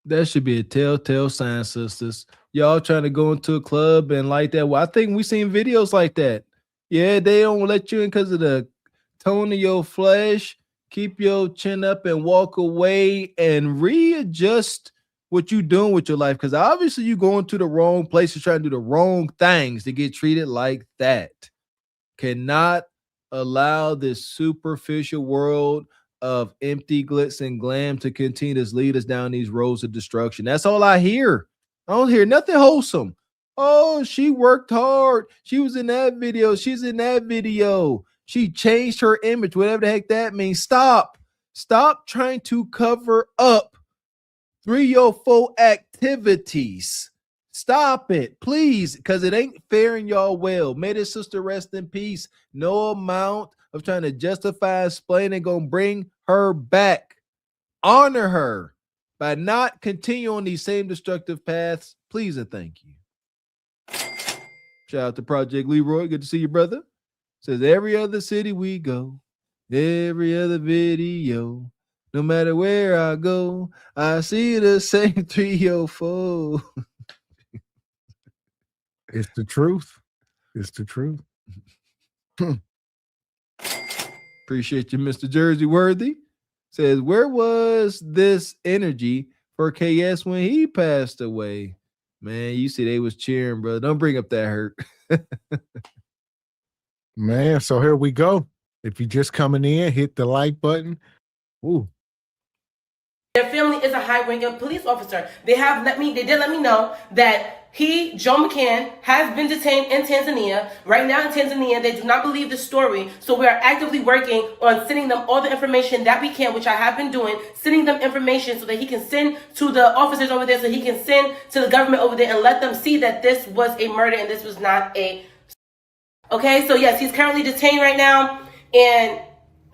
That should be a telltale sign, sisters. Y'all trying to go into a club and like that. Well, I think we seen videos like that. Yeah, they don't let you in because of the tone of your flesh. Keep your chin up and walk away and readjust what you doing with your life. Because obviously you going to the wrong places, trying to do the wrong things to get treated like that. Cannot allow this superficial world of empty glitz and glam to continue to lead us down these roads of destruction. That's all I hear. I don't hear nothing wholesome. Oh, she worked hard. She was in that video. She's in that video. She changed her image, whatever the heck that means. Stop trying to cover up 3 or 4 activities. Stop it, please, because it ain't faring y'all well. May this sister rest in peace. No amount of trying to justify, explain, and gonna bring her back. Honor her by not continuing on these same destructive paths. Please and thank you. Shout out to Project Leroy. Good to see you, brother. Says every other city we go, every other video, no matter where I go, I see the same 3 or 4. It's the truth. It's the truth. Appreciate you, Mr. Jersey Worthy. Says, where was this energy for KS when he passed away? Man, you see they was cheering, bro. Don't bring up that hurt. Man, so here we go. If you're just coming in, hit the like button. Ooh, Their family is a high-ranking police officer. They did let me know that Joe McCann, has been detained in Tanzania. Right now in Tanzania, they do not believe the story. So we are actively working on sending them all the information that we can, which I have been doing, sending them information so that he can send to the officers over there, so he can send to the government over there and let them see that this was a murder and this was not a... Okay, so yes, he's currently detained right now, and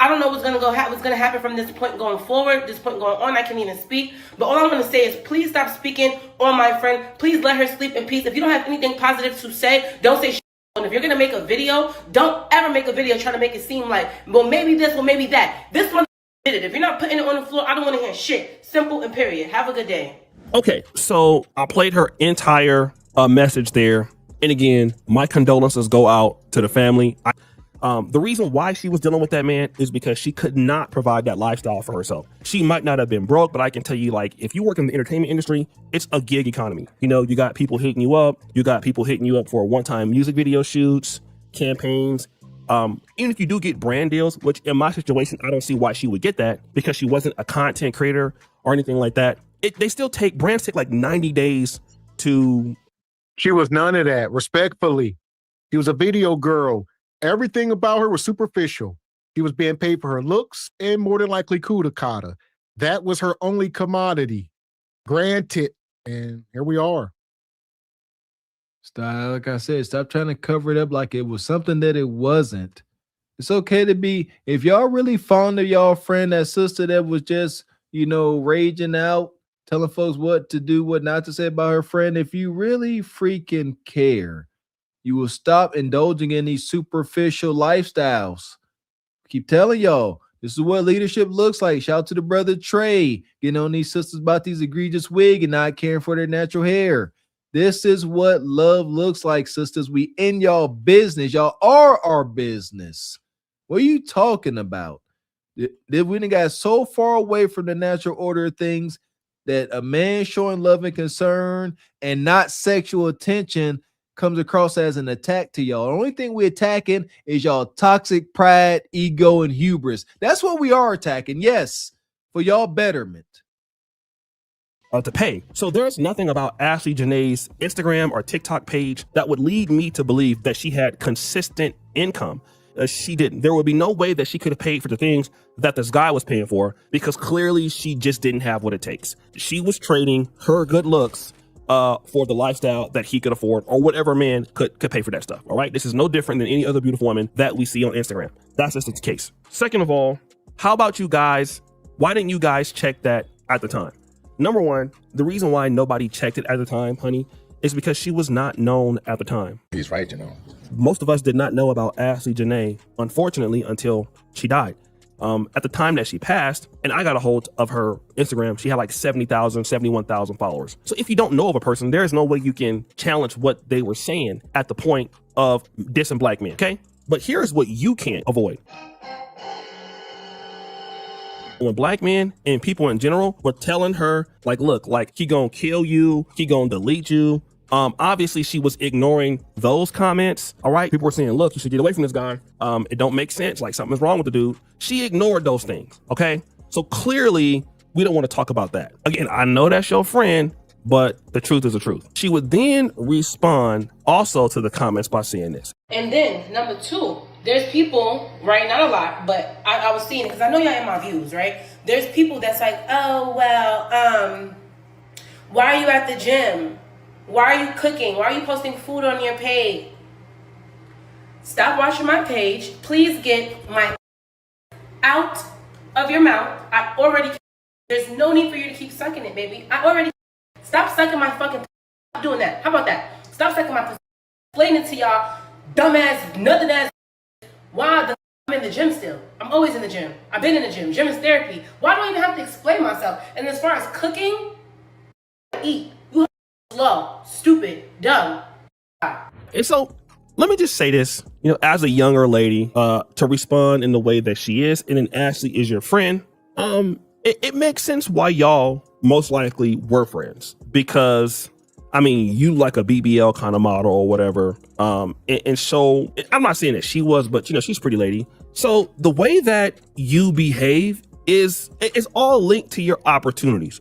I don't know what's gonna happen from this point going forward, this point going on. I can't even speak. But all I'm gonna say is please stop speaking on my friend. Please let her sleep in peace. If you don't have anything positive to say, don't say shit. And if you're gonna make a video, don't ever make a video trying to make it seem like, well, maybe this, well, maybe that. This one did it. If you're not putting it on the floor, I don't want to hear shit. Simple and period. Have a good day. Okay, so I played her entire message there. And again, my condolences go out to the family. The reason why she was dealing with that man is because she could not provide that lifestyle for herself. She might not have been broke, but I can tell you, like, if you work in the entertainment industry, it's a gig economy. You know, you got people hitting you up. You got people hitting you up for one-time music video shoots, campaigns. Even if you do get brand deals, which in my situation, I don't see why she would get that because she wasn't a content creator or anything like that. Brands take like 90 days to... She was none of that, respectfully. She was a video girl. Everything about her was superficial. She was being paid for her looks and more than likely kudakata. That was her only commodity. Granted, and here we are. Stop, like I said, stop trying to cover it up like it was something that it wasn't. It's okay to be, if y'all really fond of y'all friend, that sister that was just, you know, raging out, telling folks what to do, what not to say about her friend, if you really freaking care, you will stop indulging in these superficial lifestyles. Keep telling y'all, this is what leadership looks like. Shout out to the brother Trey, getting on these sisters about these egregious wig and not caring for their natural hair. This is what love looks like, sisters. We in y'all business. Y'all are our business. What are you talking about? We done got so far away from the natural order of things that a man showing love and concern and not sexual attention comes across as an attack to y'all. The only thing we're attacking is y'all toxic pride, ego, and hubris. That's what we are attacking. Yes, for y'all betterment. To pay. So there's nothing about Ashley Jana's Instagram or TikTok page that would lead me to believe that she had consistent income. She didn't. There would be no way that she could have paid for the things that this guy was paying for because clearly she just didn't have what it takes. She was trading her good looks for the lifestyle that he could afford or whatever man could pay for that stuff. All right. This is no different than any other beautiful woman that we see on Instagram. That's just the case. Second of all, how about you guys? Why didn't you guys check that at the time? Number one, the reason why nobody checked it at the time, honey, is because she was not known at the time. He's right, you know. Most of us did not know about Ashley Jana, unfortunately, until she died. At the time that she passed, and I got a hold of her Instagram, she had like 70,000, 71,000 followers. So if you don't know of a person, there is no way you can challenge what they were saying at the point of dissing black men, okay? But here's what you can't avoid. When black men and people in general were telling her, like, look, like, he gonna kill you, he gonna delete you. Obviously she was ignoring those comments. All right. People were saying, look, you should get away from this guy. It don't make sense. Like something's wrong with the dude. She ignored those things. Okay. So clearly we don't want to talk about that. Again, I know that's your friend, but the truth is the truth. She would then respond also to the comments by saying this. And then number two, there's people, right? Not a lot, but I was seeing it because I know y'all in my views, right? There's people that's like, oh, well, why are you at the gym? Why are you cooking? Why are you posting food on your page? Stop watching my page. Please get my out of your mouth. I already, there's no need for you to keep sucking it, baby. Stop sucking my fucking, stop doing that. How about that? Stop sucking my pussy. Explaining to y'all, dumbass, nothing ass, why the I'm in the gym still. I'm always in the gym. I've been in the gym. Gym is therapy. Why do I even have to explain myself? And as far as cooking, eat. You slow, stupid, dumb. And so let me just say this, you know, as a younger lady, to respond in the way that she is, and then Ashley is your friend. It makes sense why y'all most likely were friends because, I mean, you like a BBL kind of model or whatever. And so I'm not saying that she was, but you know, she's a pretty lady. So the way that you behave it's all linked to your opportunities.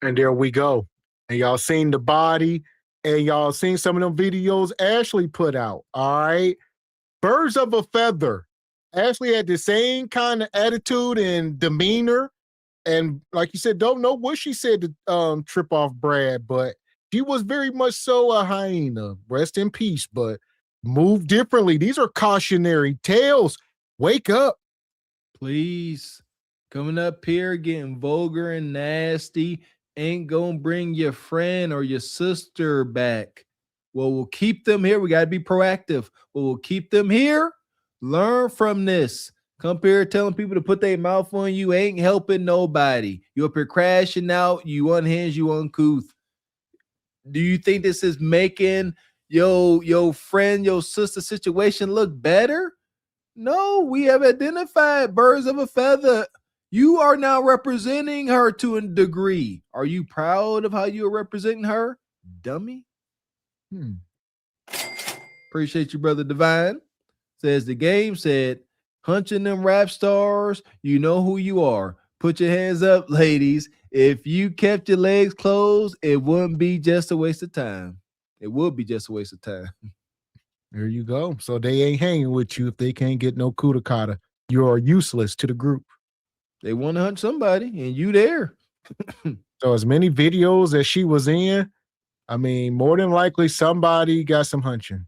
And there we go. And y'all seen the body, and y'all seen some of them videos Ashley put out. All right. Birds of a feather. Ashley had the same kind of attitude and demeanor. And like you said, don't know what she said to trip off Brad, but she was very much so a hyena. Rest in peace, but move differently. These are cautionary tales. Wake up. Please. Coming up here getting vulgar and nasty ain't gonna bring your friend or your sister back. Well, we'll keep them here. We got to be proactive. Well, we'll keep them here. Learn from this. Come here telling people to put their mouth on you ain't helping nobody. You up here crashing out. You unhinged, you uncouth. Do you think this is making your friend, your sister situation look better? No, we have identified birds of a feather. You are now representing her to a degree. Are you proud of how you are representing her, dummy? Appreciate you, brother Divine. Says the game said, hunching them rap stars, you know who you are. Put your hands up, ladies. If you kept your legs closed, it wouldn't be just a waste of time. It would be just a waste of time. There you go. So they ain't hanging with you if they can't get no coup de kata. You are useless to the group. They want to hunt somebody, and you there. So as many videos as she was in, I mean, more than likely somebody got some hunching.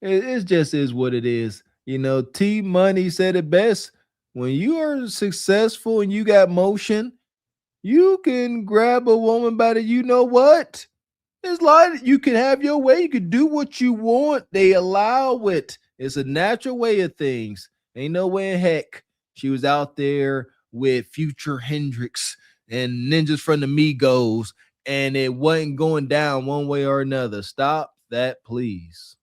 It just is what it is. You know, T Money said it best. When you are successful and you got motion, you can grab a woman by the you know what. It's like you can have your way. You can do what you want. They allow it. It's a natural way of things. Ain't no way in heck she was out there with Future Hendrix and ninjas from the Migos, and it wasn't going down one way or another. Stop that, please.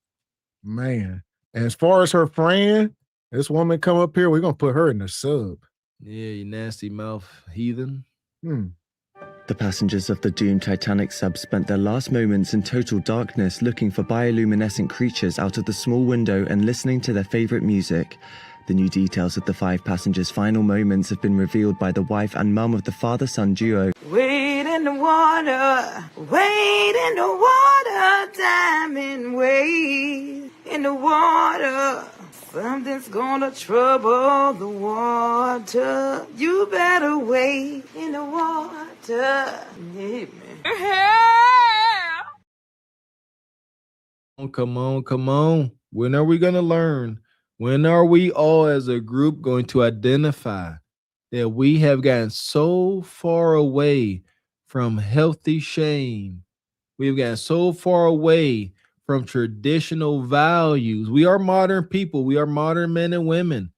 Man. And as far as her friend, this woman come up here, we're going to put her in the sub. Yeah, you nasty mouth heathen. The passengers of the doomed Titanic sub spent their last moments in total darkness looking for bioluminescent creatures out of the small window and listening to their favorite music. The new details of the 5 passengers' final moments have been revealed by the wife and mum of the father-son duo. Wade in the water, wade in the water, diamond wade in the water. Something's gonna trouble the water. You better wade in the water. Yeah, man. Come on. When are we going to learn? When are we all as a group going to identify that we have gotten so far away from healthy shame? We've gotten so far away from traditional values. We are modern people. We are modern men and women.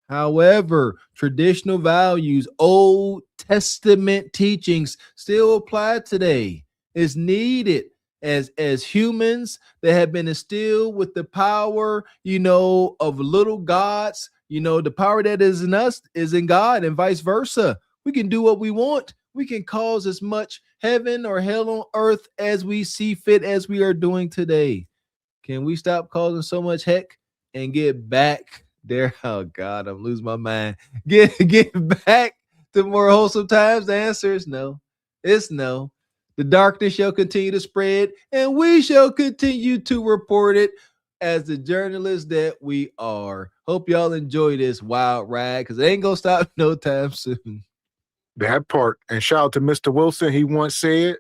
However, traditional values, Old Testament teachings still apply today. It's needed as humans that have been instilled with the power, of little gods. The power that is in us is in God and vice versa. We can do what we want. We can cause as much heaven or hell on earth as we see fit, as we are doing today. Can we stop causing so much heck and get back there? Oh God, I'm losing my mind. Get back to more wholesome times. The answer is no. It's no. The darkness shall continue to spread, and we shall continue to report it as the journalists that we are. Hope y'all enjoy this wild ride, because it ain't gonna stop no time soon. That part. And shout out to Mr. Wilson. He once said,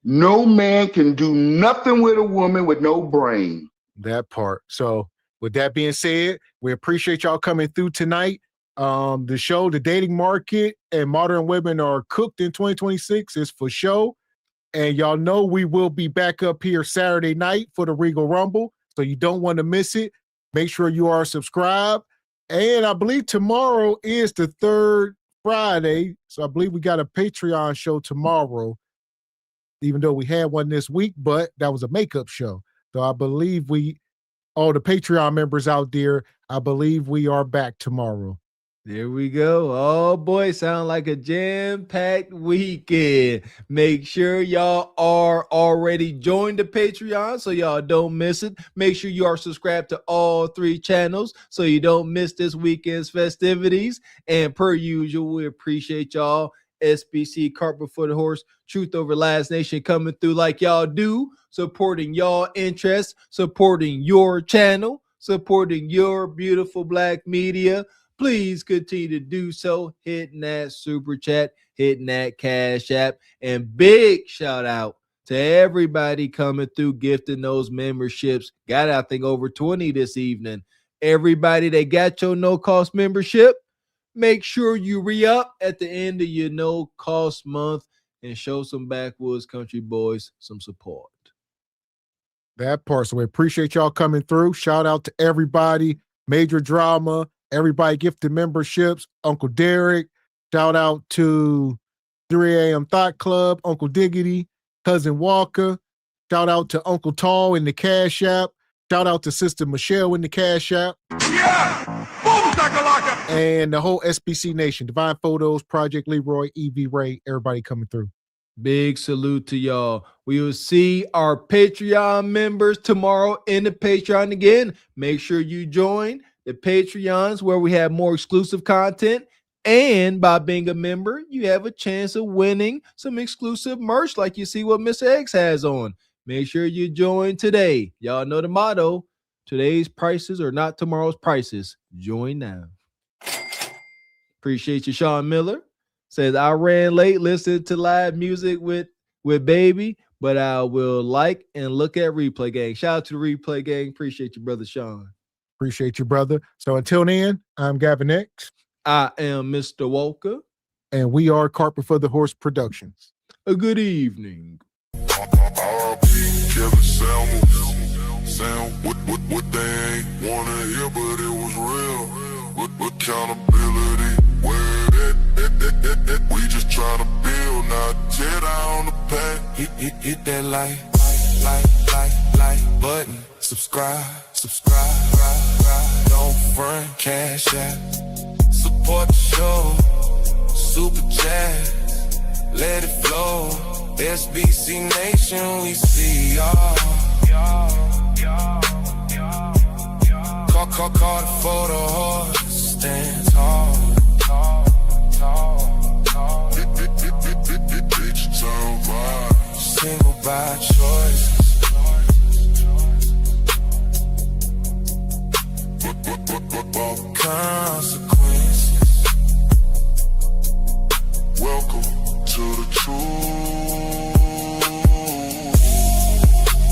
no man can do nothing with a woman with no brain. That part. So with that being said, we appreciate y'all coming through tonight. The show, The Dating Market and Modern Women Are Cooked in 2026 is for show. And y'all know we will be back up here Saturday night for the Regal Rumble. So you don't want to miss it. Make sure you are subscribed. And I believe tomorrow is the third Friday. So I believe we got a Patreon show tomorrow, even though we had one this week, but that was a makeup show. So I believe all the Patreon members out there, I believe we are back tomorrow. There we go. Oh boy, sound like a jam-packed weekend. Make sure y'all are already joined the Patreon so y'all don't miss it. Make sure you are subscribed to all 3 channels so you don't miss this weekend's festivities. And per usual, we appreciate y'all. SBC, Cart Before the Horse, Truth Over Last Nation coming through like y'all do, supporting y'all interests, supporting your channel, supporting your beautiful black media. Please continue to do so, hitting that super chat, hitting that cash app, and big shout out to everybody coming through gifting those memberships. Got, I think, over 20 this evening. Everybody that got your no-cost membership, make sure you re-up at the end of your no-cost month and show some backwoods country boys some support. That part. So we appreciate y'all coming through. Shout out to everybody. Major Drama. Everybody gifted memberships. Uncle Derek. Shout out to 3 a.m. Thought Club. Uncle Diggity. Cousin Walker. Shout out to Uncle Tall in the Cash App. Shout out to Sister Michelle in the Cash App. Yeah! Boom, shakalaka! And the whole SBC Nation. Divine Photos, Project Leroy, EV Ray. Everybody coming through. Big salute to y'all. We will see our Patreon members tomorrow in the Patreon again. Make sure you join the Patreons where we have more exclusive content. And by being a member, you have a chance of winning some exclusive merch like you see what Mr. X has on. Make sure you join today. Y'all know the motto. Today's prices are not tomorrow's prices. Join now. Appreciate you, Sean Miller. Says, I ran late listening to live music with baby, but I will like and look at Replay Gang. Shout out to the Replay Gang. Appreciate you, brother Sean. Appreciate you, brother. So until then, I'm Gavin X. I am Mr. Walker. And we are Cart Before the Horse Productions. A good evening. What they ain't wanna hear, but it was real. With accountability, where that we just tryna build, not tear down the path. Hit that like button. Subscribe. Don't front, cash out. Support the show. Super chat. Let it flow. SBC Nation, we see y'all. Call the photo horse. Stand tall. Digital vibe. Single by choice. Consequence.